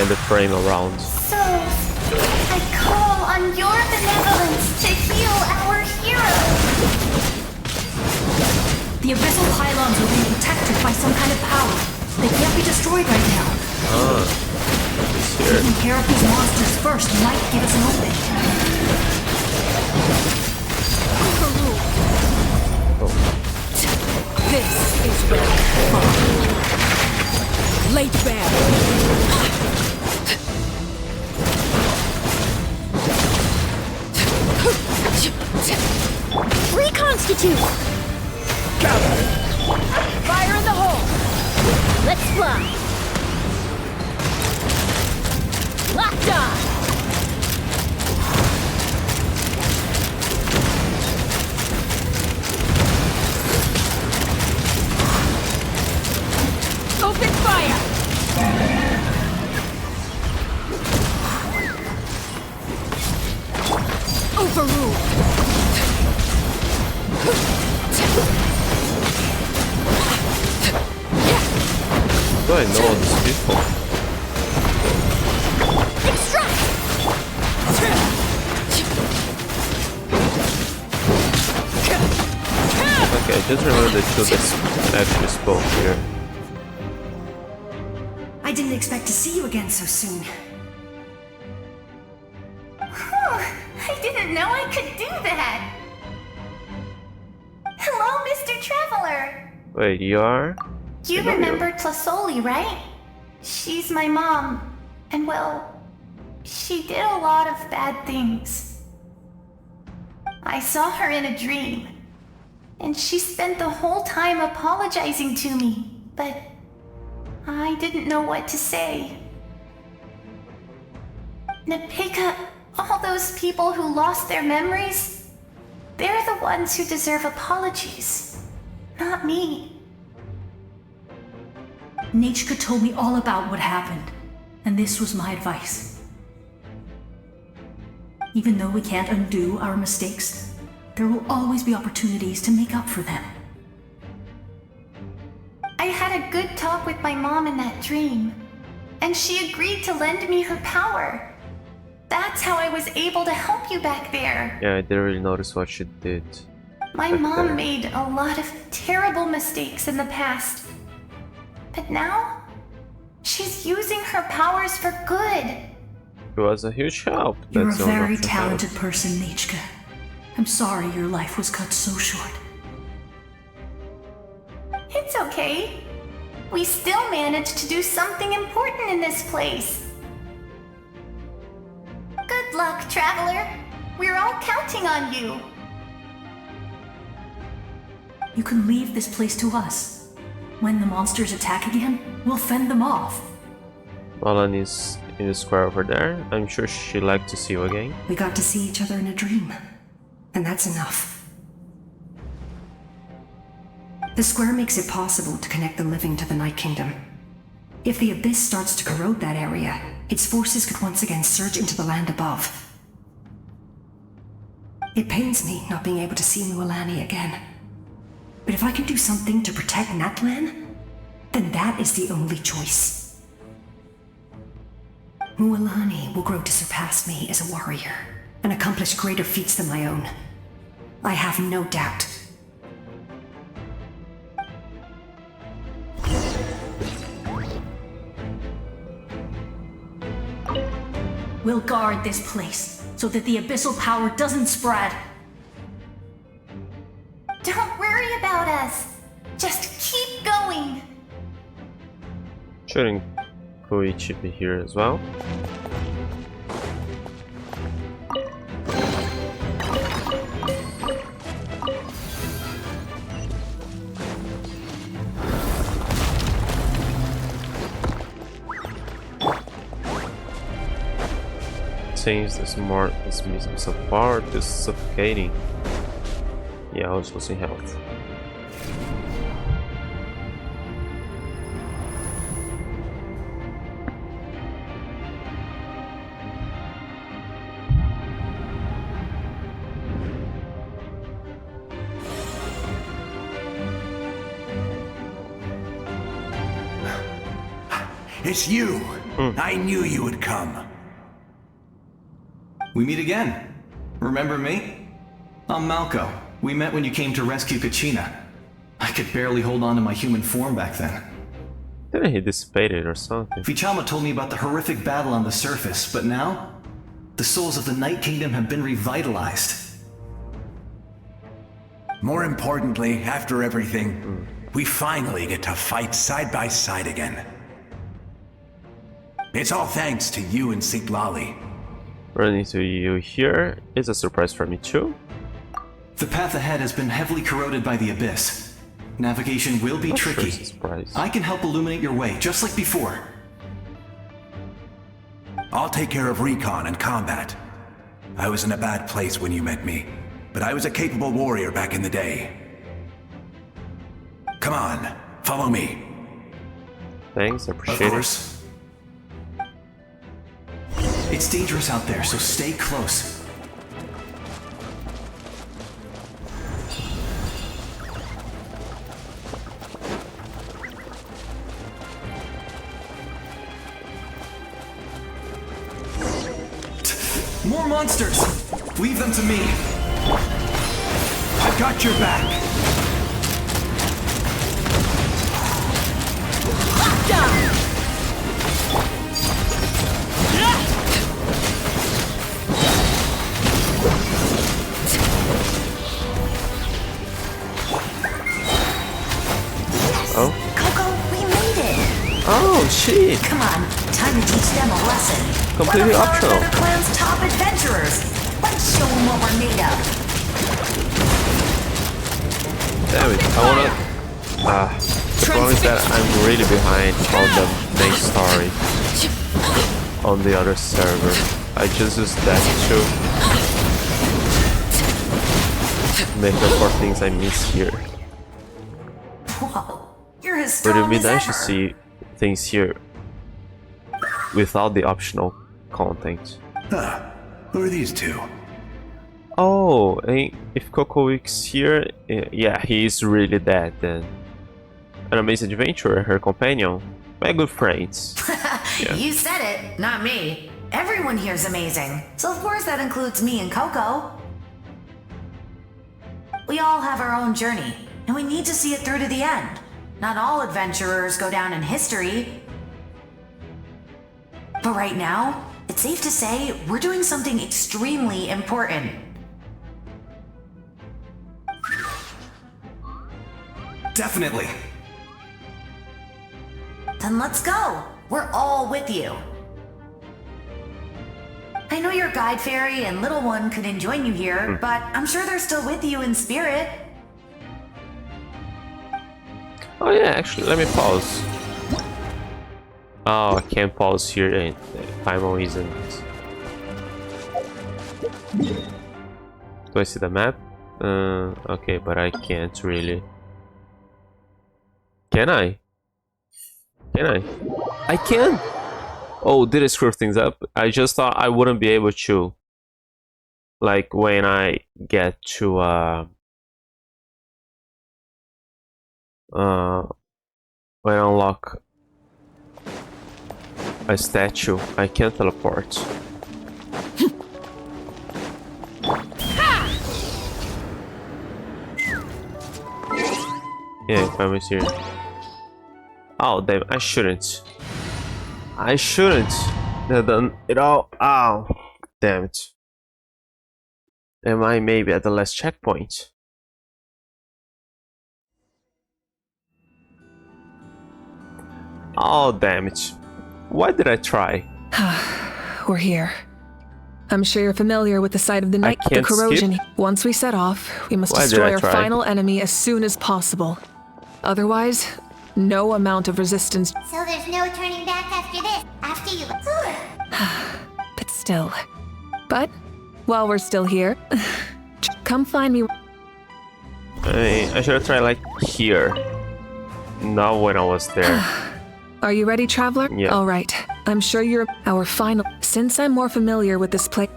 And the frame around. So, I call on your benevolence to heal our hero. The abyssal pylons are being protected by some kind of power. They can't be destroyed right now. Taking care of these monsters first might give us an opening. This is where we fall. Late bear. Reconstitute! Fire in the hole! Let's fly! Locked on! Open fire! Overruled! Do I know all these people? Extract! Okay, I just remember the two that actually spoke here. I didn't expect to see you again so soon. I didn't know I could do that. Hello, Mr. Traveler. Wait, you are? You remember Tlasoli, right? She's my mom. And well, she did a lot of bad things. I saw her in a dream. And she spent the whole time apologizing to me. But I didn't know what to say. Napika, all those people who lost their memories, they're the ones who deserve apologies, not me. Nachka told me all about what happened, and this was my advice. Even though we can't undo our mistakes, there will always be opportunities to make up for them. I had a good talk with my mom in that dream, and she agreed to lend me her power. That's how I was able to help you back there. Yeah, I didn't really notice what she did. My mom made a lot of terrible mistakes in the past. But now, she's using her powers for good. It was a huge help. You're a That's very enough to talented help. person, Nachka. I'm sorry your life was cut so short. It's okay. We still managed to do something important in this place. Good luck, Traveler. We're all counting on you. You can leave this place to us. When the monsters attack again, we'll fend them off. Nolan is in the square over there. I'm sure she'd like to see you again. We got to see each other in a dream, and that's enough. The square makes it possible to connect the living to the Night Kingdom. If the abyss starts to corrode that area, its forces could once again surge into the land above. It pains me not being able to see Mualani again. But if I can do something to protect Natlan, then that is the only choice. Mualani will grow to surpass me as a warrior and accomplish greater feats than my own. I have no doubt. We'll guard this place so that the abyssal power doesn't spread. Don't worry about us. Just keep going. Shouldn't Koichi be here as well? Seems the smart is missing some part, is suffocating. Yeah, I was losing health. It's you! I knew you would come. We meet again. Remember me? I'm Malco. We met when you came to rescue Kachina. I could barely hold on to my human form back then. Didn't he dissipated or something? Vichama told me about the horrific battle on the surface, but now, the souls of the Night Kingdom have been revitalized. More importantly, after everything, we finally get to fight side by side again. It's all thanks to you and Siglali. Running into you here is a surprise for me too. The path ahead has been heavily corroded by the abyss. Navigation will be tricky. I can help illuminate your way, just like before. I'll take care of recon and combat. I was in a bad place when you met me, but I was a capable warrior back in the day. Come on, follow me. Thanks, I appreciate it. It's dangerous out there, so stay close. More monsters! Leave them to me. I've got your back. Oh? Coco, we made it. Oh, shit. Come on, time to teach them a lesson. Completely we're the optional. Flower Feather Clan's top adventurers. Let's show them what we're made of. Damn it, I wanna... the problem is that I'm really behind on the main story on the other server. I just used that to make up for things I miss here. Whoa, you're as But it'd strong be as nice to ever. see things here without the optional content. Huh. Who are these two? Oh, and if Coco Week's here, yeah, he is really dead then. An amazing adventurer, her companion, my good friends. Yeah. You said it, not me. Everyone here's amazing. So of course that includes me and Coco. We all have our own journey, and we need to see it through to the end. Not all adventurers go down in history. But right now, it's safe to say we're doing something extremely important. Definitely. Then let's go. We're all with you. I know your guide fairy and little one couldn't join you here, but I'm sure they're still with you in spirit. Oh yeah, actually, let me pause. Oh, I can't pause here, and Paimon isn't. Do I see the map? Okay, but I can't really. Can I? Can I? I can! Oh, did I screw things up? I just thought I wouldn't be able to. Like, when I get to, when I unlock a statue, I can't teleport. Yeah, if I was here. Oh, damn, I shouldn't. I shouldn't. They've done it all. Ow! Damn it. Am I maybe at the last checkpoint? Oh, damn it. Why did I try? We're here. I'm sure you're familiar with the site of the night, the corrosion. Skip? Once we set off, we must Why did destroy I our try? final enemy as soon as possible. Otherwise, no amount of resistance. So there's no turning back after this, after you... But still. But, while we're still here, come find me. I should have tried like here. Not when I was there. Are you ready, traveler? Yeah. All right. I'm sure you're our final. Since I'm more familiar with this place,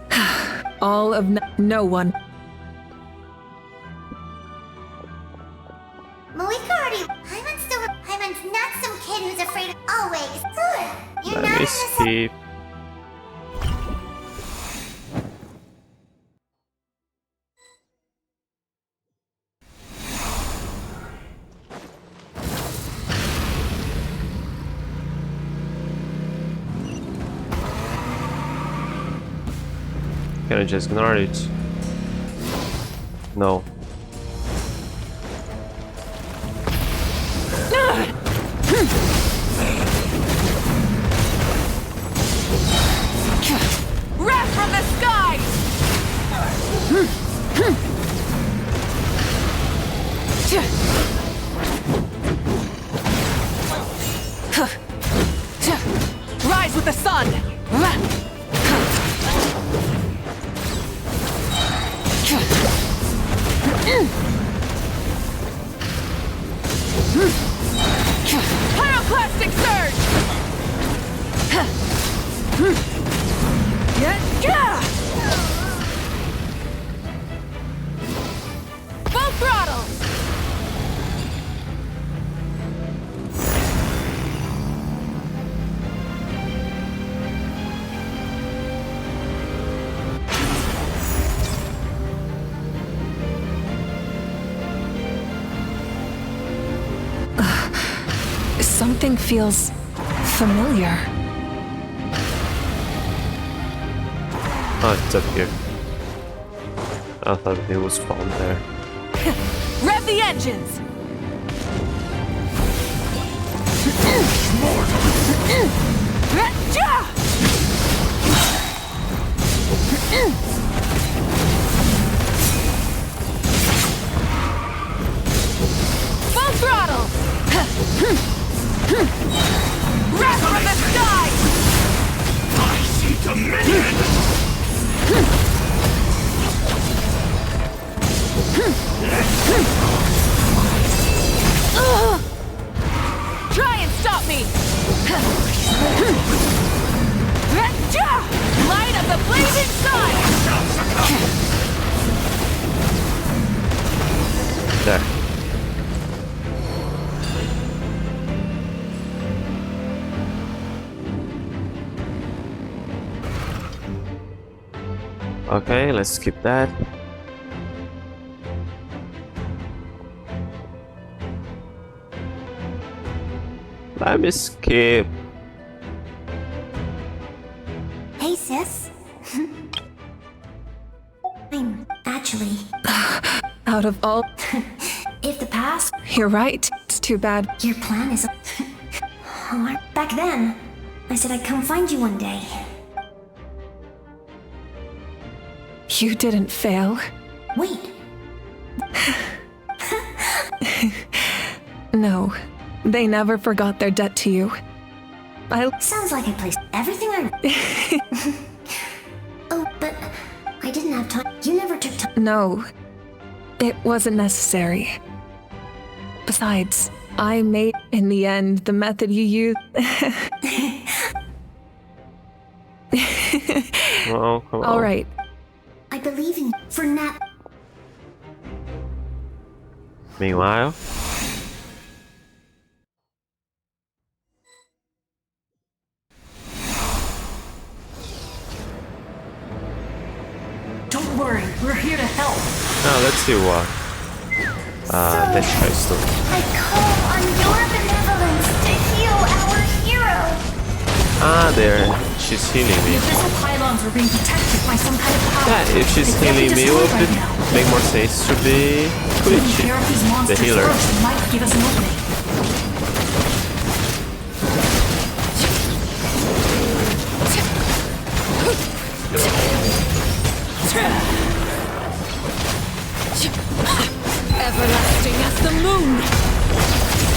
all of no one. Moika already... Paimon's not some kid who's afraid of always. You're Let not me in skip. Can I just ignore it? No. Wrath from the skies! Rise with the sun! Pyroclastic surge! Full throttle! Something feels familiar. Oh, it's up here. I thought it was spawned there. Rev the engines! Full throttle! Wrath from the sky! I see dominion! Try and stop me! Light of the blazing sun! There. Okay, let's skip that. Let me skip. Hey, sis. I'm actually... Out of all, If the past, you're right. It's too bad. your plan is... Back then, I said I'd come find you one day. You didn't fail. Wait, No, they never forgot their debt to you. sounds like I placed everything I... Oh, but I didn't have time. You never took time. No, it wasn't necessary. Besides, I made, in the end, the method you used. Oh, come on. All right. I believe in you. For now. Meanwhile, Don't worry, we're here to help. now let's see what this guy's doing. I call on your benevolence to heal our hero. Ah, there. She's healing The me. abyssal pylons are being protected by some kind of power. Yeah, if she's They can't be healing me, it would destroyed right now. make more sense to be Taking Twitchy, care of these the monsters healer. first might give us an opening. Everlasting as the moon.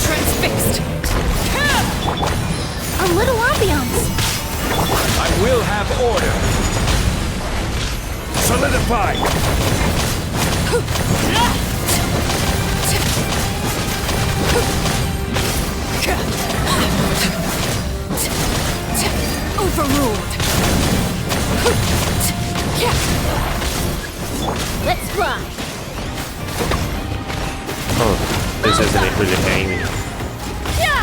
Transfixed. A little ambiance. I will have order. Solidify. Overruled. Let's fly. Oh, this isn't really aiming.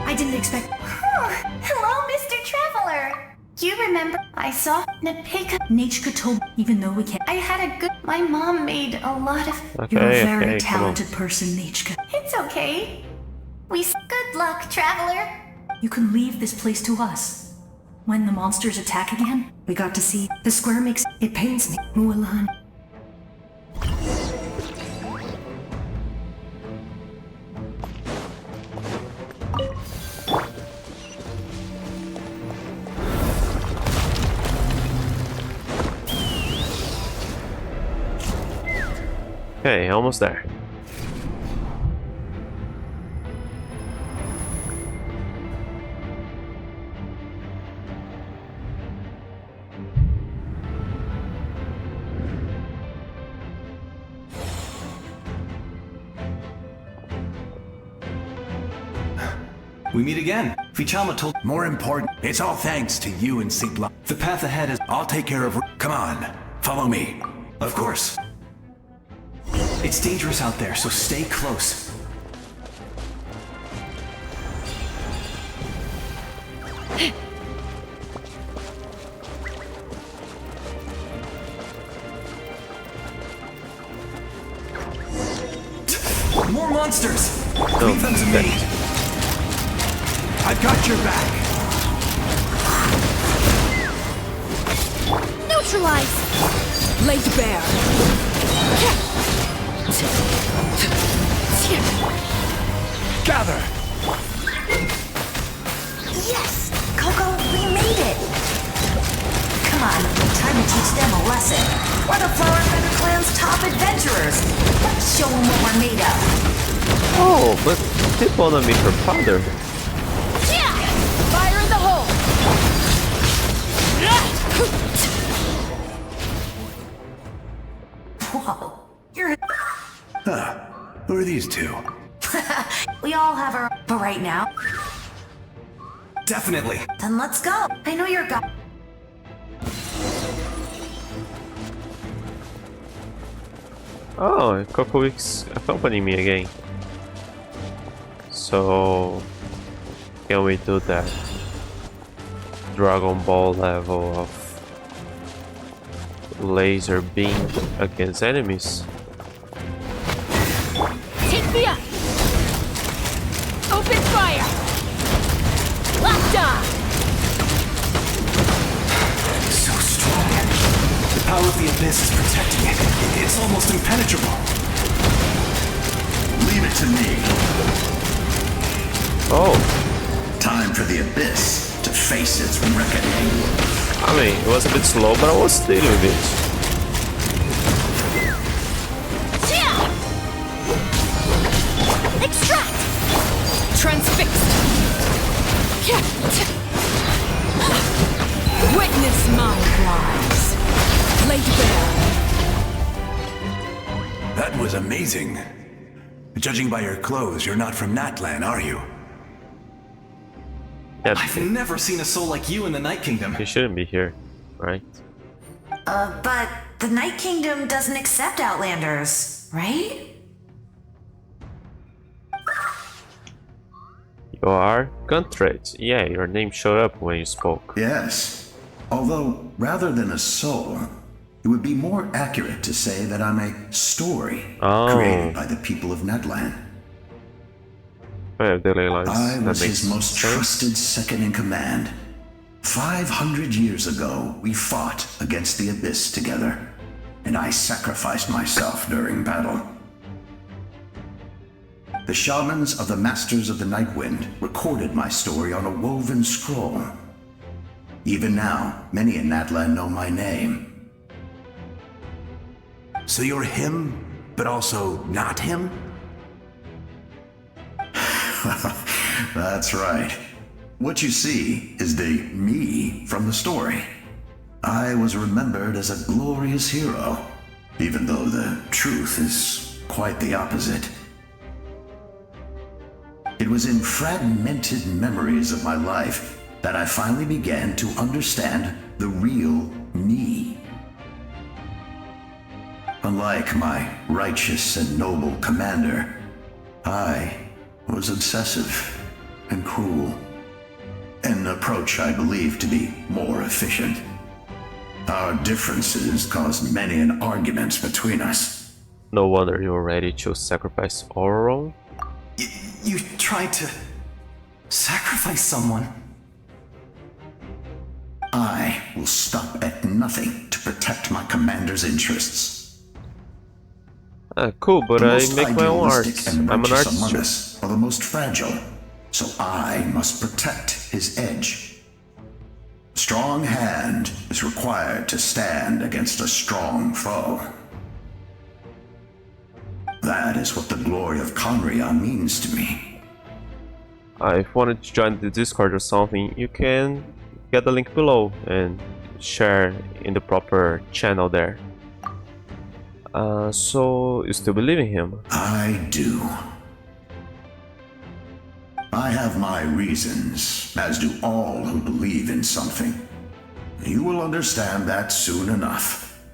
I didn't expect. Hello, Mr. Traveler. Do you remember I saw Napika Nachka told, even though we can't. I had a good. My mom made a lot of. Okay, You're a very okay, come on. talented person, Nachka. It's okay. Good luck, Traveler. You can leave this place to us. When the monsters attack again, We got to see. The square makes. It pains me. Mulan. Okay, almost there. We meet again. Fichama told. More important, it's all thanks to you and St. Blanc. The path ahead is. I'll take care of. Come on, follow me. Of course. It's dangerous out there, so stay close. More monsters! Leave them to me! I've got your back. Neutralize. Laid bare. Gather. yes! Coco, we made it! Come on, time to teach them a lesson. We're the Flower Feather Clan's top adventurers. Let's show them what we're made of. Oh, but they wanna meet her father. Fire in the hole. Whoa, you're... Huh. Who are these two? We all have our... But right now, Definitely. then let's go. I know you're go... Oh, Coco is accompanying me again. So, can we do that Dragon Ball level of laser beam against enemies? Take me up. Open fire. Locked on. So strong. The power of the abyss is protecting it. It's almost impenetrable. Leave it to me. Oh, Time for the abyss to face its reckoning. I mean, it was a bit slow, but I was dealing with it. Extract. Transfixed. Witness my rise. Laid bare. That was amazing. Judging by your clothes, you're not from Natlan, are you? Yeah, I've never seen a soul like you in the Night Kingdom. you shouldn't be here, right? But the Night Kingdom doesn't accept Outlanders, right? You are Gunthread. Yeah, your name showed up when you spoke. Yes. Although, rather than a soul, It would be more accurate to say that I'm a story created by the people of Natlan. I was his most trusted second in command. 500 years ago, we fought against the Abyss together, and I sacrificed myself during battle. The shamans of the Masters of the Night Wind recorded my story on a woven scroll. Even now, many in Natlan know my name. So you're him, but also not him? That's right. What you see is the me from the story. I was remembered as a glorious hero, even though the truth is quite the opposite. It was in fragmented memories of my life that I finally began to understand the real me. Unlike my righteous and noble commander, I was obsessive and cruel, an approach I believe to be more efficient. Our differences caused many an arguments between us. No wonder you're ready to sacrifice Auron. You tried to sacrifice someone? I will stop at nothing to protect my commander's interests. Cool, but I make my own art. I'm an artist. Among us are the most fragile, so I must protect his edge. A strong hand is required to stand against a strong foe. That is what the glory of Conria means to me. If you wanted to join the Discord or something, you can get the link below and share in the proper channel there. So you still believe in him? I do. I have my reasons, as do all who believe in something. You will understand that soon enough.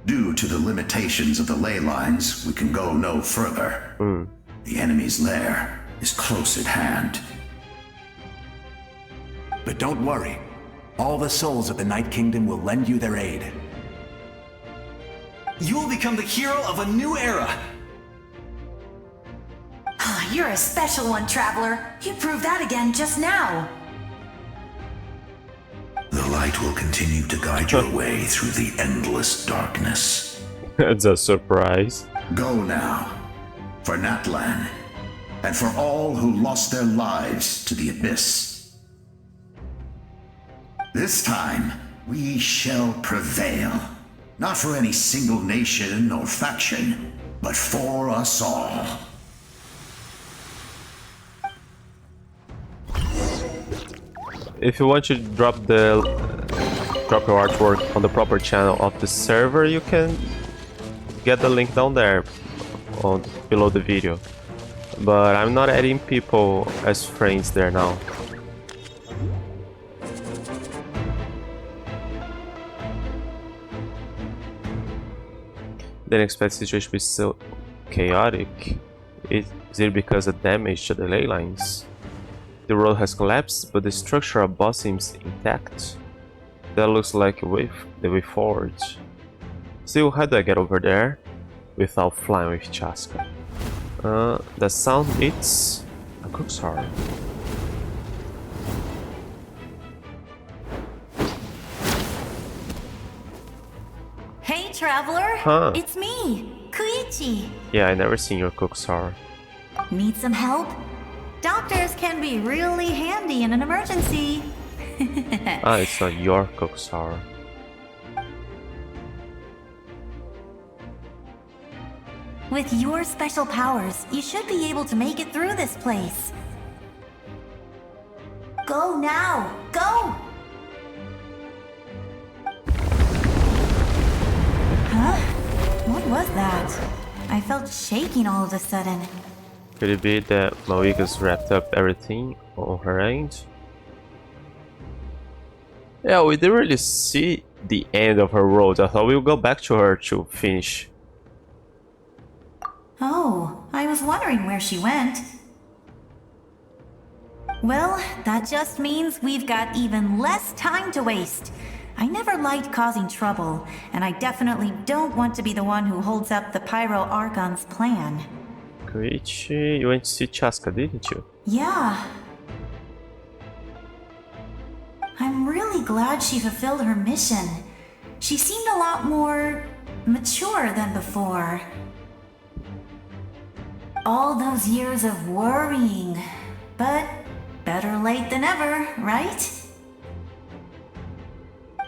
Due to the limitations of the ley lines, we can go no further. The enemy's lair is close at hand. But don't worry. All the souls of the Night Kingdom will lend you their aid. You will become the hero of a new era! You're a special one, Traveler. You proved that again just now. The light will continue to guide your way through the endless darkness. That's a surprise. Go now, for Natlan, and for all who lost their lives to the Abyss. This time, we shall prevail. Not for any single nation or faction, but for us all. If you want to drop your artwork on the proper channel of the server, you can get the link down there below the video. But I'm not adding people as friends there now. Didn't expect the situation to be so chaotic. Is it because of damage to the ley lines? The road has collapsed, but the structure above seems intact. That looks like the way forward. Still, how do I get over there without flying with Chaska? The sound, it's a cook's heart. Hey, Traveler! Huh. It's me, Koichi! Yeah, I never seen your cook's heart. Need some help? Doctors can be really handy in an emergency. It's not your cook's heart. With your special powers, you should be able to make it through this place. Go now! Go! Huh? What was that? I felt shaking all of a sudden. Could it be that Malika's wrapped up everything on her end? Yeah, we didn't really see the end of her road. I thought we would go back to her to finish. Oh, I was wondering where she went. Well, that just means we've got even less time to waste. I never liked causing trouble, and I definitely don't want to be the one who holds up the Pyro Archon's plan. Koichi, you went to see Chaska, didn't you? Yeah. I'm really glad she fulfilled her mission. She seemed a lot more mature than before. All those years of worrying, but better late than ever, right?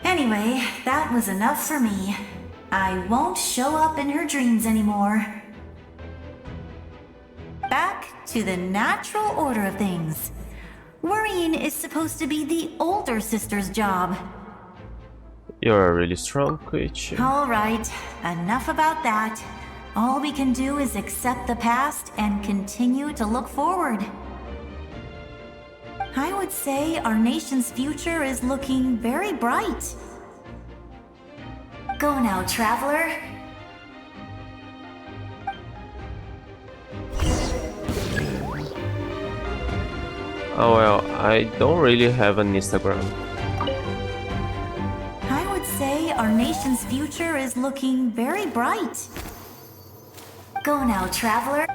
Anyway, that was enough for me. I won't show up in her dreams anymore. Back to the natural order of things. Worrying is supposed to be the older sister's job. You're really strong, Koichi. Alright, enough about that. All we can do is accept the past and continue to look forward. I would say our nation's future is looking very bright. Go now, traveler. Oh well, I don't really have an Instagram. I would say our nation's future is looking very bright. Go now, traveler.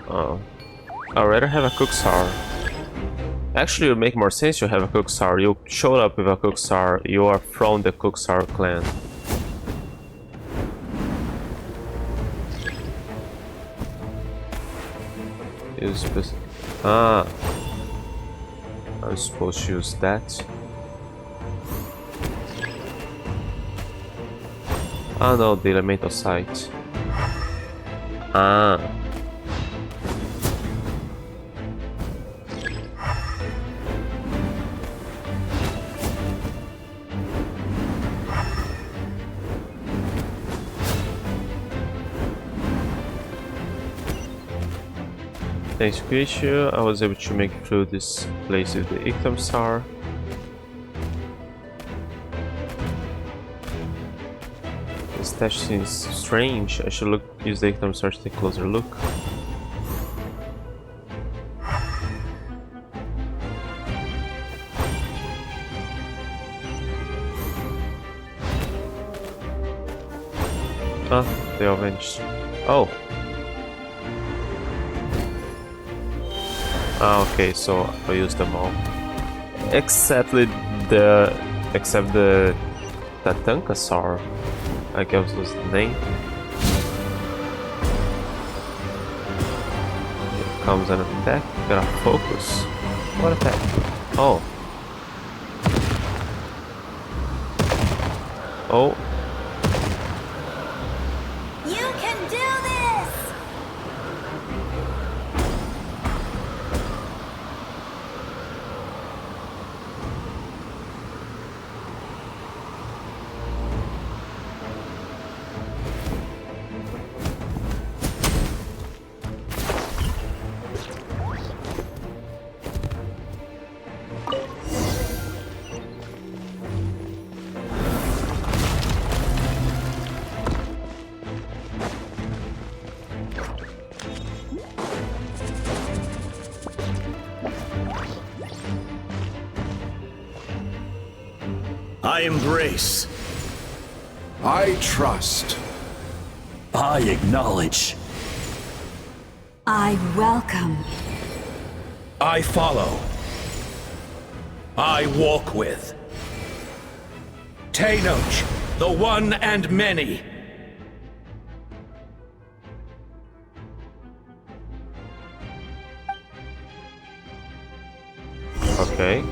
Oh. I'd rather have a Cooksar. Actually, it would make more sense to have a Cooksar. You showed up with a Cooksar. You are from the Cooksar clan. Ah. I'm supposed to use that. Ah no, the elemental sight. Ah. Thanks to Koichi, I was able to make it through this place with the Ictum Star. This dash seems strange. I should use the Ictum Star to take a closer look. Ah, they all vanished. Oh! Ah, okay, so I use them all. Except the Tatanka Sar. I guess was the name. Here comes an attack. Gotta focus. What attack? Oh. Oh. You can do this! I embrace. I trust. I acknowledge. I welcome. I follow. I walk with. Tenoch, the one and many. Okay.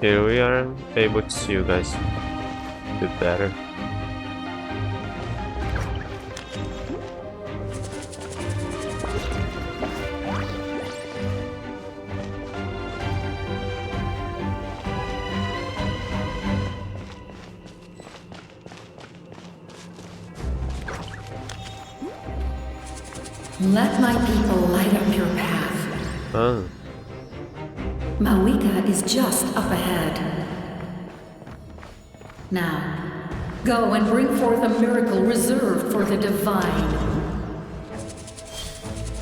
Here we are, able to see you guys a bit better. Let my people light up your path. Ah. Mawika is just up ahead. Now, go and bring forth a miracle reserved for the divine.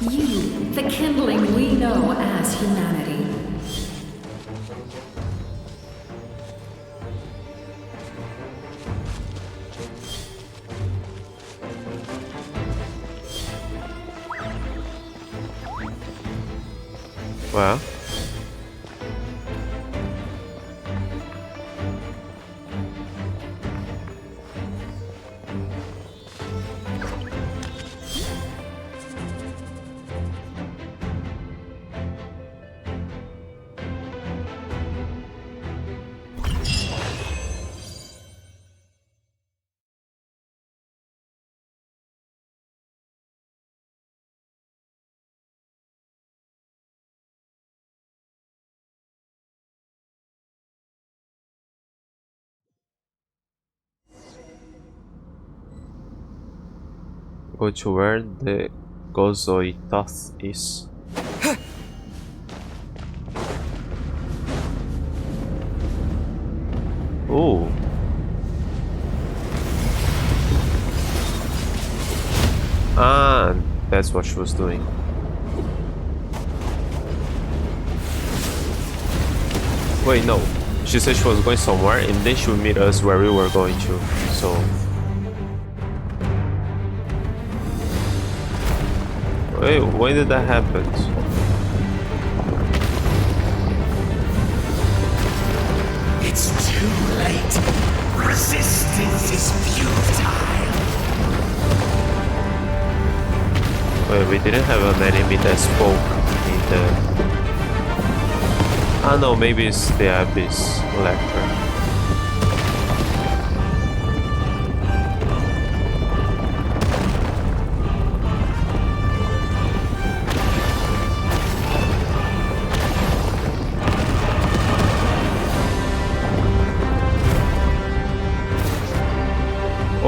You, the kindling we know as humanity. Well. Go to where the Gozoitoth is. Oh. Ah, that's what she was doing. Wait, no. She said she was going somewhere and then she would meet us where we were going to, so... Wait, when did that happen? It's too late. Resistance is futile. Wait, we didn't have an enemy that spoke in the... Ah no, maybe it's the Abyss Lecter.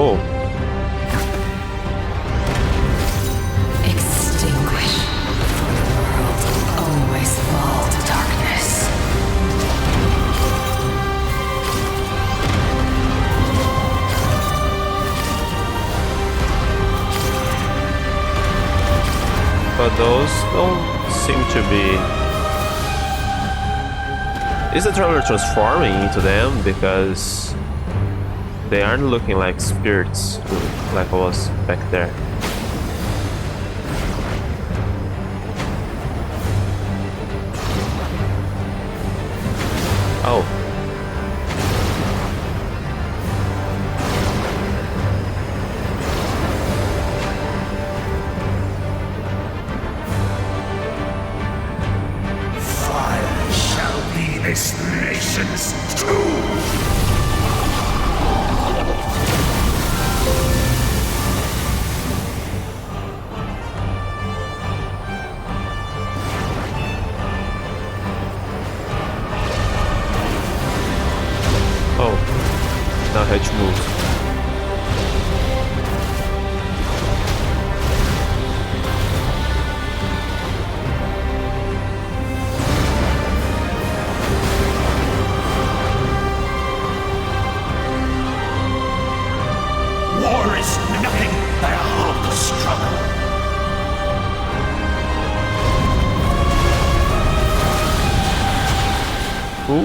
Oh. Extinguish. For the world will always fall to darkness. But those don't seem to be... Is the trailer transforming into them? Because they aren't looking like spirits like I was back there. Oh. Fire shall be this nation's tomb. Now hedge moves. War is nothing but a hopeless struggle. Who?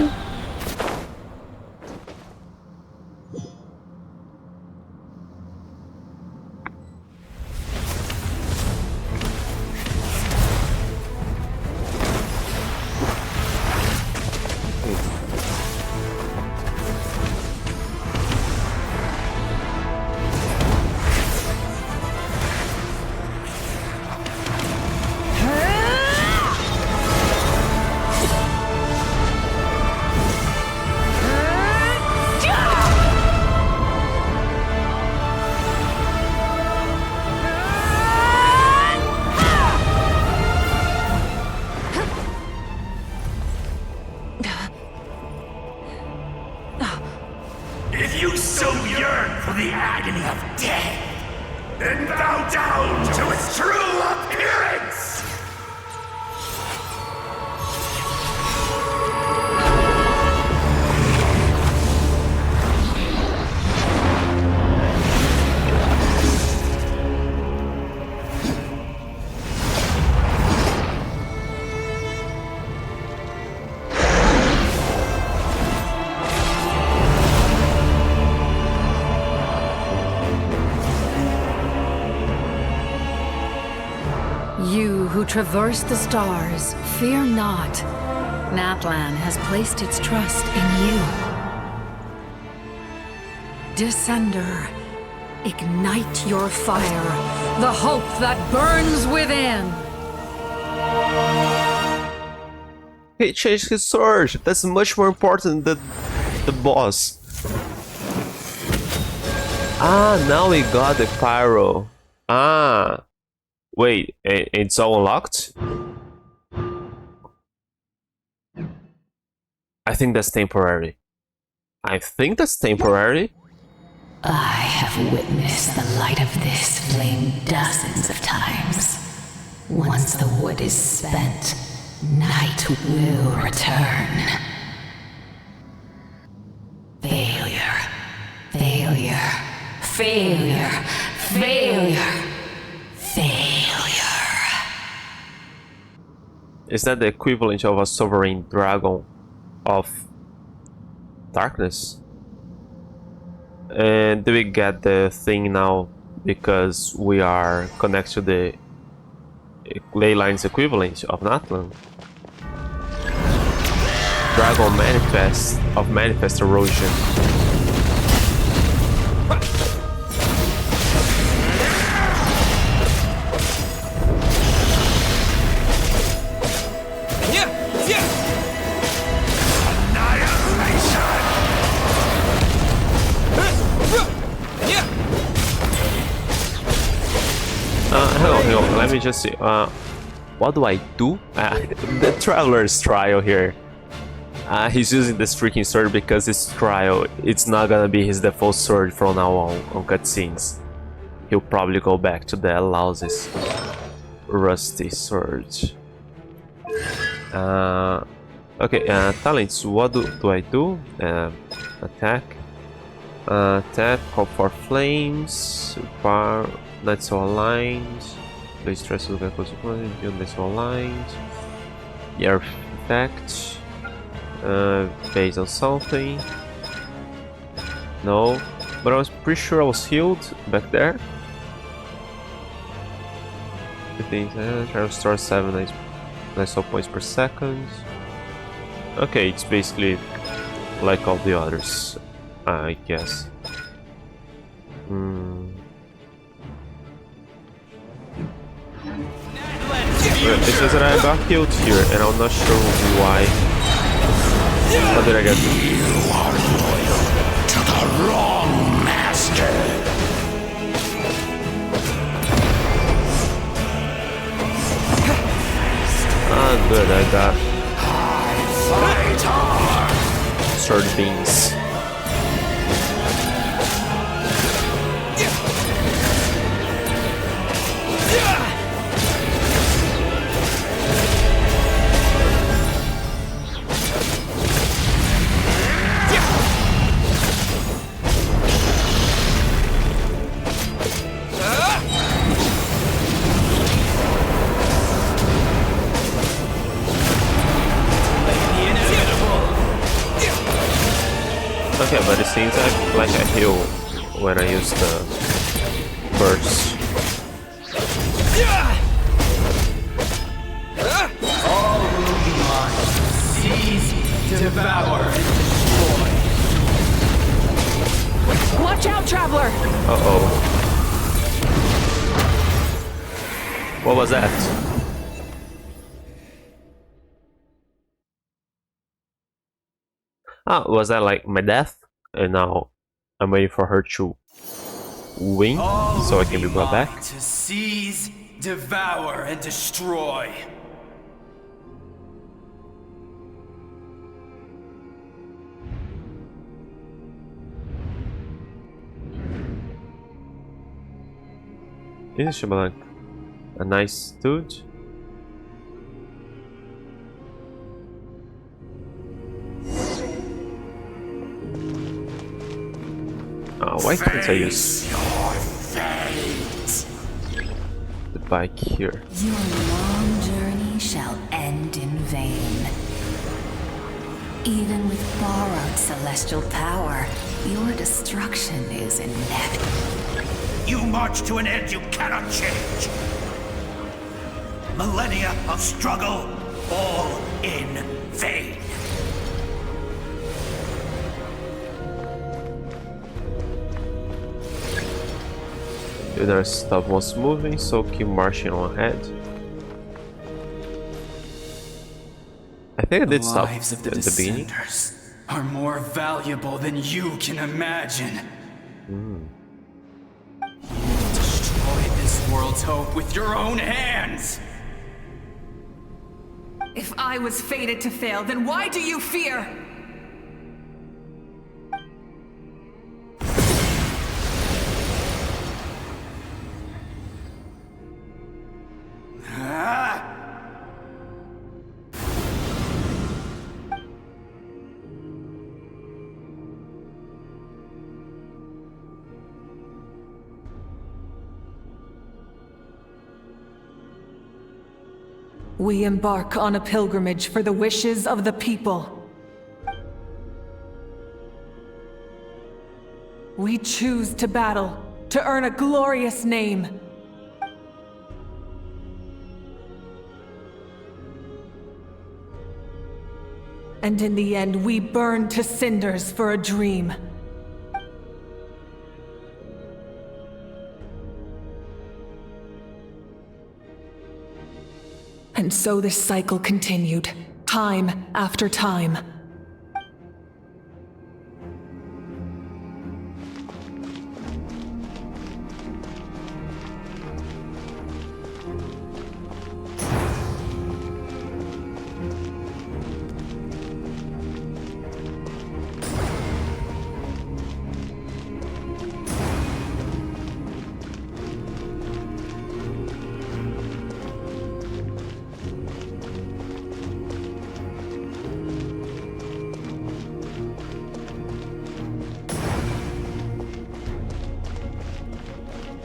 If you so yearn for the agony of death, then bow down to its true appearance! You who traverse the stars, fear not. Natlan has placed its trust in you. Descender, ignite your fire, the hope that burns within. He changed his sword. That's much more important than the boss. Ah, now we got the pyro. Ah, wait, it's all unlocked? I think that's temporary. I think that's temporary. I have witnessed the light of this flame dozens of times. Once the wood is spent, night will return. Failure. Failure. Failure. Failure. Failure. Is that the equivalent of a sovereign dragon of darkness? And do we get the thing now because we are connected to the ley lines equivalent of Natlan? Dragon manifest erosion. Hang on, let me just see. What do I do? The Traveler's Trial here. He's using this freaking sword because this trial, it's not gonna be his default sword from now on cutscenes. He'll probably go back to the lousy rusty sword. Okay, talents, what do I do? Attack. Attack, call for flames, power, not so aligned. Place stress will get close to one, not so aligned. Air effect. Based on something. No, but I was pretty sure I was healed back there. 15 seconds, try to restore 7 nice points per second. Okay, it's basically like all the others, I guess. It says that I got killed here, and I'm not sure why. How did I get? You are loyal to the wrong master. Ah, good, I got sword beams. Okay, but it seems like I heal when I use the burst. All will be mine. Seize, devour, destroy. Watch out, Traveler! Uh-oh. What was that? Ah, was that like my death? And now I'm waiting for her to win so I can be brought back. To seize, devour, and destroy. This should be like a nice dude. Why can't I use the bike here? Your long journey shall end in vain. Even with borrowed celestial power, your destruction is inevitable. You march to an end you cannot change. millennia of struggle, all in vain. You never stop once moving, so keep marching on ahead. I think I did stop Lives of the at the beginning. dissenters are more valuable than you can imagine. Destroy this world's hope with your own hands! If I was fated to fail, then why do you fear? We embark on a pilgrimage for the wishes of the people. We choose to battle, to earn a glorious name. And in the end, we burn to cinders for a dream. And so this cycle continued, time after time.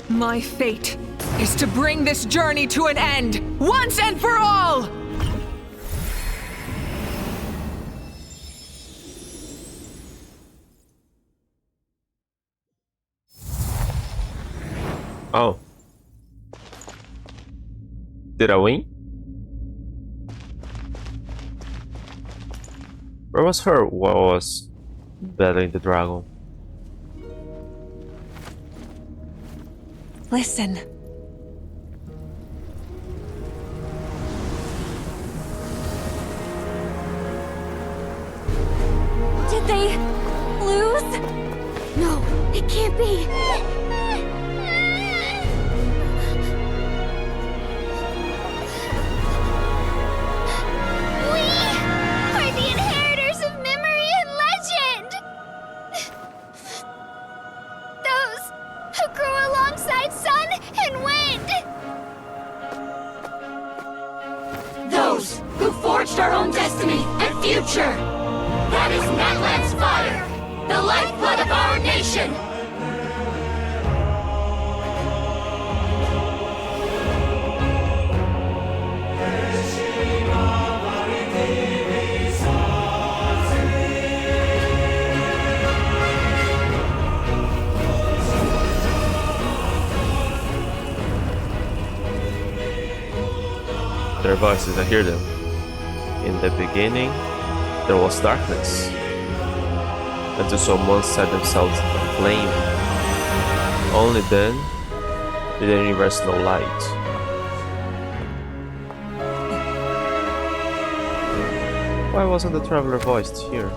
My fate is to bring this journey to an end, once and for all! Oh. Did I win? Where was her while I was battling the dragon? Listen. Did they lose? No, it can't be. We are the inheritors of memory and legend! Those who grew alongside sun and wind! Those who forged our own destiny and future! That is Natlan's fire, the lifeblood of our nation! Their voices, I hear them. In the beginning, there was darkness, until someone set themselves aflame. Only then did the universe know light. Why wasn't the traveler voiced here?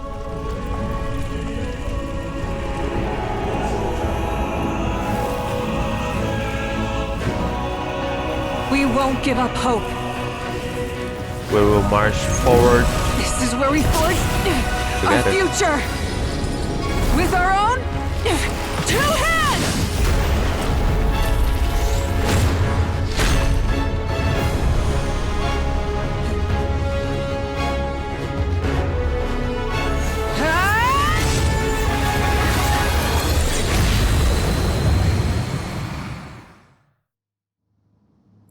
We won't give up hope. We will march forward. This is where we forge our Together. future! With our own two hands!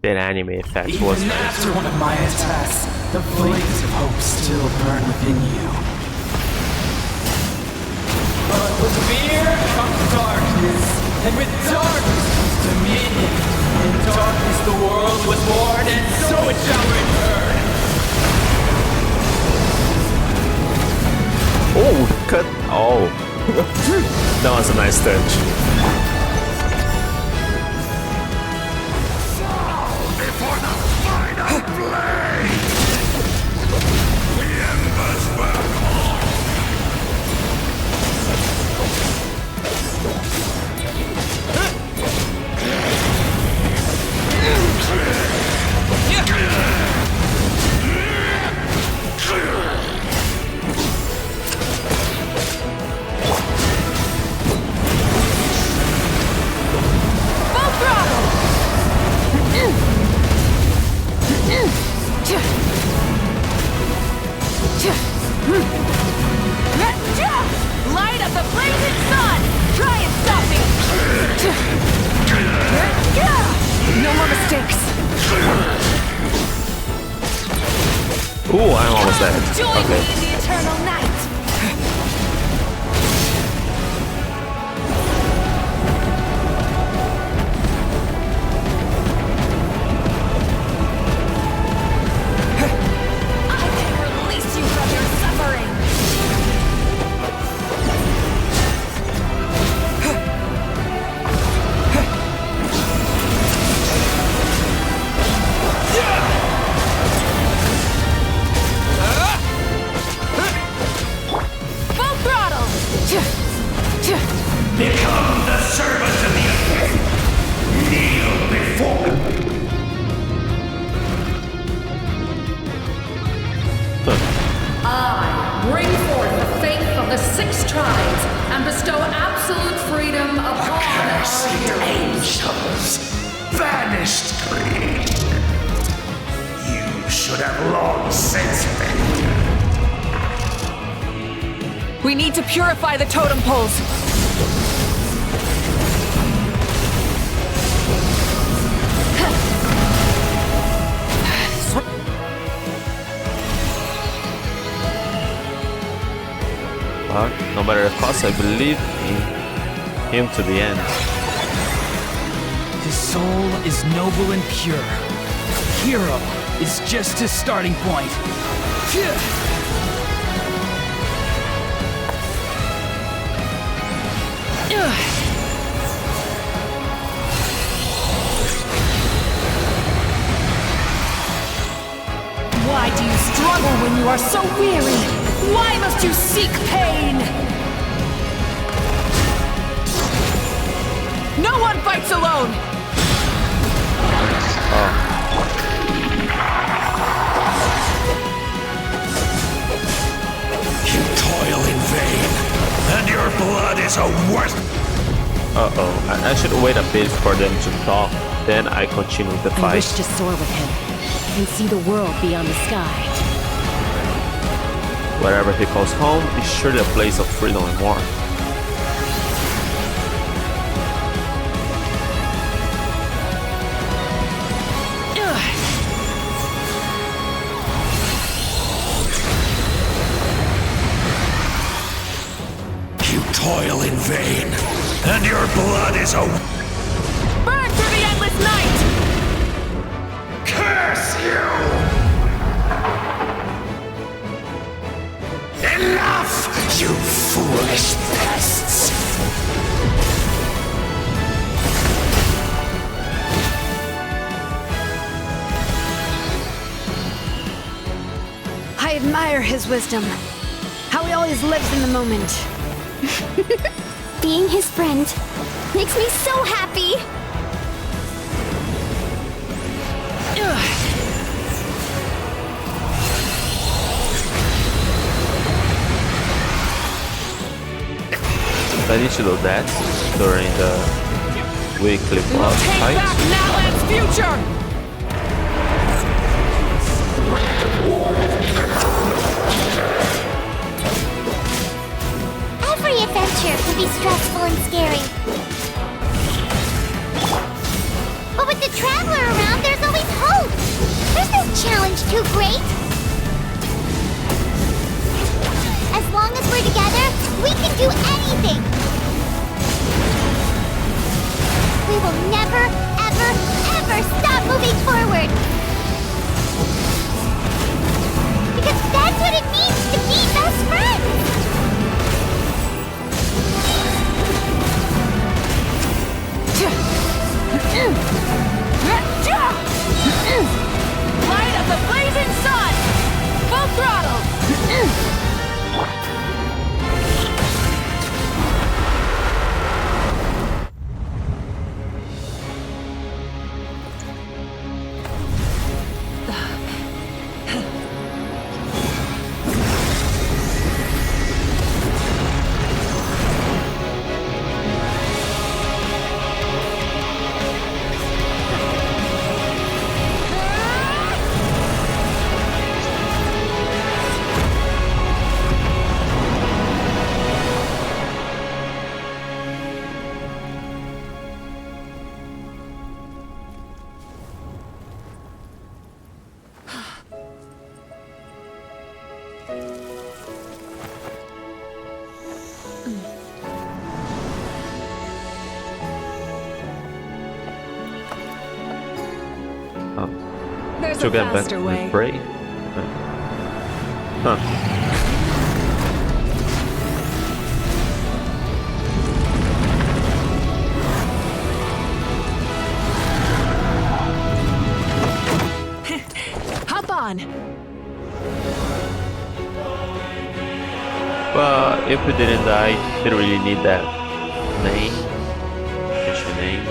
That anime effect was Even nice. after one of my attacks, the flames of hope still burn within you. But with fear comes darkness, and with darkness comes dominion. In darkness the world was reward, and so it shall return. Oh, cut! Oh, that was a nice touch. Before the final blade, the embers burn on. Full throttle! Light of the blazing sun! Try and stop me! No more mistakes! Ooh, I'm almost dead. Join me Okay. in the eternal night! I can release you from your suffering! Full throttle! Become the servant of the earth. Kneel before. I bring forth the faith of the 6 tribes and bestow absolute freedom upon Accursed angels, vanished greed. You should have long since been. We need to purify the totem poles. But no matter the cost, I believe in him to the end. His soul is noble and pure. Hero is just his starting point. Why do you struggle when you are so weary? Why must you seek pain? No one fights alone! You toil in vain, and your blood is a worth. Uh-oh, I should wait a bit for them to talk, then I continue the I fight. wish to soar with him and see the world beyond the sky. Wherever he calls home is surely a place of freedom and more. You toil in vain, and your blood is a. Burn through the endless night! Curse you! Enough, you foolish pests! I admire his wisdom. How he always lives in the moment. Being his friend makes me so happy! I need to do that during the weekly boss Take fight. back Natlan's future! Every adventure can be stressful and scary. But with the Traveler around, there's always hope! There's no challenge too great! As long as we're together, we can do anything! We will never, ever, ever stop moving forward! There's to a get back faster to way. the prey. Huh. Hop on. But if we didn't die, didn't really need that name. Genshin name.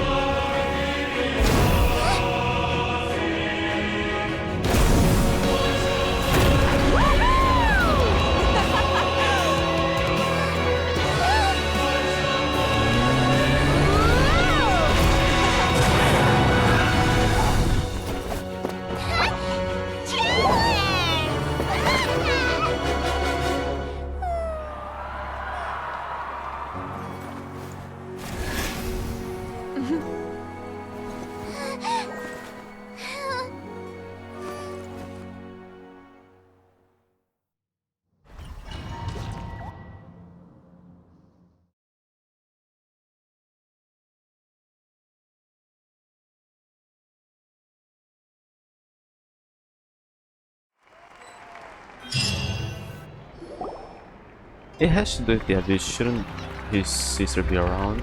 It has to do with the abyss. Shouldn't his sister be around?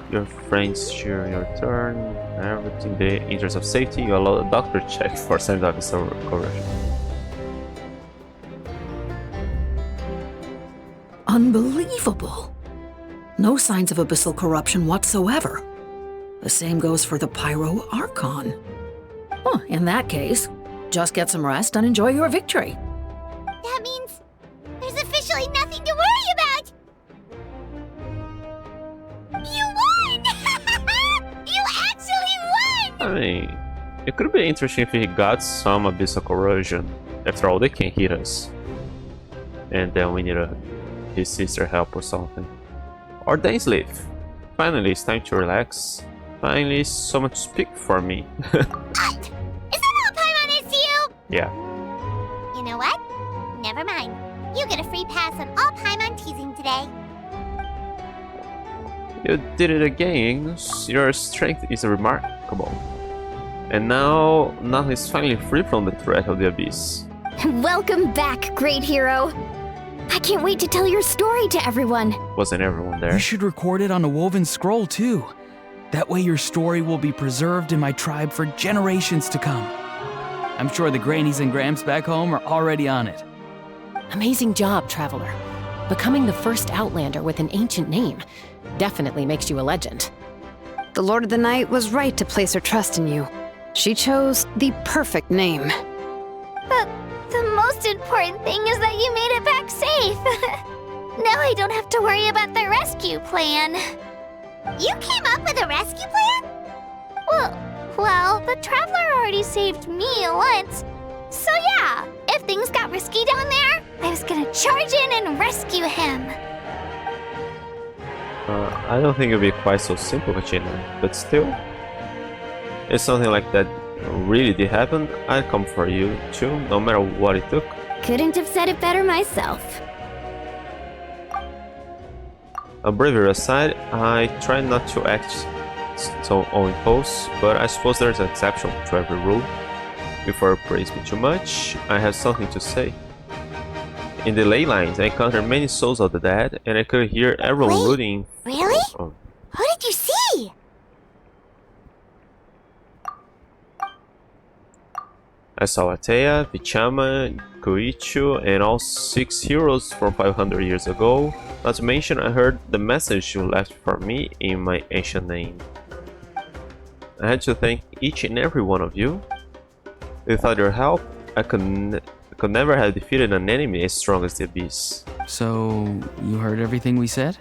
Your friends share your turn. Everything in the interest of safety, you allow a doctor check for signs of abyssal corrosion. Unbelievable. No signs of abyssal corruption whatsoever. The same goes for the Pyro Archon. Oh, in that case, just get some rest and enjoy your victory. That means there's officially nothing to worry about! You won! You actually won! I mean, it could be interesting if he got some abyssal corrosion. After all, they can hit us. And then we need his sister help or something. Or days leave. Finally, it's time to relax. Finally, someone to speak for me. Is that all Paimon is to you? Yeah. You know what? Never mind. You get a free pass on all Paimon teasing today. You did it again. Your strength is remarkable. And now, Nath is finally free from the threat of the abyss. Welcome back, great hero. I can't wait to tell your story to everyone. Wasn't everyone there? You should record it on a woven scroll, too. That way your story will be preserved in my tribe for generations to come. I'm sure the grannies and gramps back home are already on it. Amazing job, Traveler. Becoming the first Outlander with an ancient name definitely makes you a legend. The Lord of the Night was right to place her trust in you. She chose the perfect name. The most important thing is that you made it back safe. Now I don't have to worry about the rescue plan. You came up with a rescue plan? Well, the Traveler already saved me once. So yeah, if things got risky down there, I was gonna charge in and rescue him. I don't think it'll be quite so simple, Kachina, but still, if something like that really did happen, I'd come for you too, no matter what it took. Couldn't have said it better myself. A bravery aside, I try not to act so on impulse, but I suppose there's an exception to every rule. Before you praise me too much, I have something to say. In the ley lines, I encountered many souls of the dead, and I could hear everyone rooting. Really? Who did you see? I saw Atea, Vichama, Koichu, and all 6 heroes from 500 years ago. Not to mention, I heard the message you left for me in my ancient name. I had to thank each and every one of you. Without your help, I could never have defeated an enemy as strong as the Abyss. So, you heard everything we said?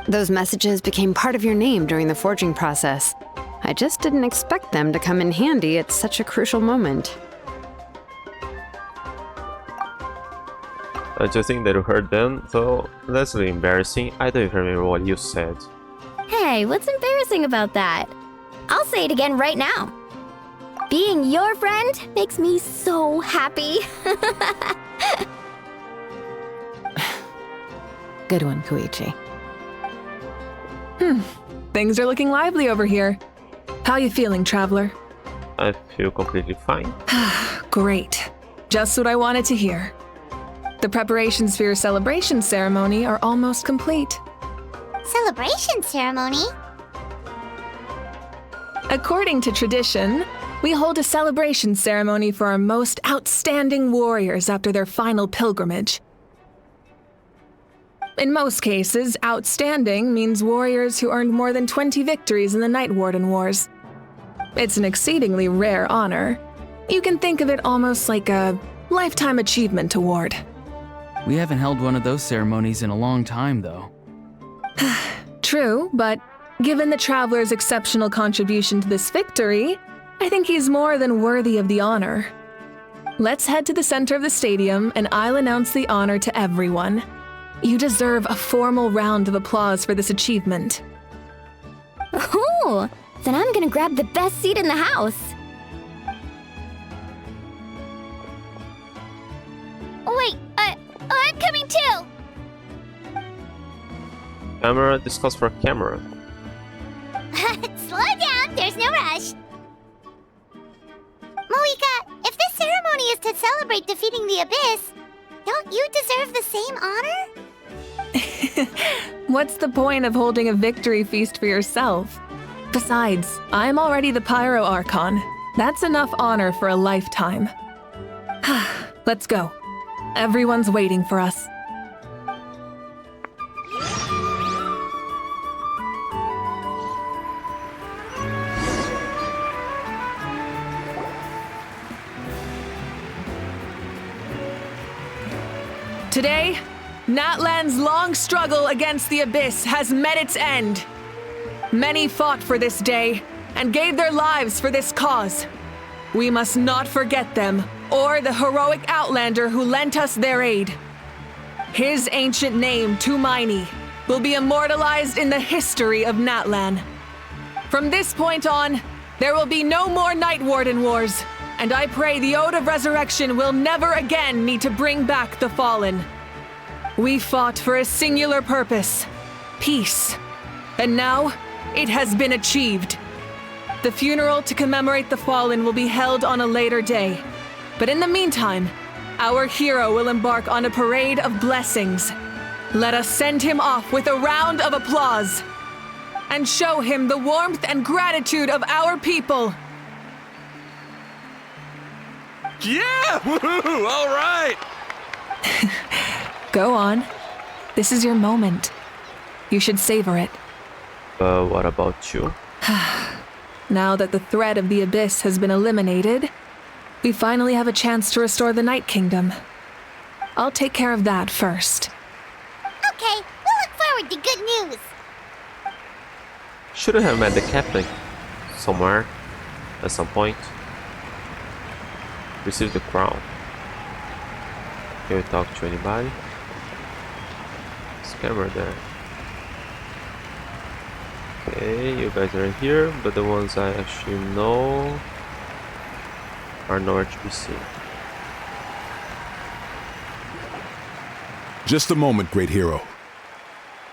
Those messages became part of your name during the forging process. I just didn't expect them to come in handy at such a crucial moment. To think that you heard them, though, that's really embarrassing. I don't even remember what you said. Hey, what's embarrassing about that? I'll say it again right now. Being your friend makes me so happy. Good one, Koichi. Things are looking lively over here. How you feeling, traveler? I feel completely fine. Great. Just what I wanted to hear. The preparations for your celebration ceremony are almost complete. Celebration ceremony? According to tradition, we hold a celebration ceremony for our most outstanding warriors after their final pilgrimage. In most cases, outstanding means warriors who earned more than 20 victories in the Night Warden Wars. It's an exceedingly rare honor. You can think of it almost like a lifetime achievement award. We haven't held one of those ceremonies in a long time, though. True, but given the Traveler's exceptional contribution to this victory, I think he's more than worthy of the honor. Let's head to the center of the stadium and I'll announce the honor to everyone. You deserve a formal round of applause for this achievement. Ooh, then I'm gonna grab the best seat in the house. Wait, I'm coming too! Camera, this calls for a camera. Slow down, there's no rush. Moika, if this ceremony is to celebrate defeating the Abyss, don't you deserve the same honor? What's the point of holding a victory feast for yourself? Besides, I'm already the Pyro Archon. That's enough honor for a lifetime. Let's go. Everyone's waiting for us. Today, Natlan's long struggle against the Abyss has met its end. Many fought for this day and gave their lives for this cause. We must not forget them or the heroic Outlander who lent us their aid. His ancient name, Tumaini, will be immortalized in the history of Natlan. From this point on, there will be no more Night Warden Wars, and I pray the Ode of Resurrection will never again need to bring back the Fallen. We fought for a singular purpose, peace, and now it has been achieved. The funeral to commemorate the Fallen will be held on a later day, but in the meantime, our hero will embark on a parade of blessings. Let us send him off with a round of applause and show him the warmth and gratitude of our people. Yeah! Woohoo! All right! Go on. This is your moment. You should savor it. What about you? Now that the threat of the Abyss has been eliminated, we finally have a chance to restore the Night Kingdom. I'll take care of that first. Okay, we'll look forward to good news. Should have met the captain somewhere at some point. Receive the crown. Can we talk to anybody? This camera there. Okay, you guys are here, but the ones I actually know are nowhere to be seen. Just a moment, great hero.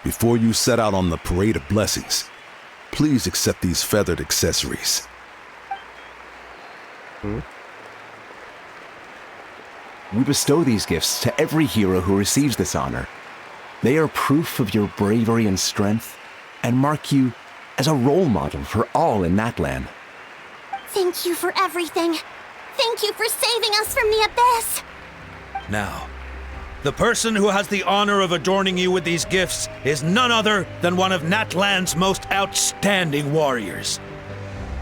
Before you set out on the parade of blessings, please accept these feathered accessories. We bestow these gifts to every hero who receives this honor. They are proof of your bravery and strength, and mark you as a role model for all in Natlan. Thank you for everything. Thank you for saving us from the Abyss. Now, the person who has the honor of adorning you with these gifts is none other than one of Natlan's most outstanding warriors,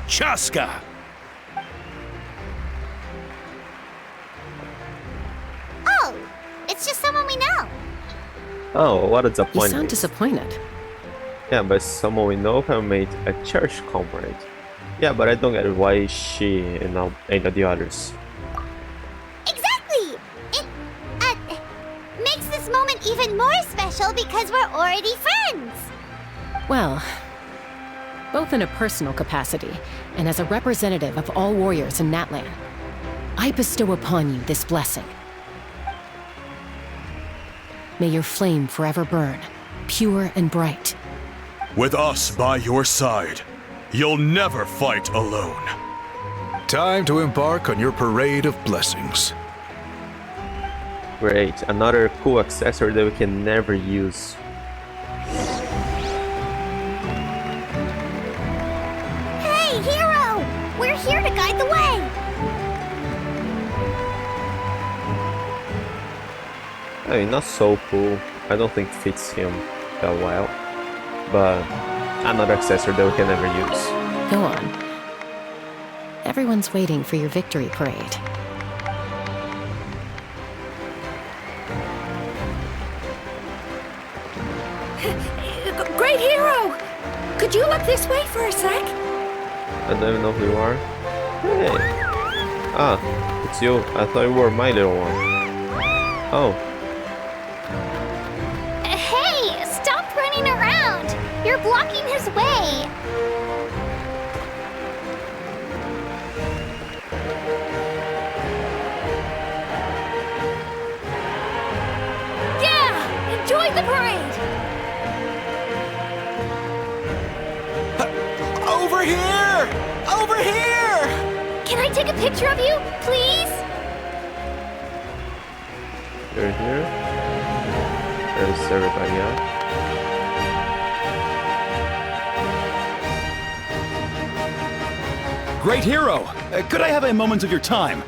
Chaska. Oh, it's just someone we know. Oh, what a You disappointment. sound disappointed. Yeah, but someone we know have made a church comrade. Yeah, but I don't get why she and not the others. Exactly! It makes this moment even more special because we're already friends. Well, both in a personal capacity and as a representative of all warriors in Natlan, I bestow upon you this blessing. May your flame forever burn, pure and bright. With us by your side, You'll never fight alone. Time to embark on your parade of blessings. Great, another cool accessory that we can never use. Hey, Hero! We're here to guide the way! I mean, not so cool. I don't think it fits him that well. But another accessory that we can never use. Go on. Everyone's waiting for your victory parade. Great Hero! Could you look this way for a sec? I don't even know who you are. Hey! Ah, it's you. I thought you were my little one. Oh. Hey! Stop running around! You're blocking his way! Yeah! Enjoy the parade! Over here! Over here! Can I take a picture of you, please? You're here. There's everybody else. Great Hero! Could I have a moment of your time?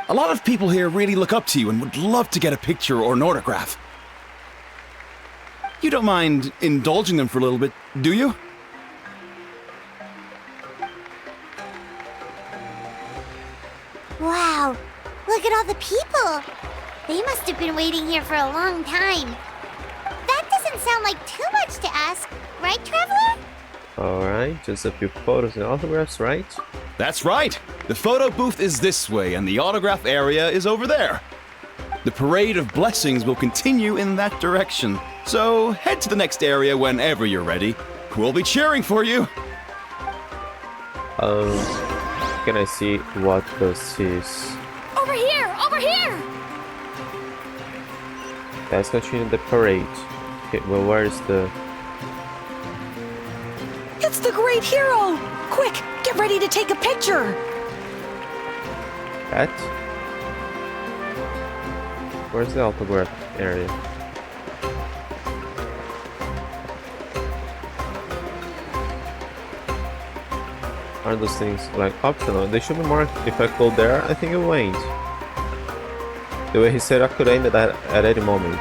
A lot of people here really look up to you and would love to get a picture or an autograph. You don't mind indulging them for a little bit, do you? Wow, look at all the people! They must have been waiting here for a long time. That doesn't sound like too much to ask, right, Traveler? Alright, just a few photos and autographs, right? That's right! The photo booth is this way and the autograph area is over there. The parade of blessings will continue in that direction, so head to the next area whenever you're ready. We'll be cheering for you! Can I see what this is? Over here! Over here! Let's continue the parade. Okay, well, where is the... It's the Great Hero! Quick, get ready to take a picture! That? Where's the autograph area? Aren't those things like optional? They should be marked. If I go there, I think it will end. The way he said I could end it at any moment.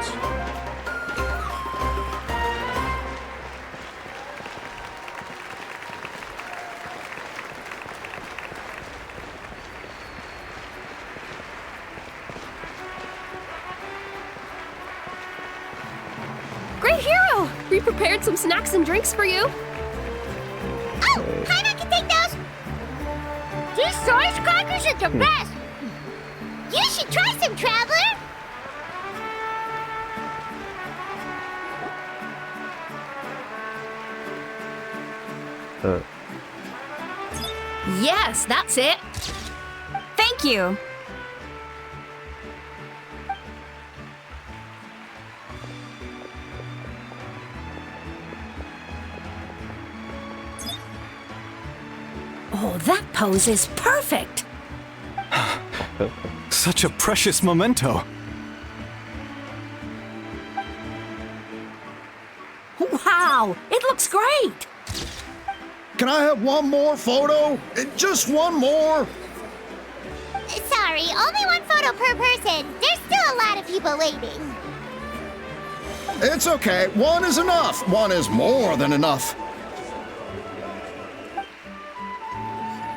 Great Hero! We prepared some snacks and drinks for you. Oh, Paimon can take those! These source crackers are the best! You should try some, Traveler! Yes, that's it! Thank you! Oh, that pose is perfect! Such a precious memento. Wow, it looks great! Can I have one more photo? Just one more? Sorry, only one photo per person. There's still a lot of people waiting. It's okay. One is enough. One is more than enough.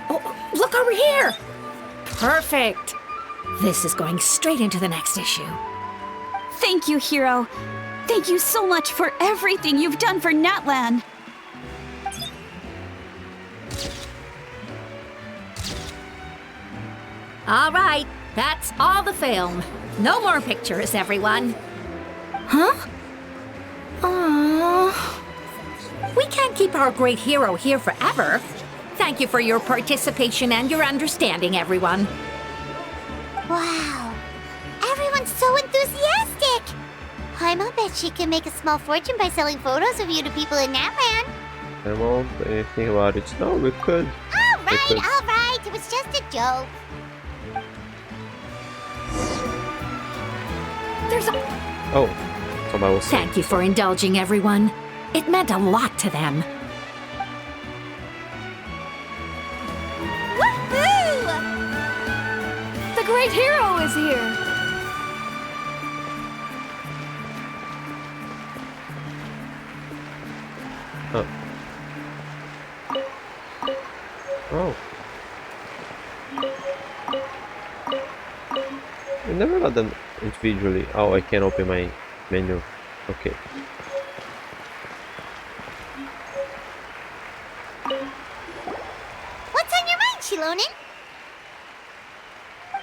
Oh, look over here! Perfect! This is going straight into the next issue. Thank you, Hero. Thank you so much for everything you've done for Natlan. All right, that's all the film. No more pictures, everyone. Huh? Aww. We can't keep our great hero here forever. Thank you for your participation and your understanding, everyone. Wow, everyone's so enthusiastic. I I'll bet she can make a small fortune by selling photos of you to people in Natland. I won't do anything about it. No, we could. Alright, it was just a joke. There's a... Oh, somebody was saying. Thank you for indulging, everyone. It meant a lot to them. Woohoo! The great hero is here! Oh. Oh. I never got them individually. Oh, I can't open my menu. Okay. What's on your mind, Shilonen?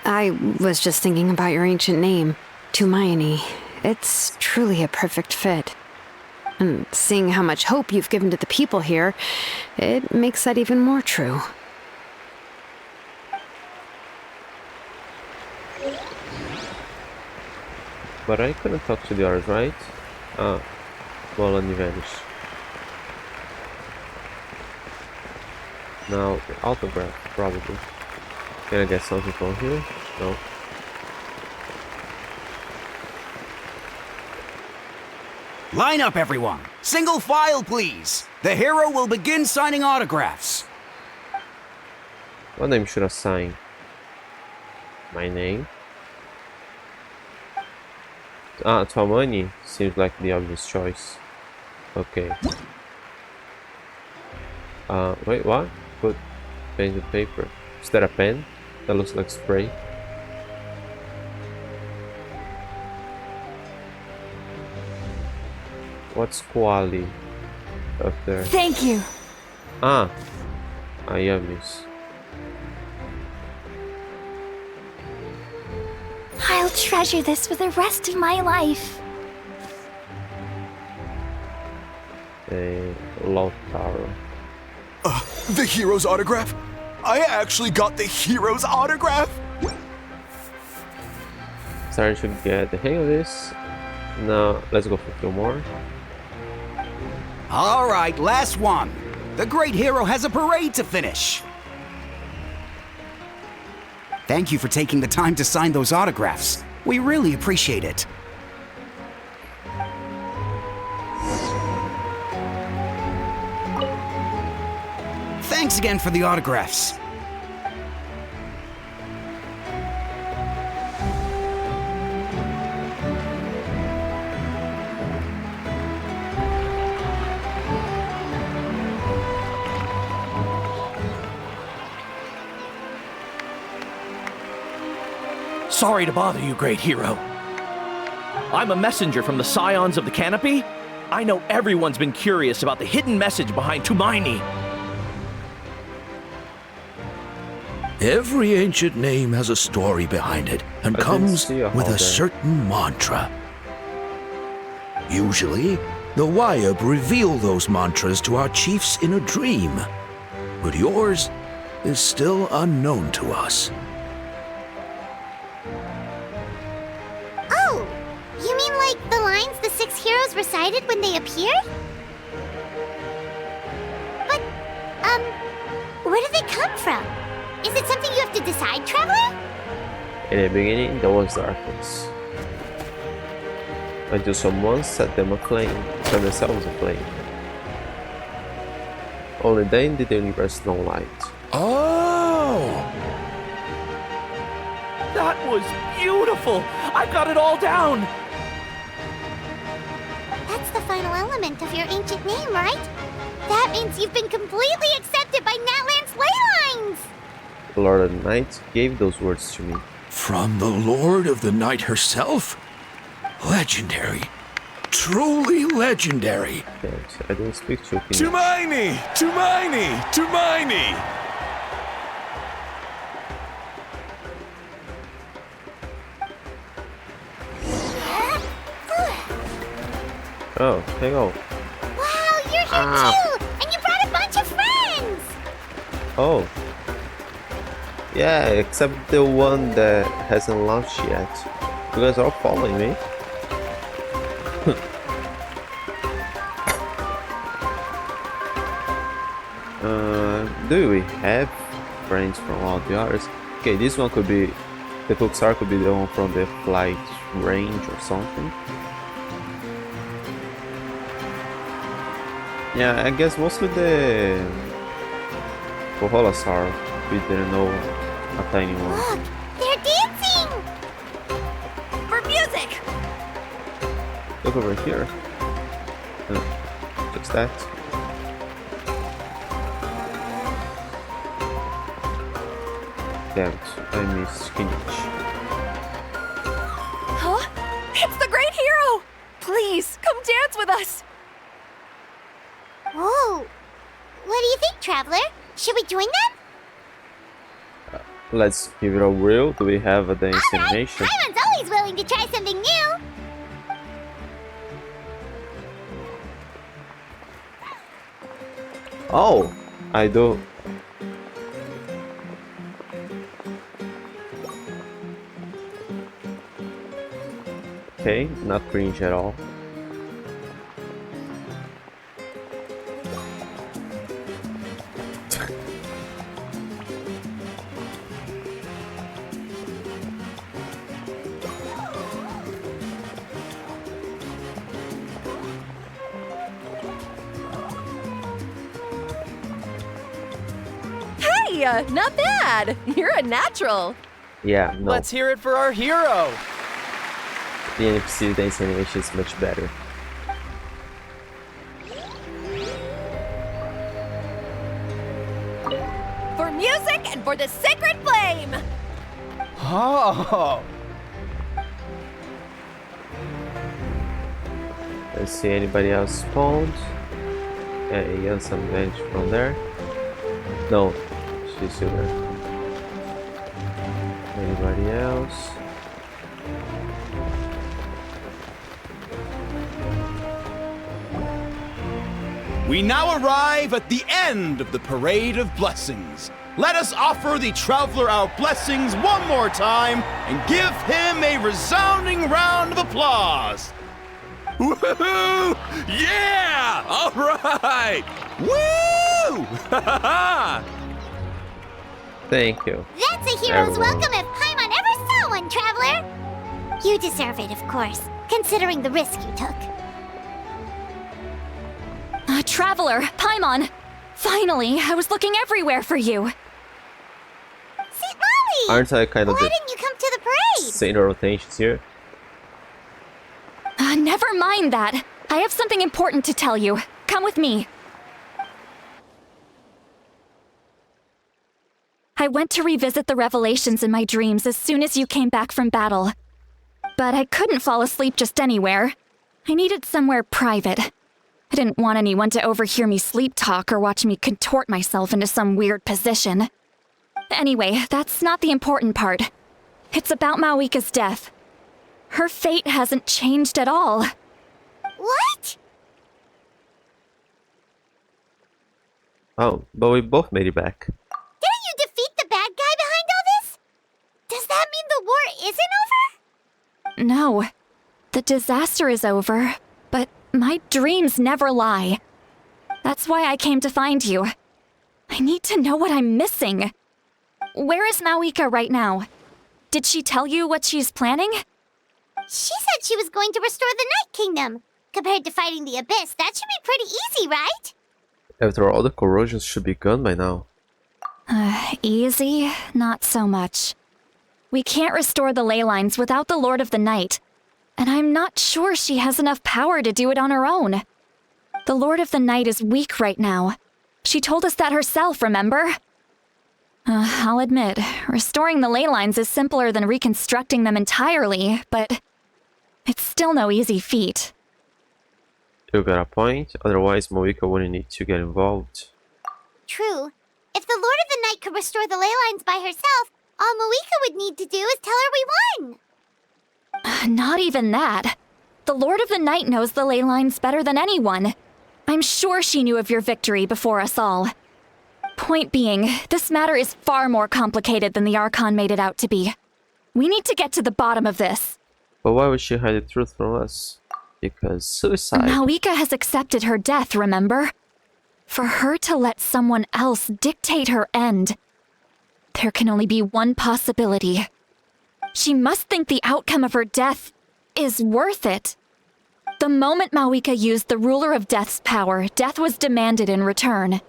I was just thinking about your ancient name, Tumaini. It's truly a perfect fit. And seeing how much hope you've given to the people here, it makes that even more true. But I couldn't talk to the others, right? Ah, well, and he vanished. Now, the autograph, probably. Can I get something from here? No. Line up, everyone. Single file, please. The hero will begin signing autographs. What name should I sign? My name? Ah, Tumaini seems like the obvious choice. Okay. Wait, what? Put pen to paper. Is that a pen? That looks like spray. What's Kuali up there? Thank you. Ah, Ayamis. I'll treasure this for the rest of my life. A Lautaro. The hero's autograph? I actually got the hero's autograph? Starting to get the hang of this. Now, let's go for a few more. All right, last one. The great hero has a parade to finish. Thank you for taking the time to sign those autographs. We really appreciate it. Thanks again for the autographs. Sorry to bother you, great hero. I'm a messenger from the Scions of the Canopy. I know everyone's been curious about the hidden message behind Tumaini. Every ancient name has a story behind it and comes with a certain mantra. Usually, the Wayab reveal those mantras to our chiefs in a dream, but yours is still unknown to us. Oh, you mean like the lines the 6 heroes recited when they appeared? But, where do they come from? Is it something you have to decide, Traveler? In the beginning, there was darkness. Until someone set them themselves aflame. Only then did the universe know light. Oh! That was beautiful! I've got it all down! That's the final element of your ancient name, right? That means you've been completely accepted by Natland's ley lines! The Lord of the Night gave those words to me. From the Lord of the Night herself? Legendary. Truly legendary. Yes, I didn't speak to you. Tumaini! Tumaini! Tumaini! Oh, hang on. Wow, you're here too! And you brought a bunch of friends! Oh. Yeah, except the one that hasn't launched yet. You guys are all following me. Do we have friends from all the others? Okay, this one could be... The Pulsar could be the one from the flight range or something. Yeah, I guess mostly the... Poholasaur. We didn't know a tiny one. Look, they're dancing! For music! Look over here. Fix that. Damn it, I missed Kinich. Huh? It's the Great Hero! Please, come dance with us! Whoa! What do you think, Traveler? Should we join them? Let's give it a whirl. Do we have a dance animation? Paimon's always willing to try something new! Oh! I do. Okay, not cringe at all. Hey, not bad! You're a natural! Yeah, no. Let's hear it for our hero! The NPC dance animation is much better. For music and for the sacred flame! Oh! Let's see anybody else spawned. Yeah, some bench from there. No, she's still there. Anybody else? We now arrive at the end of the Parade of Blessings. Let us offer the Traveler our blessings one more time and give him a resounding round of applause. Woohoo! Yeah! All right! Woo! Thank you. That's a hero's Everyone. welcome if Paimon ever saw one, Traveler! You deserve it, of course, considering the risk you took. Traveler, Paimon! Finally, I was looking everywhere for you. St. Molly! Aren't I kind of Why the didn't you come to the parade? center of attention here? Never mind that. I have something important to tell you. Come with me. I went to revisit the revelations in my dreams as soon as you came back from battle. But I couldn't fall asleep just anywhere. I needed somewhere private. I didn't want anyone to overhear me sleep talk or watch me contort myself into some weird position. Anyway, that's not the important part. It's about Mawika's death. Her fate hasn't changed at all. What? Oh, but we both made it back. Didn't you defeat the bad guy behind all this? Does that mean the war isn't over? No. The disaster is over, but my dreams never lie. That's why I came to find you. I need to know what I'm missing. Where is Mawika right now? Did she tell you what she's planning? She said she was going to restore the Night Kingdom. Compared to fighting the Abyss, that should be pretty easy, right? After all, the corrosions should be gone by now. Easy? Not so much. We can't restore the ley lines without the Lord of the Night. And I'm not sure she has enough power to do it on her own. The Lord of the Night is weak right now. She told us that herself, remember? I'll admit, restoring the ley lines is simpler than reconstructing them entirely, but it's still no easy feat. You got a point, otherwise Mawika wouldn't need to get involved. True. If the Lord of the Night could restore the ley lines by herself, all Mawika would need to do is tell her we won. Not even that. The Lord of the Night knows the ley lines better than anyone. I'm sure she knew of your victory before us all. Point being, this matter is far more complicated than the Archon made it out to be. We need to get to the bottom of this. But why would she hide the truth from us? Because suicide. Mawika has accepted her death, remember? For her to let someone else dictate her end, there can only be one possibility. She must think the outcome of her death is worth it. The moment Mawika used the Ruler of Death's power, death was demanded in return.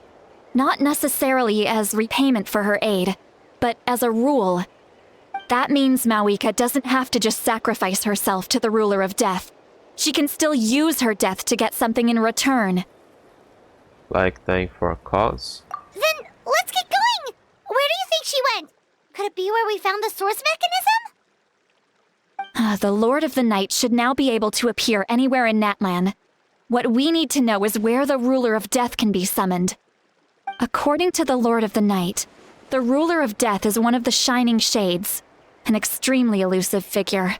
Not necessarily as repayment for her aid, but as a rule. That means Mawika doesn't have to just sacrifice herself to the Ruler of Death. She can still use her death to get something in return. Like dying for a cause? Then let's get going! Where do you think she went? Could it be where we found the source mechanism? The Lord of the Night should now be able to appear anywhere in Natlan. What we need to know is where the Ruler of Death can be summoned. According to the Lord of the Night, the Ruler of Death is one of the Shining Shades, an extremely elusive figure.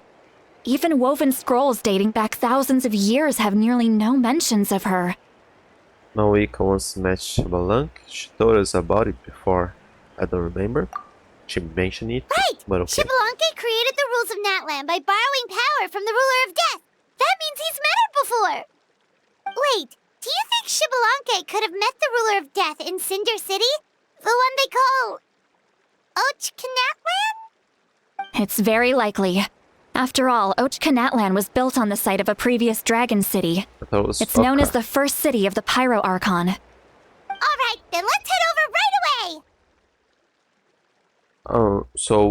Even woven scrolls dating back thousands of years have nearly no mentions of her. Mawika once met Shibalank. She told us about it before. I don't remember. She mentioned it, right! But okay. Shibalanke created the rules of Natlan by borrowing power from the Ruler of Death. That means he's met her before. Wait, do you think Shibalanke could have met the Ruler of Death in Cinder City? The one they call... Ochkanatlan? It's very likely. After all, Ochkanatlan was built on the site of a previous dragon city. It's known as the first city of the Pyro Archon. Alright, then let's head over right away! So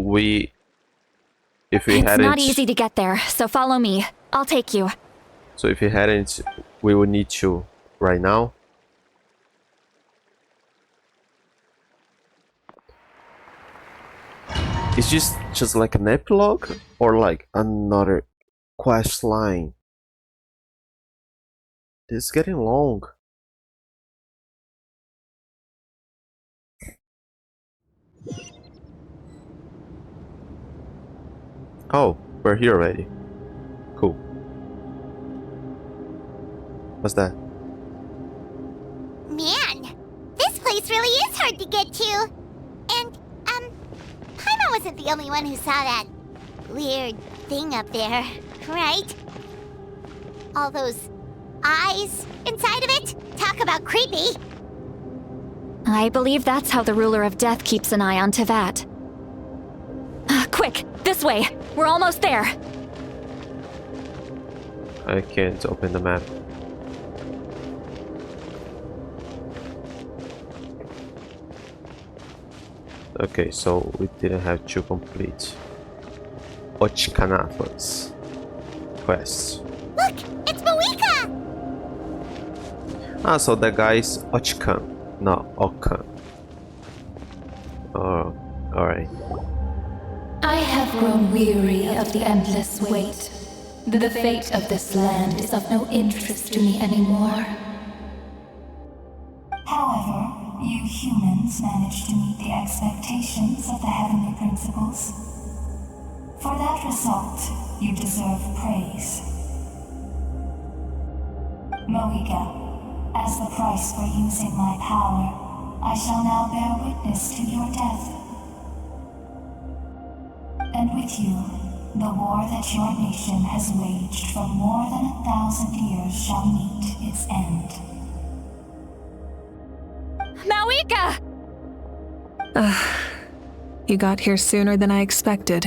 if we hadn't... It's not easy to get there, so follow me. I'll take you. So if we hadn't, we would need to right now. Is this just like an epilogue or like another quest line? This is getting long. Oh, we're here already. Cool. What's that? Man, this place really is hard to get to. And, Paimon wasn't the only one who saw that weird thing up there, right? All those eyes inside of it? Talk about creepy. I believe that's how the Ruler of Death keeps an eye on Tevat. Quick, this way! We're almost there! I can't open the map. Okay, so we didn't have to complete Ochkanatlan's quests. Look, it's Mawika! Ah, so that guy's Ochkan, not Okan. Oh, alright. I have grown weary of the endless wait. The fate of this land is of no interest to me anymore. However, you humans managed to meet the expectations of the heavenly principles. For that result, you deserve praise. Mawika, as the price for using my power, I shall now bear witness to your death. And with you, the war that your nation has waged for more than 1,000 years shall meet its end. Mawika! You got here sooner than I expected.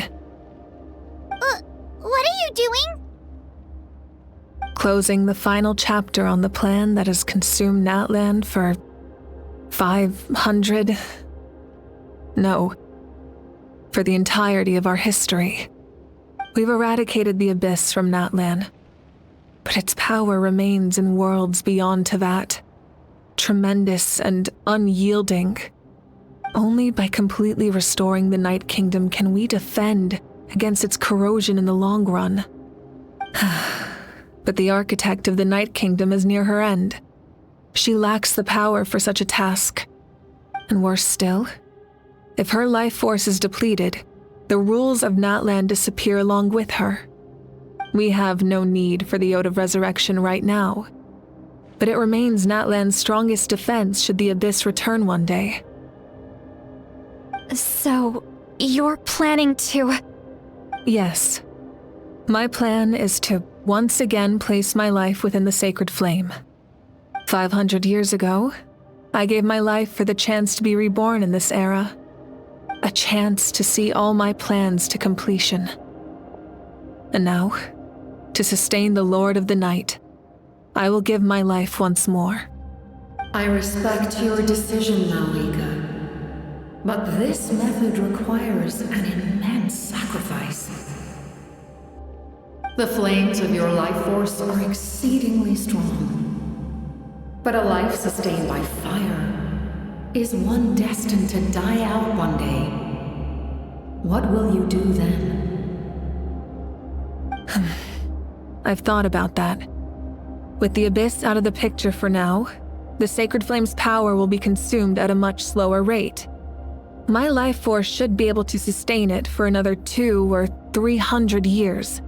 What are you doing? Closing the final chapter on the plan that has consumed Natlan for 500... No. For the entirety of our history. We've eradicated the Abyss from Natlan, but its power remains in worlds beyond Tevat. Tremendous and unyielding. Only by completely restoring the Night Kingdom can we defend against its corrosion in the long run. But the architect of the Night Kingdom is near her end. She lacks the power for such a task. And worse still, if her life force is depleted, the rules of Natlan disappear along with her. We have no need for the Ode of Resurrection right now, but it remains Natlan's strongest defense should the Abyss return one day. So, you're planning to... Yes. My plan is to once again place my life within the sacred flame. 500 years ago, I gave my life for the chance to be reborn in this era. A chance to see all my plans to completion. And now, to sustain the Lord of the Night, I will give my life once more. I respect your decision, Malika. But this method requires an immense sacrifice. The flames of your life force are exceedingly strong. But a life sustained by fire is one destined to die out one day. What will you do then? I've thought about that. With the Abyss out of the picture for now, the Sacred Flame's power will be consumed at a much slower rate. My life force should be able to sustain it for another 200 or 300 years.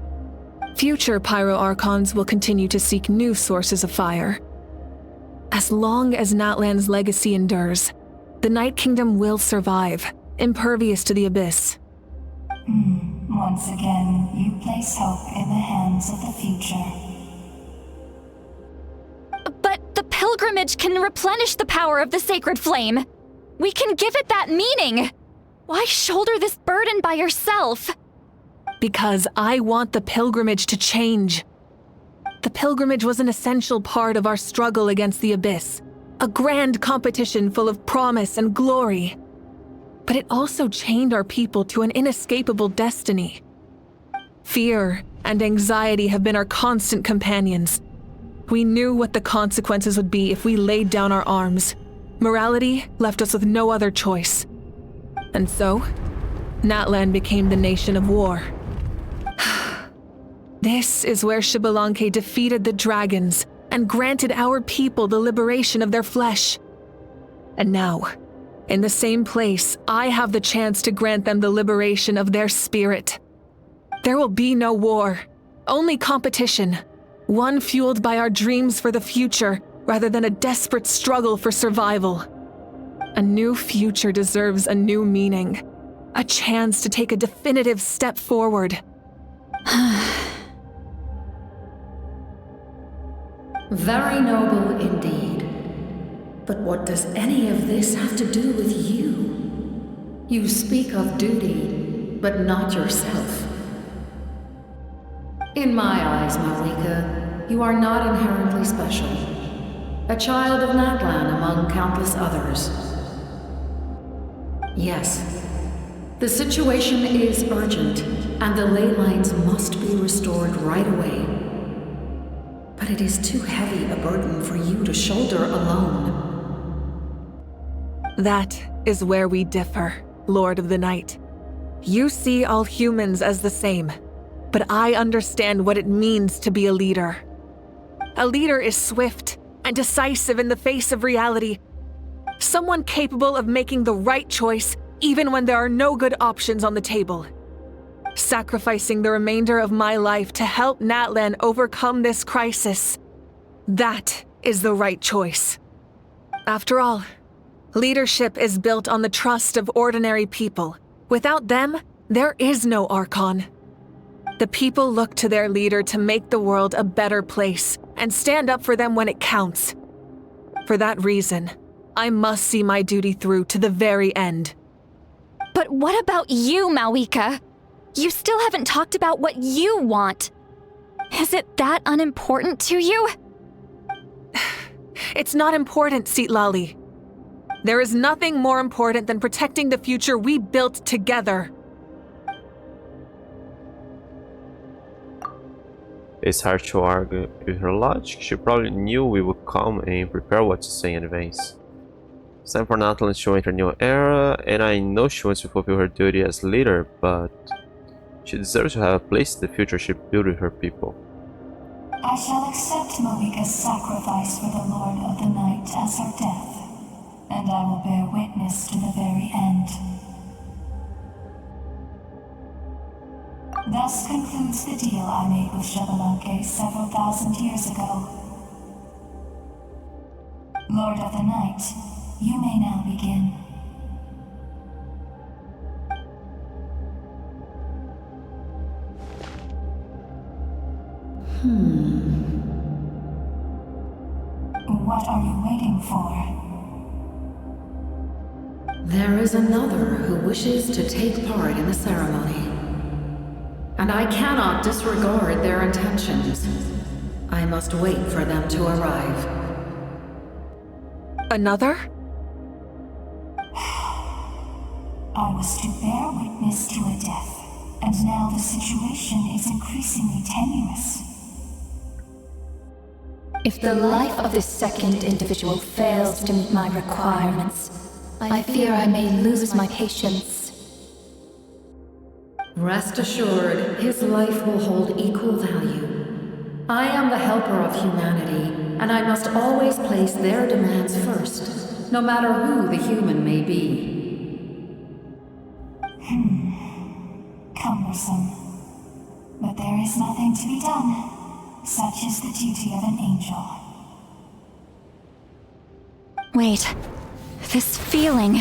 Future Pyro-Archons will continue to seek new sources of fire. As long as Natlan's legacy endures, the Night Kingdom will survive, impervious to the Abyss. Once again, you place hope in the hands of the future. But the pilgrimage can replenish the power of the Sacred Flame. We can give it that meaning. Why shoulder this burden by yourself? Because I want the pilgrimage to change. The pilgrimage was an essential part of our struggle against the Abyss, a grand competition full of promise and glory. But it also chained our people to an inescapable destiny. Fear and anxiety have been our constant companions. We knew what the consequences would be if we laid down our arms. Morality left us with no other choice. And so, Natlan became the nation of war. This is where Xbalanque defeated the dragons and granted our people the liberation of their flesh. And now, in the same place, I have the chance to grant them the liberation of their spirit. There will be no war, only competition, one fueled by our dreams for the future rather than a desperate struggle for survival. A new future deserves a new meaning, a chance to take a definitive step forward. Very noble indeed. But what does any of this have to do with you? You speak of duty, but not yourself. In my eyes, Malika, you are not inherently special. A child of Natlan among countless others. Yes, the situation is urgent, and the ley lines must be restored right away. But it is too heavy a burden for you to shoulder alone. That is where we differ, Lord of the Night. You see all humans as the same, but I understand what it means to be a leader. A leader is swift and decisive in the face of reality. Someone capable of making the right choice even when there are no good options on the table. Sacrificing the remainder of my life to help Natlan overcome this crisis. That is the right choice. After all, leadership is built on the trust of ordinary people. Without them, there is no Archon. The people look to their leader to make the world a better place and stand up for them when it counts. For that reason, I must see my duty through to the very end. But what about you, Malika? You still haven't talked about what you want. Is it that unimportant to you? It's not important, Citlali. There is nothing more important than protecting the future we built together. It's hard to argue with her logic. She probably knew we would come and prepare what to say in advance. It's time for Natlan to enter a new era, and I know she wants to fulfill her duty as leader, but she deserves to have a place in the future she built with her people. I shall accept Malika's sacrifice for the Lord of the Night as her death, and I will bear witness to the very end. Thus concludes the deal I made with Xbalanque several thousand years ago. Lord of the Night, you may now begin. What are you waiting for? There is another who wishes to take part in the ceremony. And I cannot disregard their intentions. I must wait for them to arrive. Another? I was to bear witness to a death, and now the situation is increasingly tenuous. If the life of this second individual fails to meet my requirements, I fear I may lose my patience. Rest assured, his life will hold equal value. I am the helper of humanity, and I must always place their demands first, no matter who the human may be. Cumbersome. But there is nothing to be done. Such is the duty of an angel. Wait. This feeling.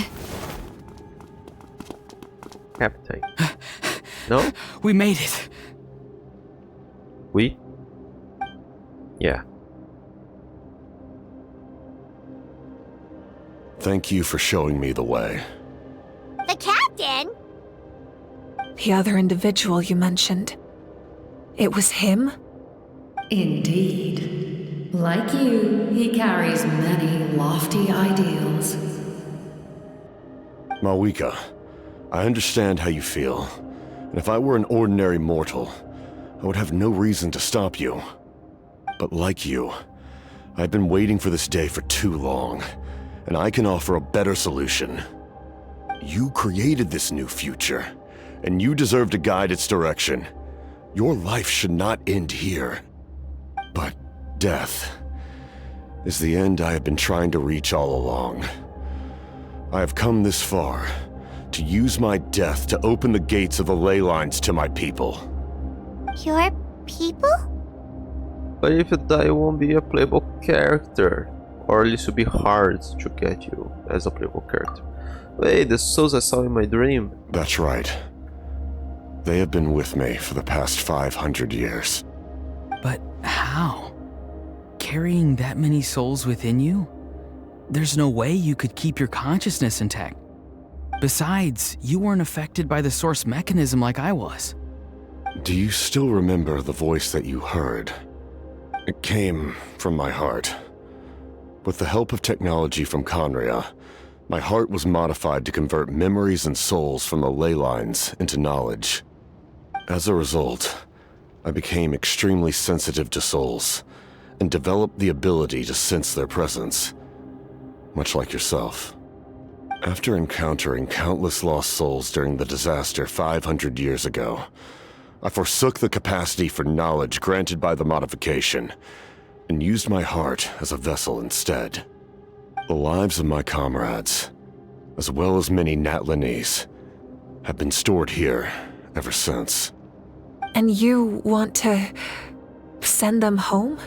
Captain. No? We made it. We? Yeah. Thank you for showing me the way. The captain? The other individual you mentioned. It was him? Indeed. Like you, he carries many lofty ideals. Mawika, I understand how you feel. And if I were an ordinary mortal, I would have no reason to stop you. But like you, I've been waiting for this day for too long, and I can offer a better solution. You created this new future, and you deserve to guide its direction. Your life should not end here. But death is the end I have been trying to reach all along. I have come this far to use my death to open the gates of the ley lines to my people. Your people? But if you die, you won't be a playable character. Or at least it'll be hard to get you as a playable character. Wait, the souls I saw in my dream. That's right. They have been with me for the past 500 years. But how? Carrying that many souls within you? There's no way you could keep your consciousness intact. Besides, you weren't affected by the source mechanism like I was. Do you still remember the voice that you heard? It came from my heart. With the help of technology from Conria, my heart was modified to convert memories and souls from the ley lines into knowledge. As a result, I became extremely sensitive to souls, and developed the ability to sense their presence, much like yourself. After encountering countless lost souls during the disaster 500 years ago, I forsook the capacity for knowledge granted by the modification, and used my heart as a vessel instead. The lives of my comrades, as well as many Natlanese, have been stored here ever since. And you want to send them home?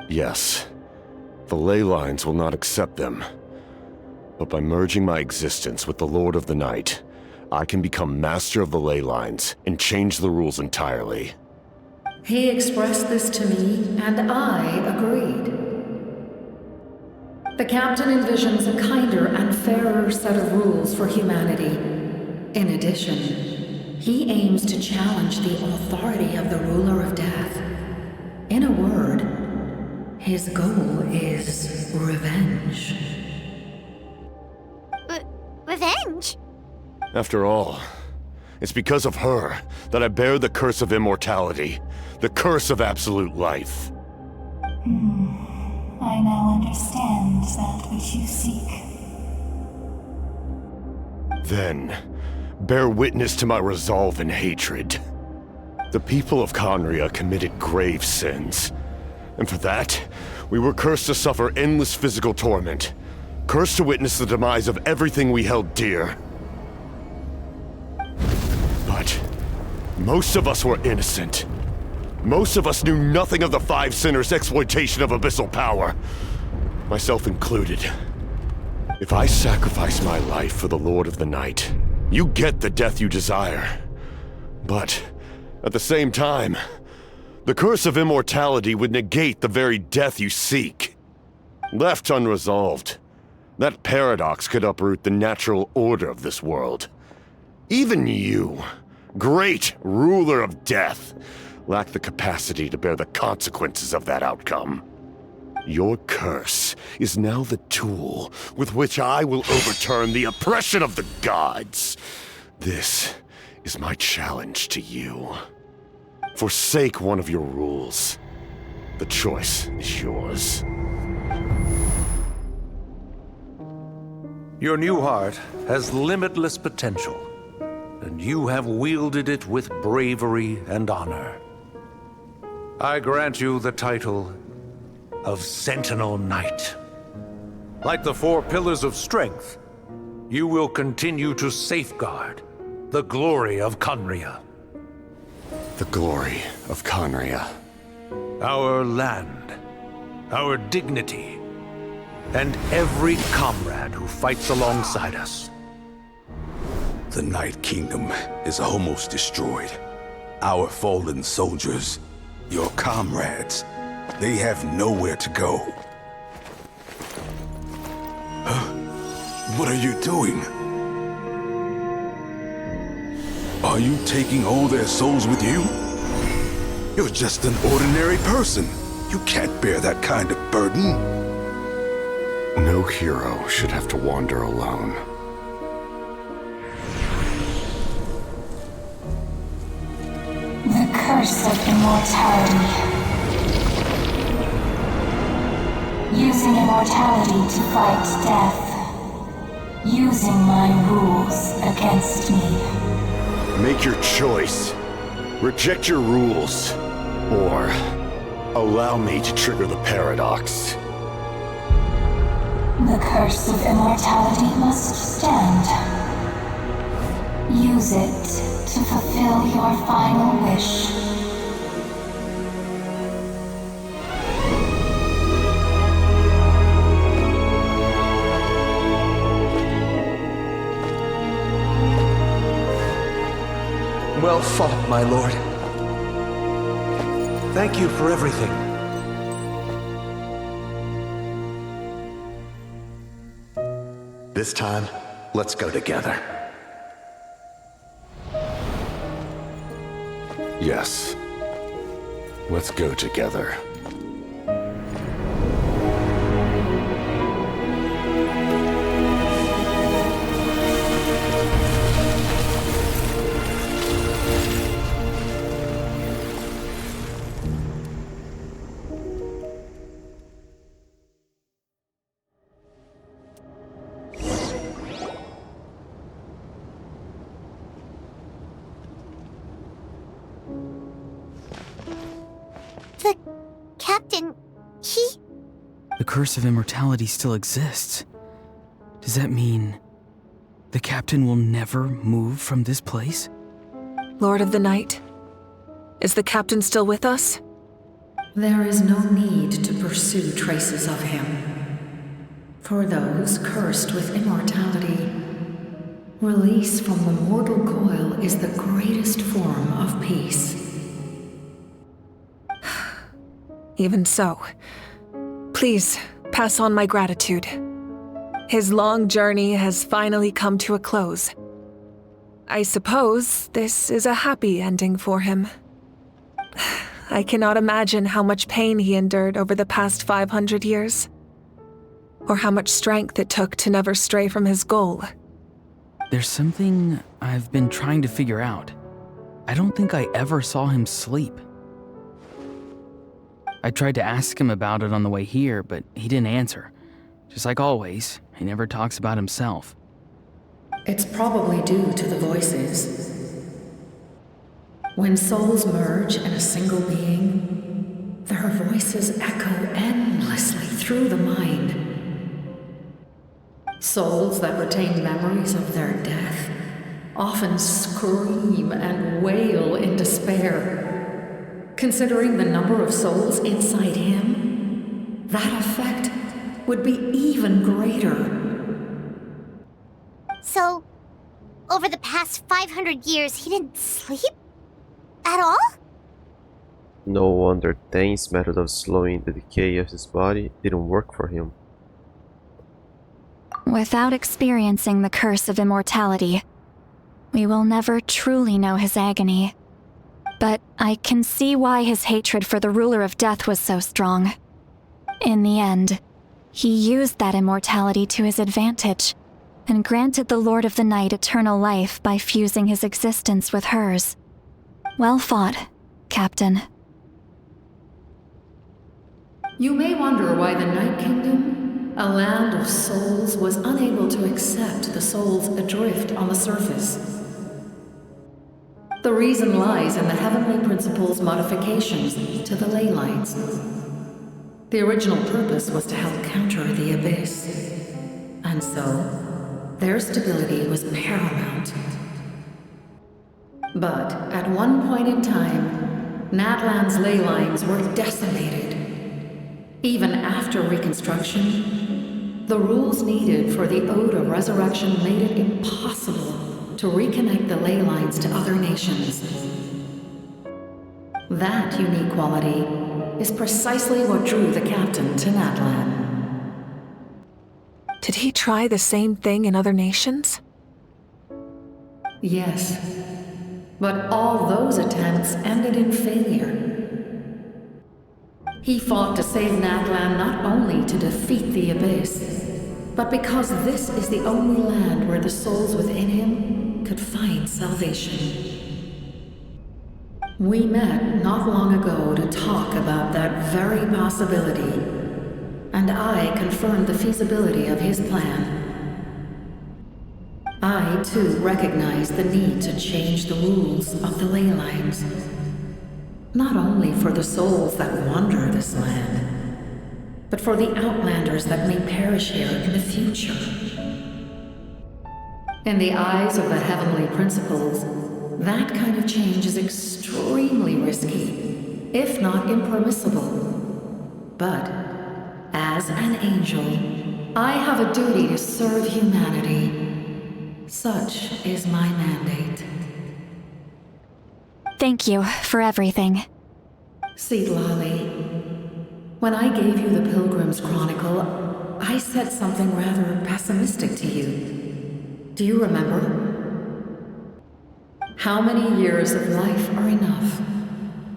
Yes. The ley lines will not accept them. But by merging my existence with the Lord of the Night, I can become master of the ley lines and change the rules entirely. He expressed this to me, and I agreed. The captain envisions a kinder and fairer set of rules for humanity. In addition, he aims to challenge the authority of the ruler of death. In a word, his goal is revenge. Revenge? After all, it's because of her that I bear the curse of immortality, the curse of absolute life. I now understand that which you seek. Then, bear witness to my resolve and hatred. The people of Conria committed grave sins, and for that, we were cursed to suffer endless physical torment, cursed to witness the demise of everything we held dear. But most of us were innocent. Most of us knew nothing of the Five Sinners' exploitation of abyssal power, myself included. If I sacrifice my life for the Lord of the Night, you get the death you desire. But at the same time, the curse of immortality would negate the very death you seek. Left unresolved, That paradox could uproot the natural order of this world. Even you, great ruler of death, lack the capacity to bear the consequences of that outcome. Your curse is now the tool with which I will overturn the oppression of the gods. This is my challenge to you. Forsake one of your rules. The choice is yours. Your new heart has limitless potential, and you have wielded it with bravery and honor. I grant you the title of Sentinel Knight. Like the 4 pillars of strength, you will continue to safeguard the glory of Conria. The glory of Conria. Our land, our dignity, and every comrade who fights alongside us. The Night Kingdom is almost destroyed. Our fallen soldiers, your comrades, they have nowhere to go. What are you doing? Are you taking all their souls with you? You're just an ordinary person. You can't bear that kind of burden. No hero should have to wander alone. The curse of immortality. Using immortality to fight death. Using my rules against me. Make your choice. Reject your rules. Or allow me to trigger the paradox. The curse of immortality must stand. Use it to fulfill your final wish. Well fought, my lord. Thank you for everything. This time, let's go together. Yes. Let's go together. The captain, The curse of immortality still exists. Does that mean the captain will never move from this place? Lord of the Night, is the captain still with us? There is no need to pursue traces of him. For those cursed with immortality, release from the mortal coil is the greatest form of peace. Even so, please pass on my gratitude. His long journey has finally come to a close. I suppose this is a happy ending for him. I cannot imagine how much pain he endured over the past 500 years, or how much strength it took to never stray from his goal. There's something I've been trying to figure out. I don't think I ever saw him sleep. I tried to ask him about it on the way here, but he didn't answer. Just like always, he never talks about himself. It's probably due to the voices. When souls merge in a single being, their voices echo endlessly through the mind. Souls that retain memories of their death often scream and wail in despair. Considering the number of souls inside him, that effect would be even greater. So, over the past 500 years, he didn't sleep? At all? No wonder Tane's method of slowing the decay of his body didn't work for him. Without experiencing the curse of immortality, we will never truly know his agony. But I can see why his hatred for the ruler of death was so strong. In the end, he used that immortality to his advantage, and granted the Lord of the Night eternal life by fusing his existence with hers. Well fought, Captain. You may wonder why the Night Kingdom, a land of souls, was unable to accept the souls adrift on the surface. The reason lies in the Heavenly Principle's modifications to the ley lines. The original purpose was to help counter the Abyss, and so their stability was paramount. But at one point in time, Natlan's ley lines were decimated. Even after reconstruction, the rules needed for the Ode of Resurrection made it impossible to reconnect the ley lines to other nations. That unique quality is precisely what drew the captain to Natlan. Did he try the same thing in other nations? Yes, but all those attempts ended in failure. He fought to save Natlan not only to defeat the Abyss, but because this is the only land where the souls within him could find salvation. We met not long ago to talk about that very possibility, and I confirmed the feasibility of his plan. I, too, recognized the need to change the rules of the ley lines, not only for the souls that wander this land, but for the outlanders that may perish here in the future. In the eyes of the Heavenly Principles, that kind of change is extremely risky, if not impermissible. But, as an angel, I have a duty to serve humanity. Such is my mandate. Thank you for everything. Seed Lolly, when I gave you the Pilgrim's Chronicle, I said something rather pessimistic to you. Do you remember? How many years of life are enough?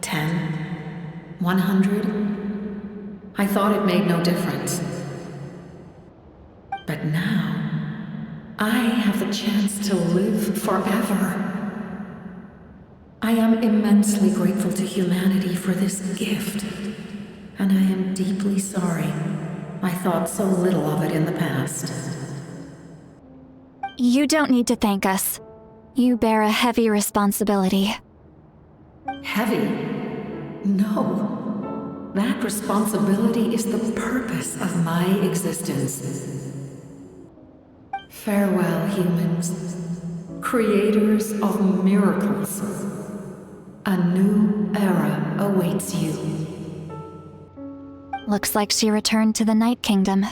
10? 100? I thought it made no difference. But now, I have the chance to live forever. I am immensely grateful to humanity for this gift, and I am deeply sorry I thought so little of it in the past. You don't need to thank us. You bear a heavy responsibility. Heavy? No. That responsibility is the purpose of my existence. Farewell, humans, creators of miracles. A new era awaits you. Looks like she returned to the Night Kingdom.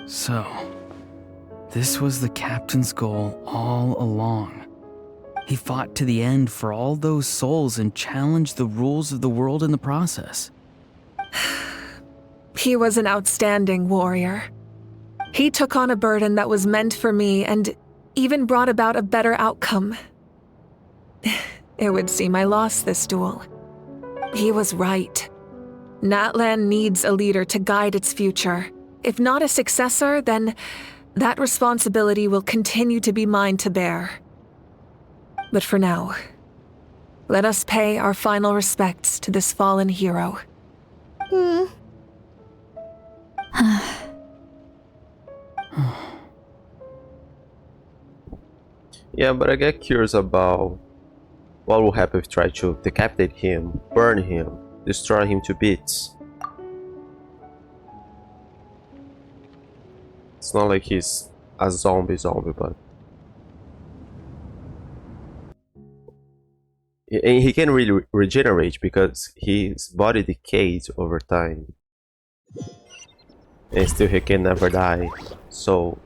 So, this was the captain's goal all along. He fought to the end for all those souls and challenged the rules of the world in the process. He was an outstanding warrior. He took on a burden that was meant for me and even brought about a better outcome. It would seem I lost this duel. He was right. Natlan needs a leader to guide its future. If not a successor, then that responsibility will continue to be mine to bear. But for now, let us pay our final respects to this fallen hero. Yeah, but I get curious about what will happen if we try to decapitate him, burn him, destroy him to bits. It's not like he's a zombie, but and he can really regenerate because his body decays over time, and still he can never die. So,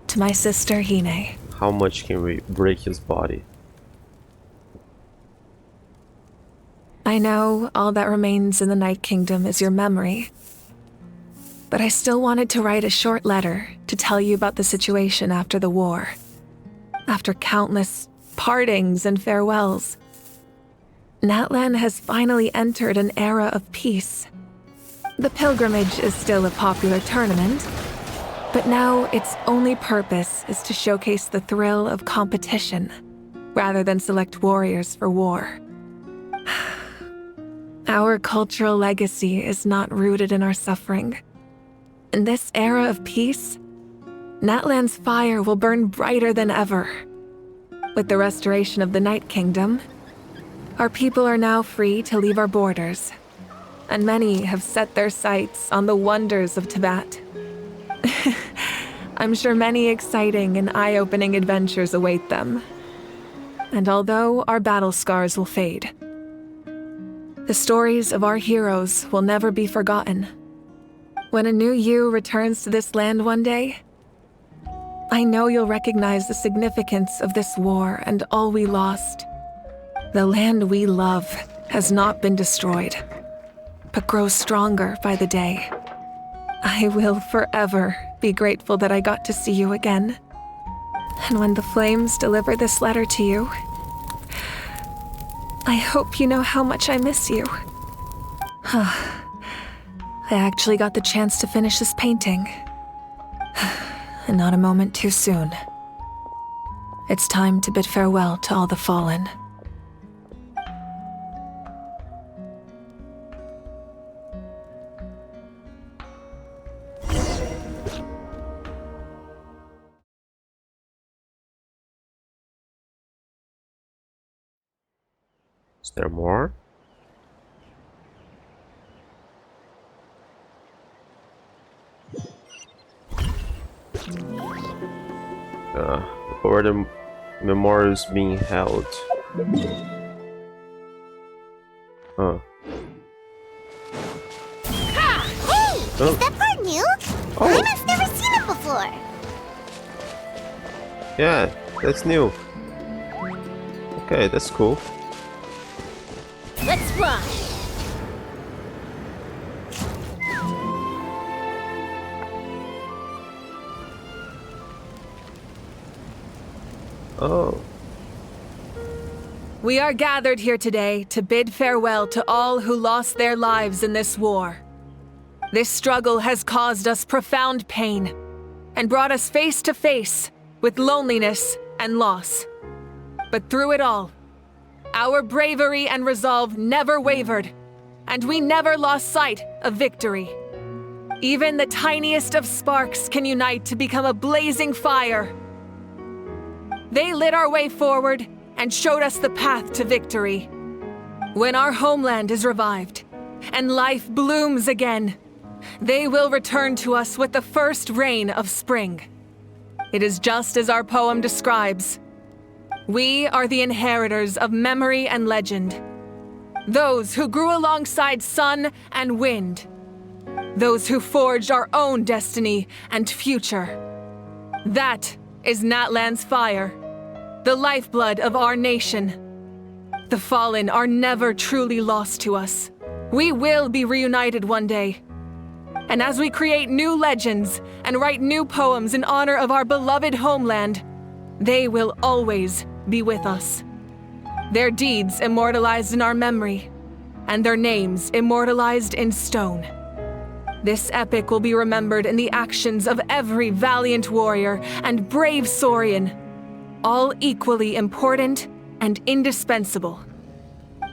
To my sister Hine, how much can we break his body? I know all that remains in the Night Kingdom is your memory. but I still wanted to write a short letter to tell you about the situation after the war. After countless partings and farewells, Natlan has finally entered an era of peace. The pilgrimage is still a popular tournament, but now its only purpose is to showcase the thrill of competition, rather than select warriors for war. Our cultural legacy is not rooted in our suffering. In this era of peace, Natlan's fire will burn brighter than ever. With the restoration of the Night Kingdom, our people are now free to leave our borders, and many have set their sights on the wonders of Tibet. I'm sure many exciting and eye-opening adventures await them. And although our battle scars will fade, the stories of our heroes will never be forgotten. When a new you returns to this land one day, I know you'll recognize the significance of this war and all we lost. The land we love has not been destroyed, but grows stronger by the day. I will forever be grateful that I got to see you again. And when the flames deliver this letter to you, I hope you know how much I miss you. I actually got the chance to finish this painting. And not a moment too soon. It's time to bid farewell to all the fallen. Is there more? Where the memorial is being held. Hey! Is that part new? I've never seen it before. Yeah, that's new. Okay, that's cool. Let's fly. Oh. We are gathered here today to bid farewell to all who lost their lives in this war. This struggle has caused us profound pain and brought us face to face with loneliness and loss. But through it all, our bravery and resolve never wavered, and we never lost sight of victory. Even the tiniest of sparks can unite to become a blazing fire. They lit our way forward and showed us the path to victory. When our homeland is revived and life blooms again, they will return to us with the first rain of spring. It is just as our poem describes. We are the inheritors of memory and legend. Those who grew alongside sun and wind. Those who forged our own destiny and future. That is Natlan's fire, the lifeblood of our nation. The fallen are never truly lost to us. We will be reunited one day. And as we create new legends and write new poems in honor of our beloved homeland, they will always be with us. Their deeds immortalized in our memory, and their names immortalized in stone. This epic will be remembered in the actions of every valiant warrior and brave Saurian, all equally important and indispensable.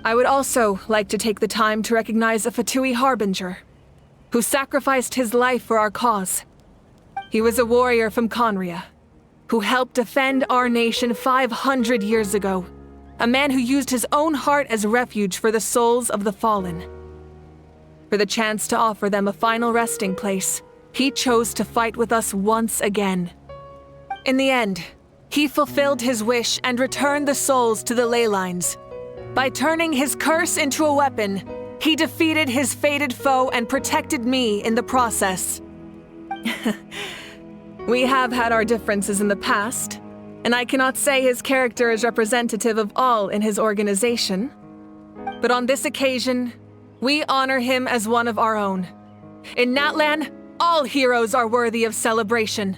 I would also like to take the time to recognize a Fatui Harbinger, who sacrificed his life for our cause. He was a warrior from Conria, who helped defend our nation 500 years ago, a man who used his own heart as refuge for the souls of the fallen. For the chance to offer them a final resting place, he chose to fight with us once again. In the end, he fulfilled his wish and returned the souls to the ley lines. By turning his curse into a weapon, he defeated his fated foe and protected me in the process. We have had our differences in the past, and I cannot say his character is representative of all in his organization. But on this occasion, we honor him as one of our own. In Natlan, All heroes are worthy of celebration.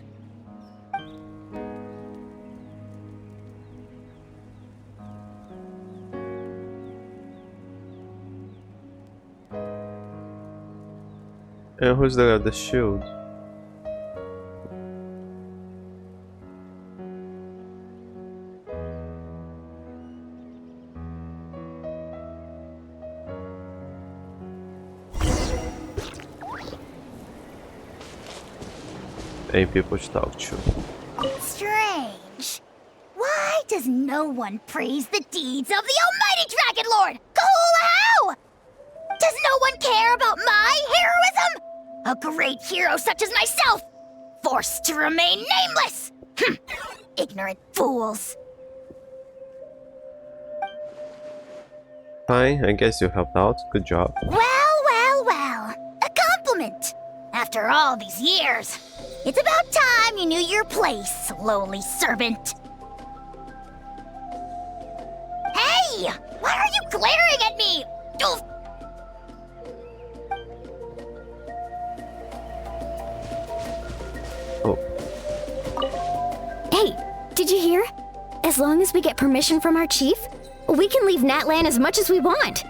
And who's the shield? Any people to talk to. Strange. Why does no one praise the deeds of the almighty Dragon Lord? How? Does no one care about my heroism? A great hero such as myself, forced to remain nameless! Ignorant fools. Fine, I guess you helped out. Good job. Well. A compliment. After all these years, it's about time you knew your place, lowly servant. Hey! Why are you glaring at me? Oof. Hey, did you hear? As long as we get permission from our chief, we can leave Natlan as much as we want.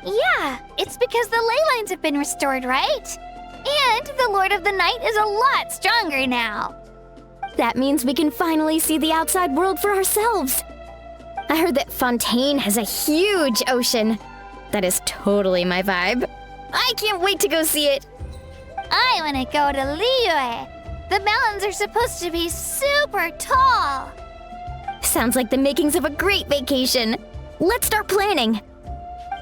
Yeah, it's because the ley lines have been restored, right? And the Lord of the Night is a lot stronger now. That means we can finally see the outside world for ourselves. I heard that Fontaine has a huge ocean. That is totally my vibe. I can't wait to go see it. I want to go to Liyue. The mountains are supposed to be super tall. Sounds like the makings of a great vacation. Let's start planning.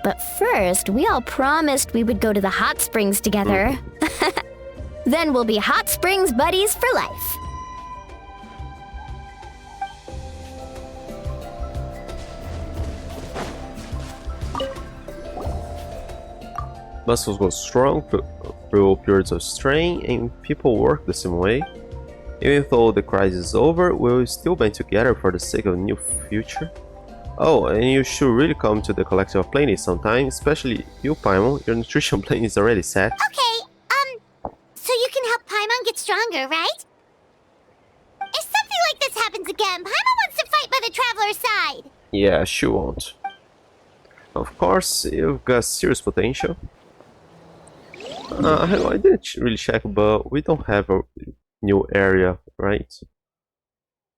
But first, we all promised we would go to the hot springs together. Then we'll be hot springs buddies for life. Muscles go strong through periods of strain, and people work the same way. Even though the crisis is over, we'll still band together for the sake of a new future. Oh, and you should really come to the Collective of Planes sometime, especially you, Paimon. Your nutrition plan is already set. Okay, so you can help Paimon get stronger, right? If something like this happens again, Paimon wants to fight by the Traveler's side. Yeah, she won't. Of course, you've got serious potential. I didn't really check, but we don't have a new area, right?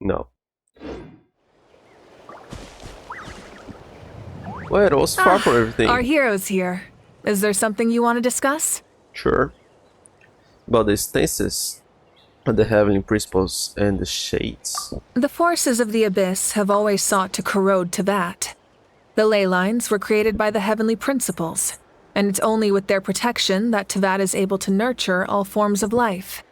No. Well, it was far from everything. Our hero's here. Is there something you want to discuss? Sure. About the stances, the heavenly principles, and the shades. The forces of the Abyss have always sought to corrode Teyvat. The ley lines were created by the heavenly principles, and it's only with their protection that Teyvat is able to nurture all forms of life.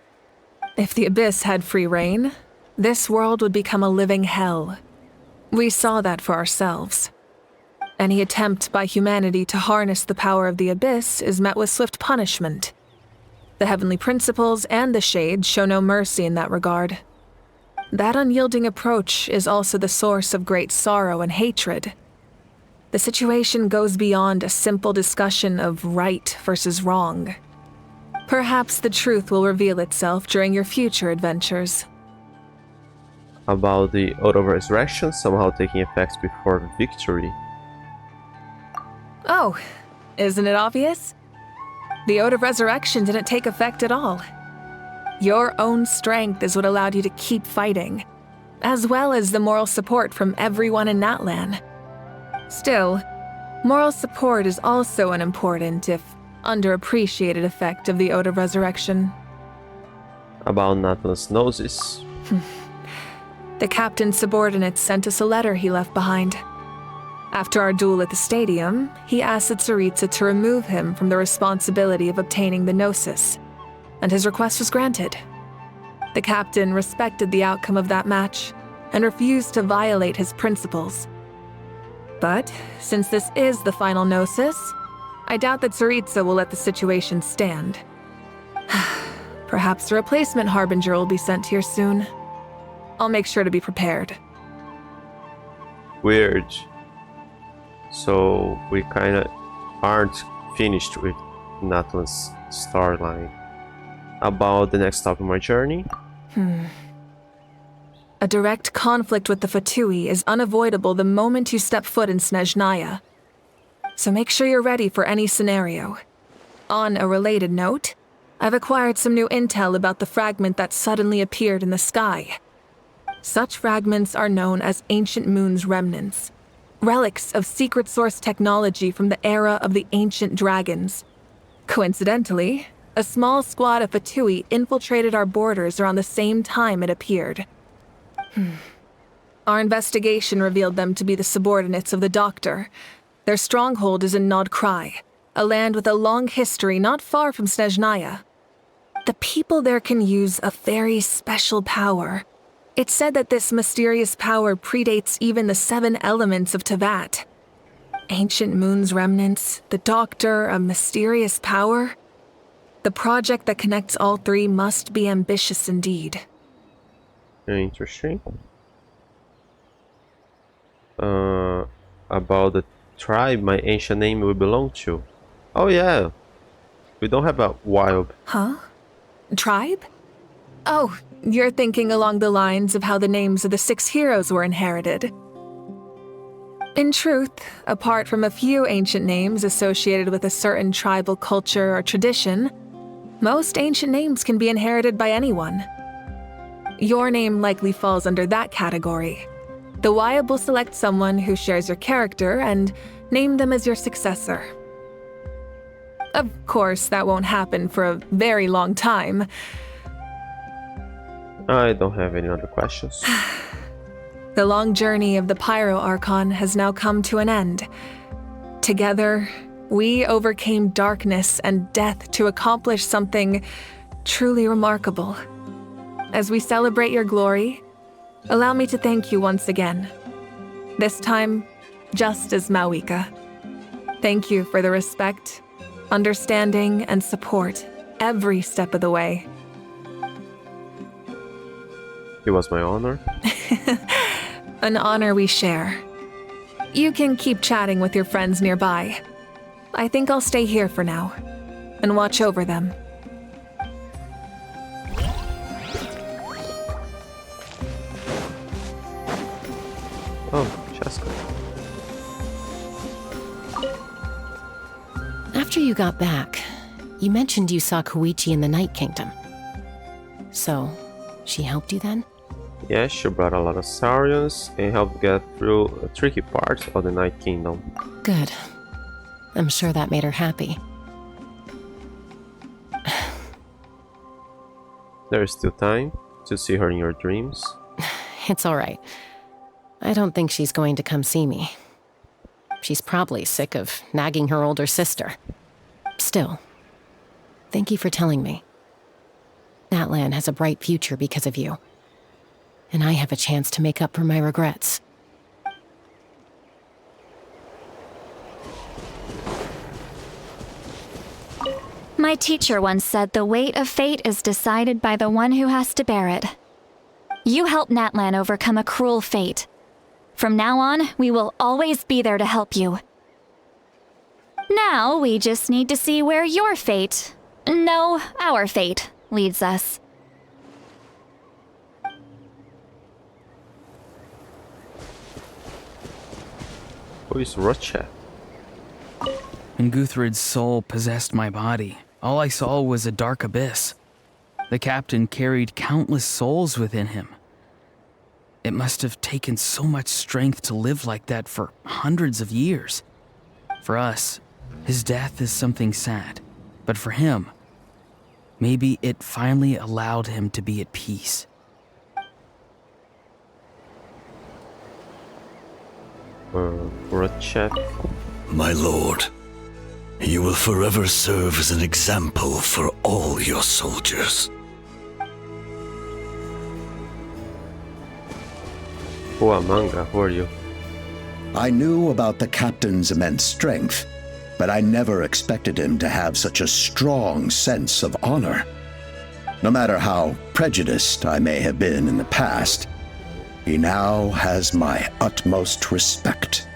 If the Abyss had free reign, this world would become a living hell. We saw that for ourselves. Any attempt by humanity to harness the power of the Abyss is met with swift punishment. The heavenly principles and the Shades show no mercy in that regard. That unyielding approach is also the source of great sorrow and hatred. The situation goes beyond a simple discussion of right versus wrong. Perhaps the truth will reveal itself during your future adventures. About the Ode of Resurrection somehow taking effect before victory. Oh, isn't it obvious? The Ode of Resurrection didn't take effect at all. Your own strength is what allowed you to keep fighting, as well as the moral support from everyone in Natlan. Still, moral support is also an important, if underappreciated, effect of the Ode of Resurrection. About Nathan's noses. The captain's subordinates sent us a letter he left behind. After our duel at the stadium, he asked Tsaritsa to remove him from the responsibility of obtaining the Gnosis, and his request was granted. The captain respected the outcome of that match and refused to violate his principles. But since this is the final Gnosis, I doubt that Tsaritsa will let the situation stand. Perhaps a replacement Harbinger will be sent here soon. I'll make sure to be prepared. Weird. So we kinda aren't finished with Natlan's storyline. about the next stop in my journey? A direct conflict with the Fatui is unavoidable the moment you step foot in Snezhnaya. So make sure you're ready for any scenario. On a related note, I've acquired some new intel about the fragment that suddenly appeared in the sky. Such fragments are known as Ancient Moon's remnants, relics of secret source technology from the era of the ancient dragons. Coincidentally, a small squad of Fatui infiltrated our borders around the same time it appeared. Our investigation revealed them to be the subordinates of the Doctor. Their stronghold is in Nod Krai, a land with a long history not far from Snezhnaya. The people there can use a very special power. It's said that this mysterious power predates even the 7 elements of Tevat. Ancient Moon's remnants, the Doctor, a mysterious power. The project that connects all 3 must be ambitious indeed. Interesting. About the tribe my ancient name will belong to. Oh yeah, we don't have a wild. Huh? Tribe? Oh, you're thinking along the lines of how the names of the 6 heroes were inherited. In truth, apart from a few ancient names associated with a certain tribal culture or tradition, most ancient names can be inherited by anyone. Your name likely falls under that category. The Wyab will select someone who shares your character and name them as your successor. Of course, that won't happen for a very long time. I don't have any other questions. The long journey of the Pyro Archon has now come to an end. Together, we overcame darkness and death to accomplish something truly remarkable. As we celebrate your glory, allow me to thank you once again. This time, just as Mawika. Thank you for the respect, understanding, and support every step of the way. It was my honor. An honor we share. You can keep chatting with your friends nearby. I think I'll stay here for now and watch over them. Oh, Cheska. After you got back, you mentioned you saw Koichi in the Night Kingdom. So, she helped you then? Yeah, she brought a lot of Saurians and helped get through a tricky part of the Night Kingdom. Good. I'm sure that made her happy. There is still time to see her in your dreams. It's alright. I don't think she's going to come see me. She's probably sick of nagging her older sister. Still, thank you for telling me. That land has a bright future because of you. And I have a chance to make up for my regrets. My teacher once said the weight of fate is decided by the one who has to bear it. You helped Natlan overcome a cruel fate. From now on, we will always be there to help you. Now, we just need to see where your fate, no, our fate, leads us. Who is Rocha? When Guthred's soul possessed my body, all I saw was a dark abyss. The captain carried countless souls within him. It must have taken so much strength to live like that for hundreds of years. For us, his death is something sad. But for him, maybe it finally allowed him to be at peace. Rocha. My lord, you will forever serve as an example for all your soldiers. Manga, who are you? I knew about the captain's immense strength, but I never expected him to have such a strong sense of honor. No matter how prejudiced I may have been in the past, he now has my utmost respect.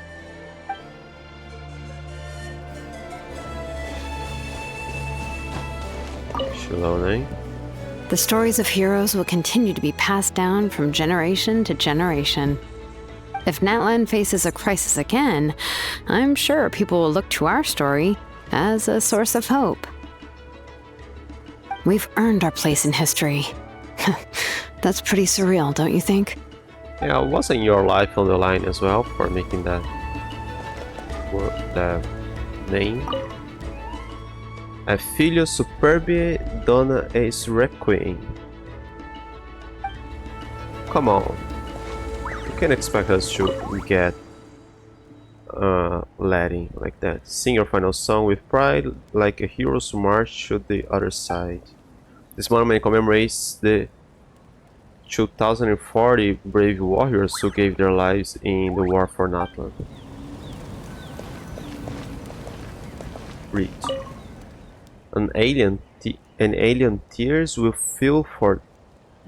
Shilone. The stories of heroes will continue to be passed down from generation to generation. If Natlan faces a crisis again, I'm sure people will look to our story as a source of hope. We've earned our place in history. That's pretty surreal, don't you think? Yeah, wasn't your life on the line as well for making that name? A filho superbe dona ex requiem. Come on. You can't expect us to get Latin like that. Sing your final song with pride, like a hero's march to the other side. This monument commemorates the 2040 brave warriors who gave their lives in the war for Natlan. Read. An alien tears will fill for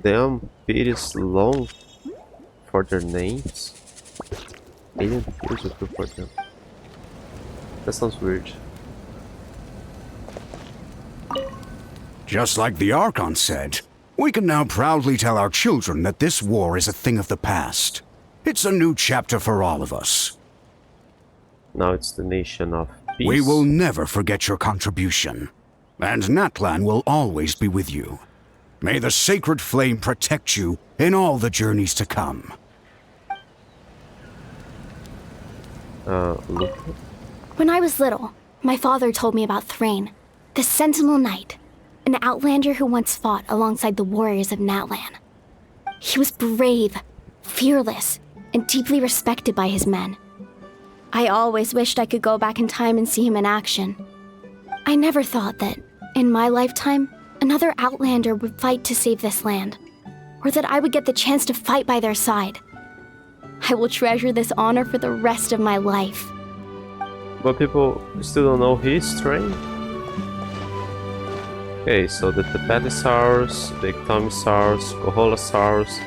them, pities long for their names. Alien tears will fill for them. That sounds weird. Just like the Archon said, we can now proudly tell our children that this war is a thing of the past. It's a new chapter for all of us. Now it's the nation of peace. We will never forget your contribution. And Natlan will always be with you. May the sacred flame protect you in all the journeys to come. Look. When I was little, my father told me about Thrain, the Sentinel Knight, an outlander who once fought alongside the warriors of Natlan. He was brave, fearless, and deeply respected by his men. I always wished I could go back in time and see him in action. I never thought that, in my lifetime, another outlander would fight to save this land, or that I would get the chance to fight by their side. I will treasure this honor for the rest of my life. But people still don't know his train. Okay, so the Tepetisaurus, the Ectomisaurus, Koholosaurus,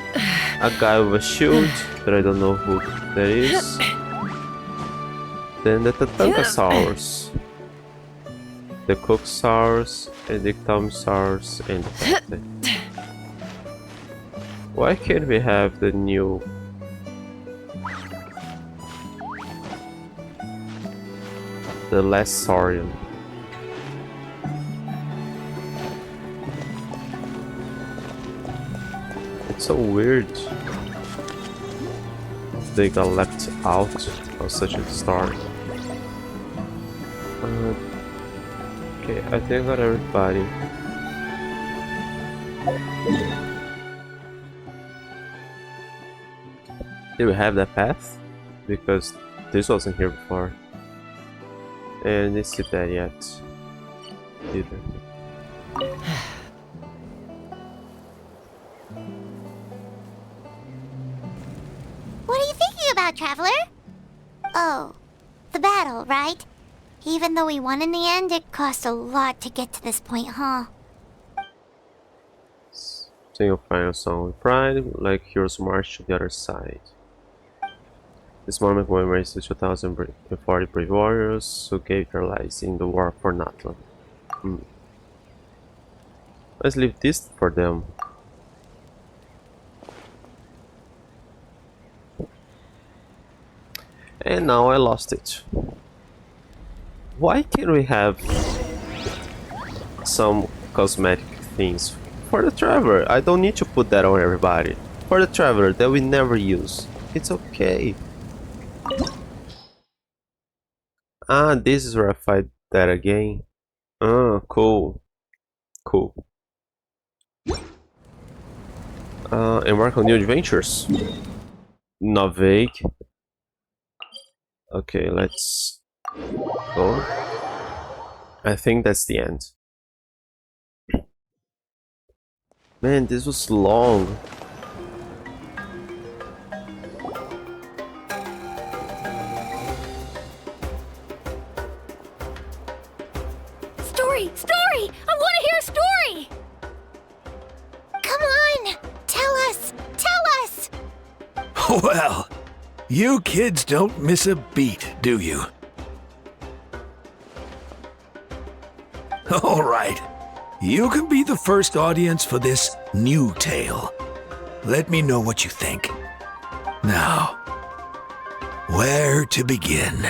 a guy with a shield that I don't know who that is. Then the Tatankasaurus, the Cooksaurus, and the Ectomisaurus, and the Pete. Why can't we have the new the last Saurian? It's so weird. They got left out of such a start. Okay, I think I got everybody. Did we have that path? Because this wasn't here before. And didn't see that yet. Either. What are you thinking about, Traveler? Oh, the battle, right? Even though we won in the end, it cost a lot to get to this point, huh? Sing your final song with pride, like heroes march to the other side. This moment commemorates the 2040 brave warriors who gave their lives in the war for Natlan. Let's leave this for them. And now I lost it. Why can't we have some cosmetic things for the Traveler? I don't need to put that on everybody. For the Traveler that we never use. It's okay. Ah, this is where I fight that again. Ah, cool. Cool. Embark on new adventures. Not vague. Okay, let's go. I think that's the end. Man, this was long. Story! I want to hear a story! Come on! Tell us! Tell us! Well, you kids don't miss a beat, do you? All right. You can be the first audience for this new tale. Let me know what you think. Now, where to begin?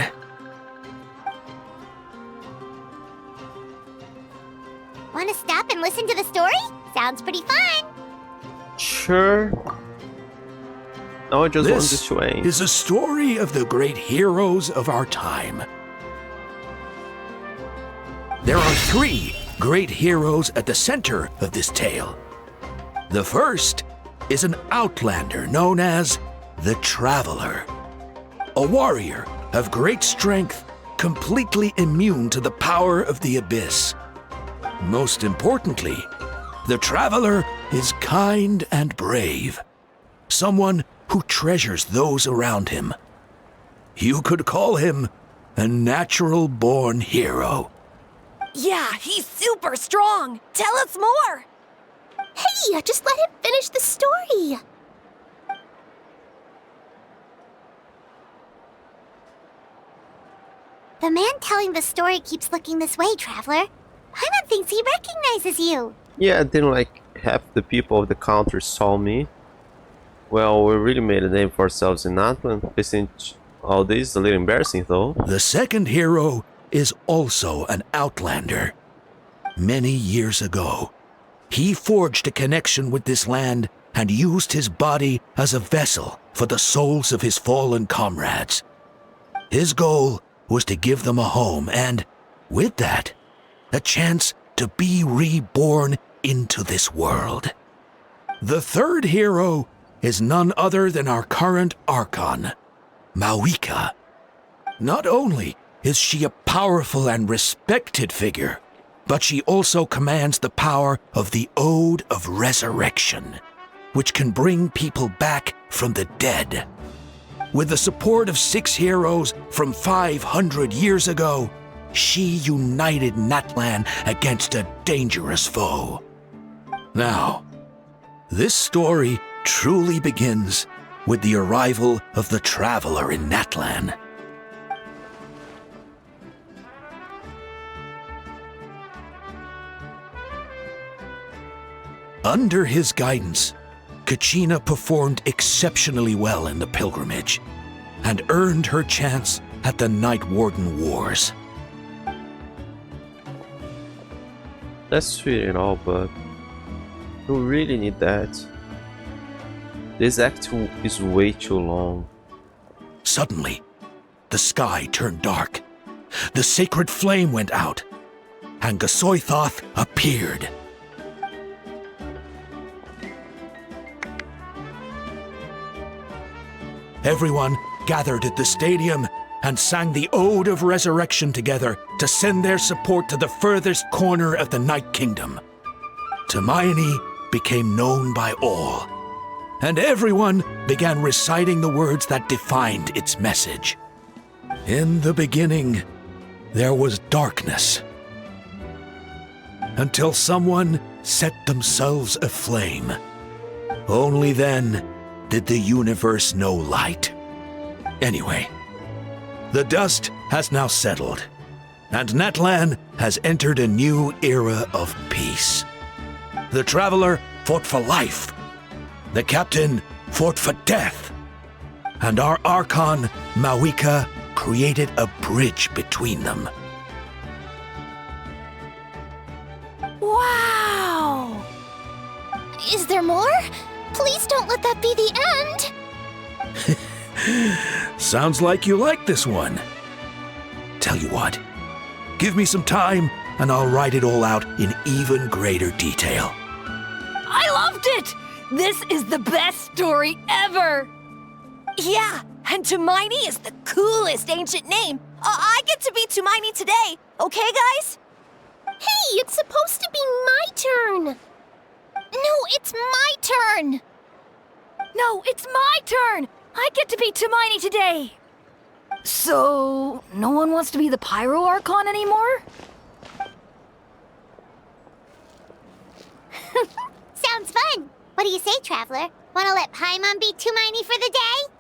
Want to stop and listen to the story? Sounds pretty fun. Sure. No, I just want this to end. This is a story of the great heroes of our time. There are 3 great heroes at the center of this tale. The first is an outlander known as the Traveler, a warrior of great strength, completely immune to the power of the abyss. Most importantly, the Traveler is kind and brave, someone who treasures those around him. You could call him a natural-born hero. Yeah, he's super strong. Tell us more. Hey, just let him finish the story. The man telling the story keeps looking this way, Traveler. Paimon thinks he recognizes you. Yeah, then like half the people of the country saw me. Well, we really made a name for ourselves in Natlan. Isn't all this a little embarrassing though? The second hero is also an outlander. Many years ago, he forged a connection with this land and used his body as a vessel for the souls of his fallen comrades. His goal was to give them a home and, with that, a chance to be reborn into this world. The third hero is none other than our current Archon, Mawika. Not only is she a powerful and respected figure, but she also commands the power of the Ode of Resurrection, which can bring people back from the dead. With the support of 6 heroes from 500 years ago, she united Natlan against a dangerous foe. Now, this story truly begins with the arrival of the Traveler in Natlan. Under his guidance, Kachina performed exceptionally well in the pilgrimage and earned her chance at the Night Warden Wars. That's sweet and all, but you really need that. This act is way too long. Suddenly, the sky turned dark. The sacred flame went out, and Gasoithoth appeared. Everyone gathered at the stadium and sang the Ode of Resurrection together to send their support to the furthest corner of the Night Kingdom. Hermione became known by all, and everyone began reciting the words that defined its message. In the beginning, there was darkness, until someone set themselves aflame. Only then did the universe know light. Anyway, the dust has now settled, and Natlan has entered a new era of peace. The Traveler fought for life, the Captain fought for death, and our Archon, Mawika, created a bridge between them. Wow! Is there more? Please don't let that be the end! Sounds like you like this one. Tell you what, give me some time and I'll write it all out in even greater detail. I loved it! This is the best story ever! Yeah, and Tumaini is the coolest ancient name. I get to be Tumaini today, okay, guys? Hey, it's supposed to be my turn! No, it's my turn! No, it's my turn! I get to be Tumaini today! So, no one wants to be the Pyro Archon anymore? Sounds fun. What do you say, Traveler? Wanna let Paimon be Tumaini for the day?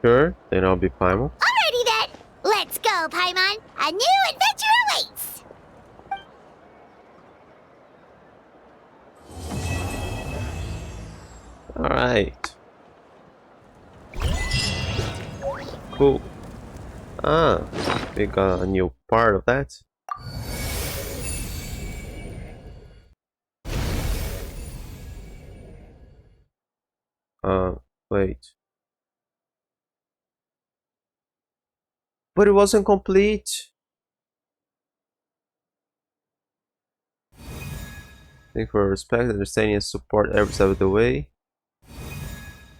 Sure, then I'll be Paimon. Alrighty then! Let's go, Paimon! A new adventure awaits! Alright. Cool. Ah, we got a new part of that. Wait. But it wasn't complete. Thank you for respect, understanding, and support every step of the way.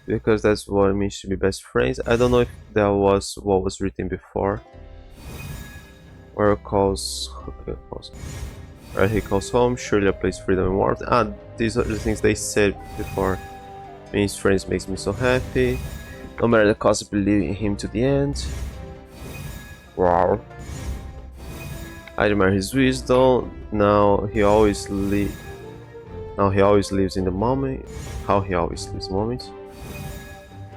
Because that's what it means to be best friends. I don't know if that was what was written before. Where it calls. Okay, calls. Where he calls home, surely a place freedom and warmth. Ah, these are the things they said before. Means friends makes me so happy. No matter the cost of believing in him to the end. Wow. I admire his wisdom. Now he always lives in the moment. How he always lives in the moment.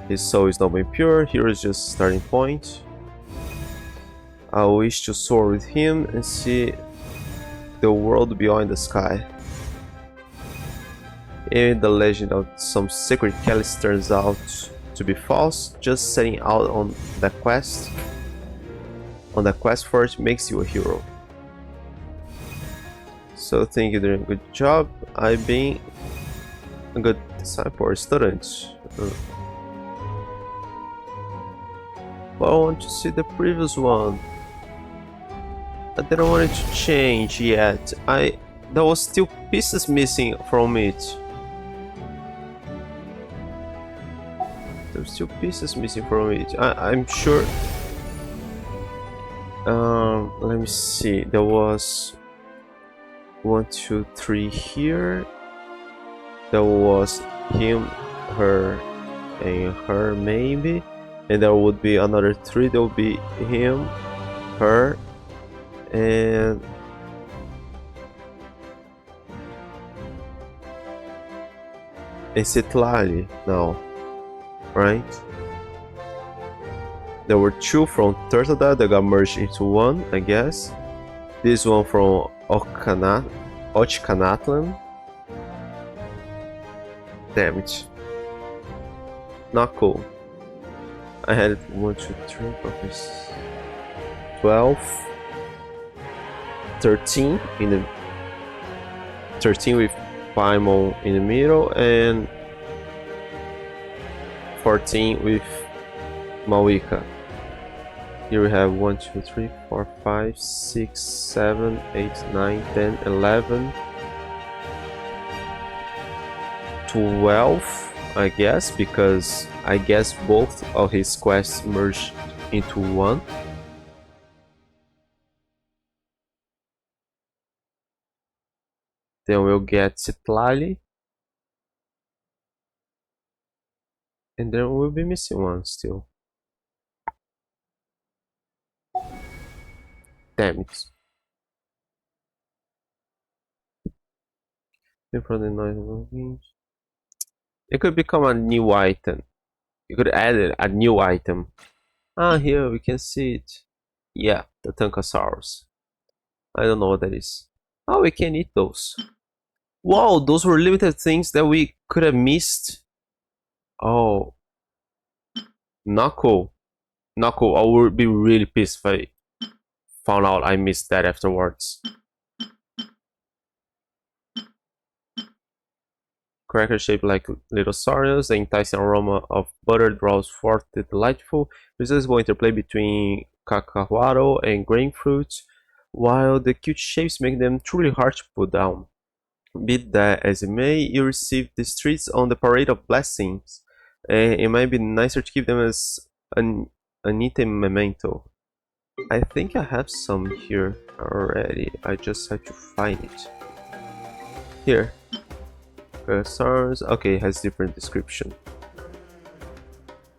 His soul is not being pure. Here is just a starting point. I wish to soar with him and see the world beyond the sky. Even the legend of some sacred chalice turns out to be false. Just setting out on that quest for it makes you a hero. So think you're doing a good job. I've been a good disciple or student. But I want to see the previous one. I didn't want it to change yet. There was still pieces missing from it. There's still pieces missing from it. I'm sure. Let me see. There was 1, 2, 3 here. There was him, her, and her maybe. And there would be another 3. There would be him, her, and Citlali now, right? There were 2 from Turtleda that got merged into 1, I guess. This one from Ochkanatlan. Damn it. Not cool. I had 1, 2, 3, 4, 5, 12, 13 in the 13 with Paimon in the middle, and 14 with Mawika. Here we have 1, 2, 3, 4, 5, 6, 7, 8, 9, 10, 11, 12, I guess, because I guess both of his quests merged into 1. Then we'll get Citlali. And then we'll be missing 1 still. Damn it. It could become a new item. You could add a new item. Ah, here we can see it. Yeah, the Tankosaurus. I don't know what that is. Oh, we can eat those. Wow, those were limited things that we could have missed. Oh. Not cool. Not cool. I would be really pissed if I found out I missed that afterwards. Cracker shaped like little saurians, the enticing aroma of butter draws forth the delightful, irresistible interplay between cacahuaro and grain fruits, while the cute shapes make them truly hard to put down. Be that as it may, you receive these treats on the parade of blessings, and it might be nicer to keep them as an item memento. I think I have some here already, I just have to find it. Here. SARS. Okay, it has different description.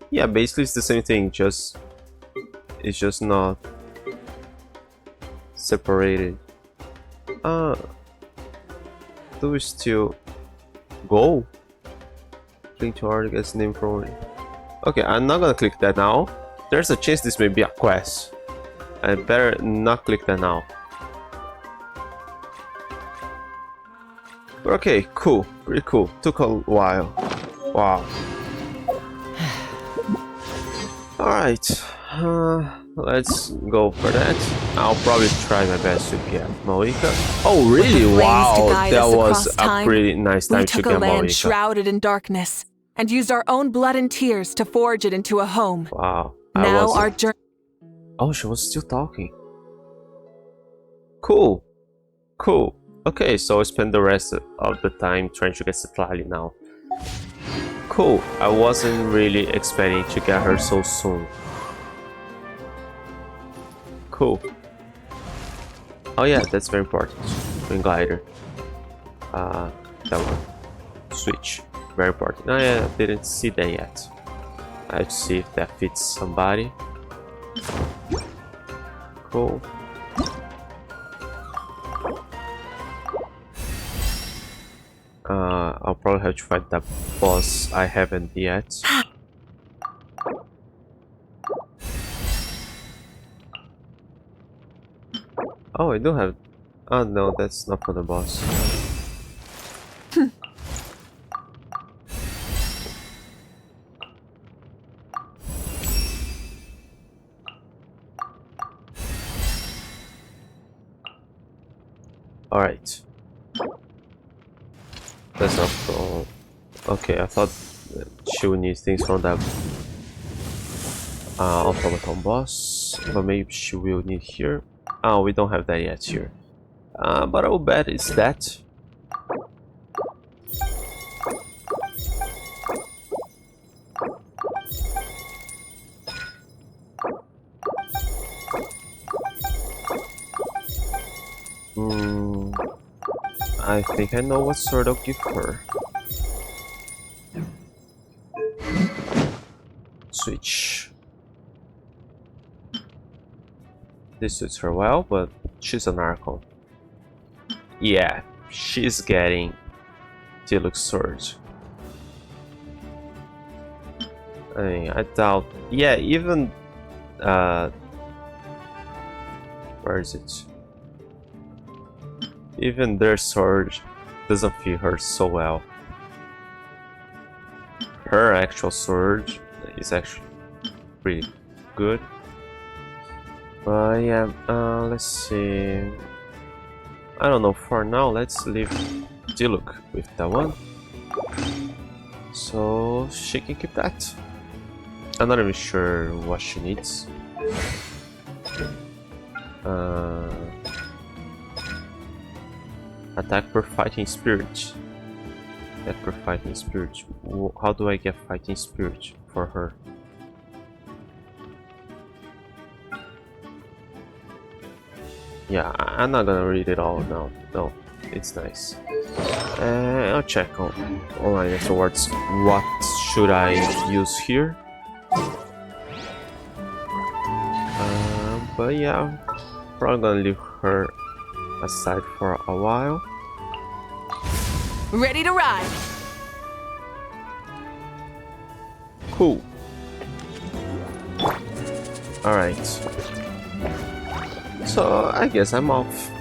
Yeah, basically it's the same thing, it's just not separated. Do we still go? Click to hard to get name from it. Okay, I'm not gonna click that now. There's a chance this may be a quest. I better not click that now. Okay, cool. Pretty cool. Took a while. Wow. Alright. Let's go for that. I'll probably try my best to get Moika. Oh, really? Wow, that was a pretty nice time to get We took a land Moika. shrouded in darkness and used our own blood and tears to forge it into a home. Wow. Now our journey. Oh, she was still talking. Cool. Cool. Okay, so I spend the rest of the time trying to get Citlali now. Cool. I wasn't really expecting to get her so soon. Cool. Oh yeah, that's very important. Twin glider. That one. Switch. Very important. Oh yeah, I didn't see that yet. I have to see if that fits somebody. Cool. I'll probably have to fight that boss I haven't yet. Oh, I do have... Oh no, that's not for the boss. Alright. That's not from... Okay, I thought she would need things from that automaton boss, but maybe she will need here. Oh, we don't have that yet here. But I'll bet it's that. I think I know what sword I'll give her. Switch. This suits her well, but she's an Archon. Yeah, she's getting Deluxe sword. I mean, I doubt... Yeah, even... where is it? Even their sword doesn't fit her so well. Her actual sword is actually pretty good. But yeah, let's see. I don't know, for now let's leave Diluc with that one. So she can keep that. I'm not even sure what she needs. Attack per fighting spirit. Attack per fighting spirit. How do I get fighting spirit for her? Yeah, I'm not gonna read it all now. No, it's nice. I'll check online afterwards. What should I use here? But yeah, probably gonna leave her aside for a while. Ready to ride. Cool. Alright. So I guess I'm off.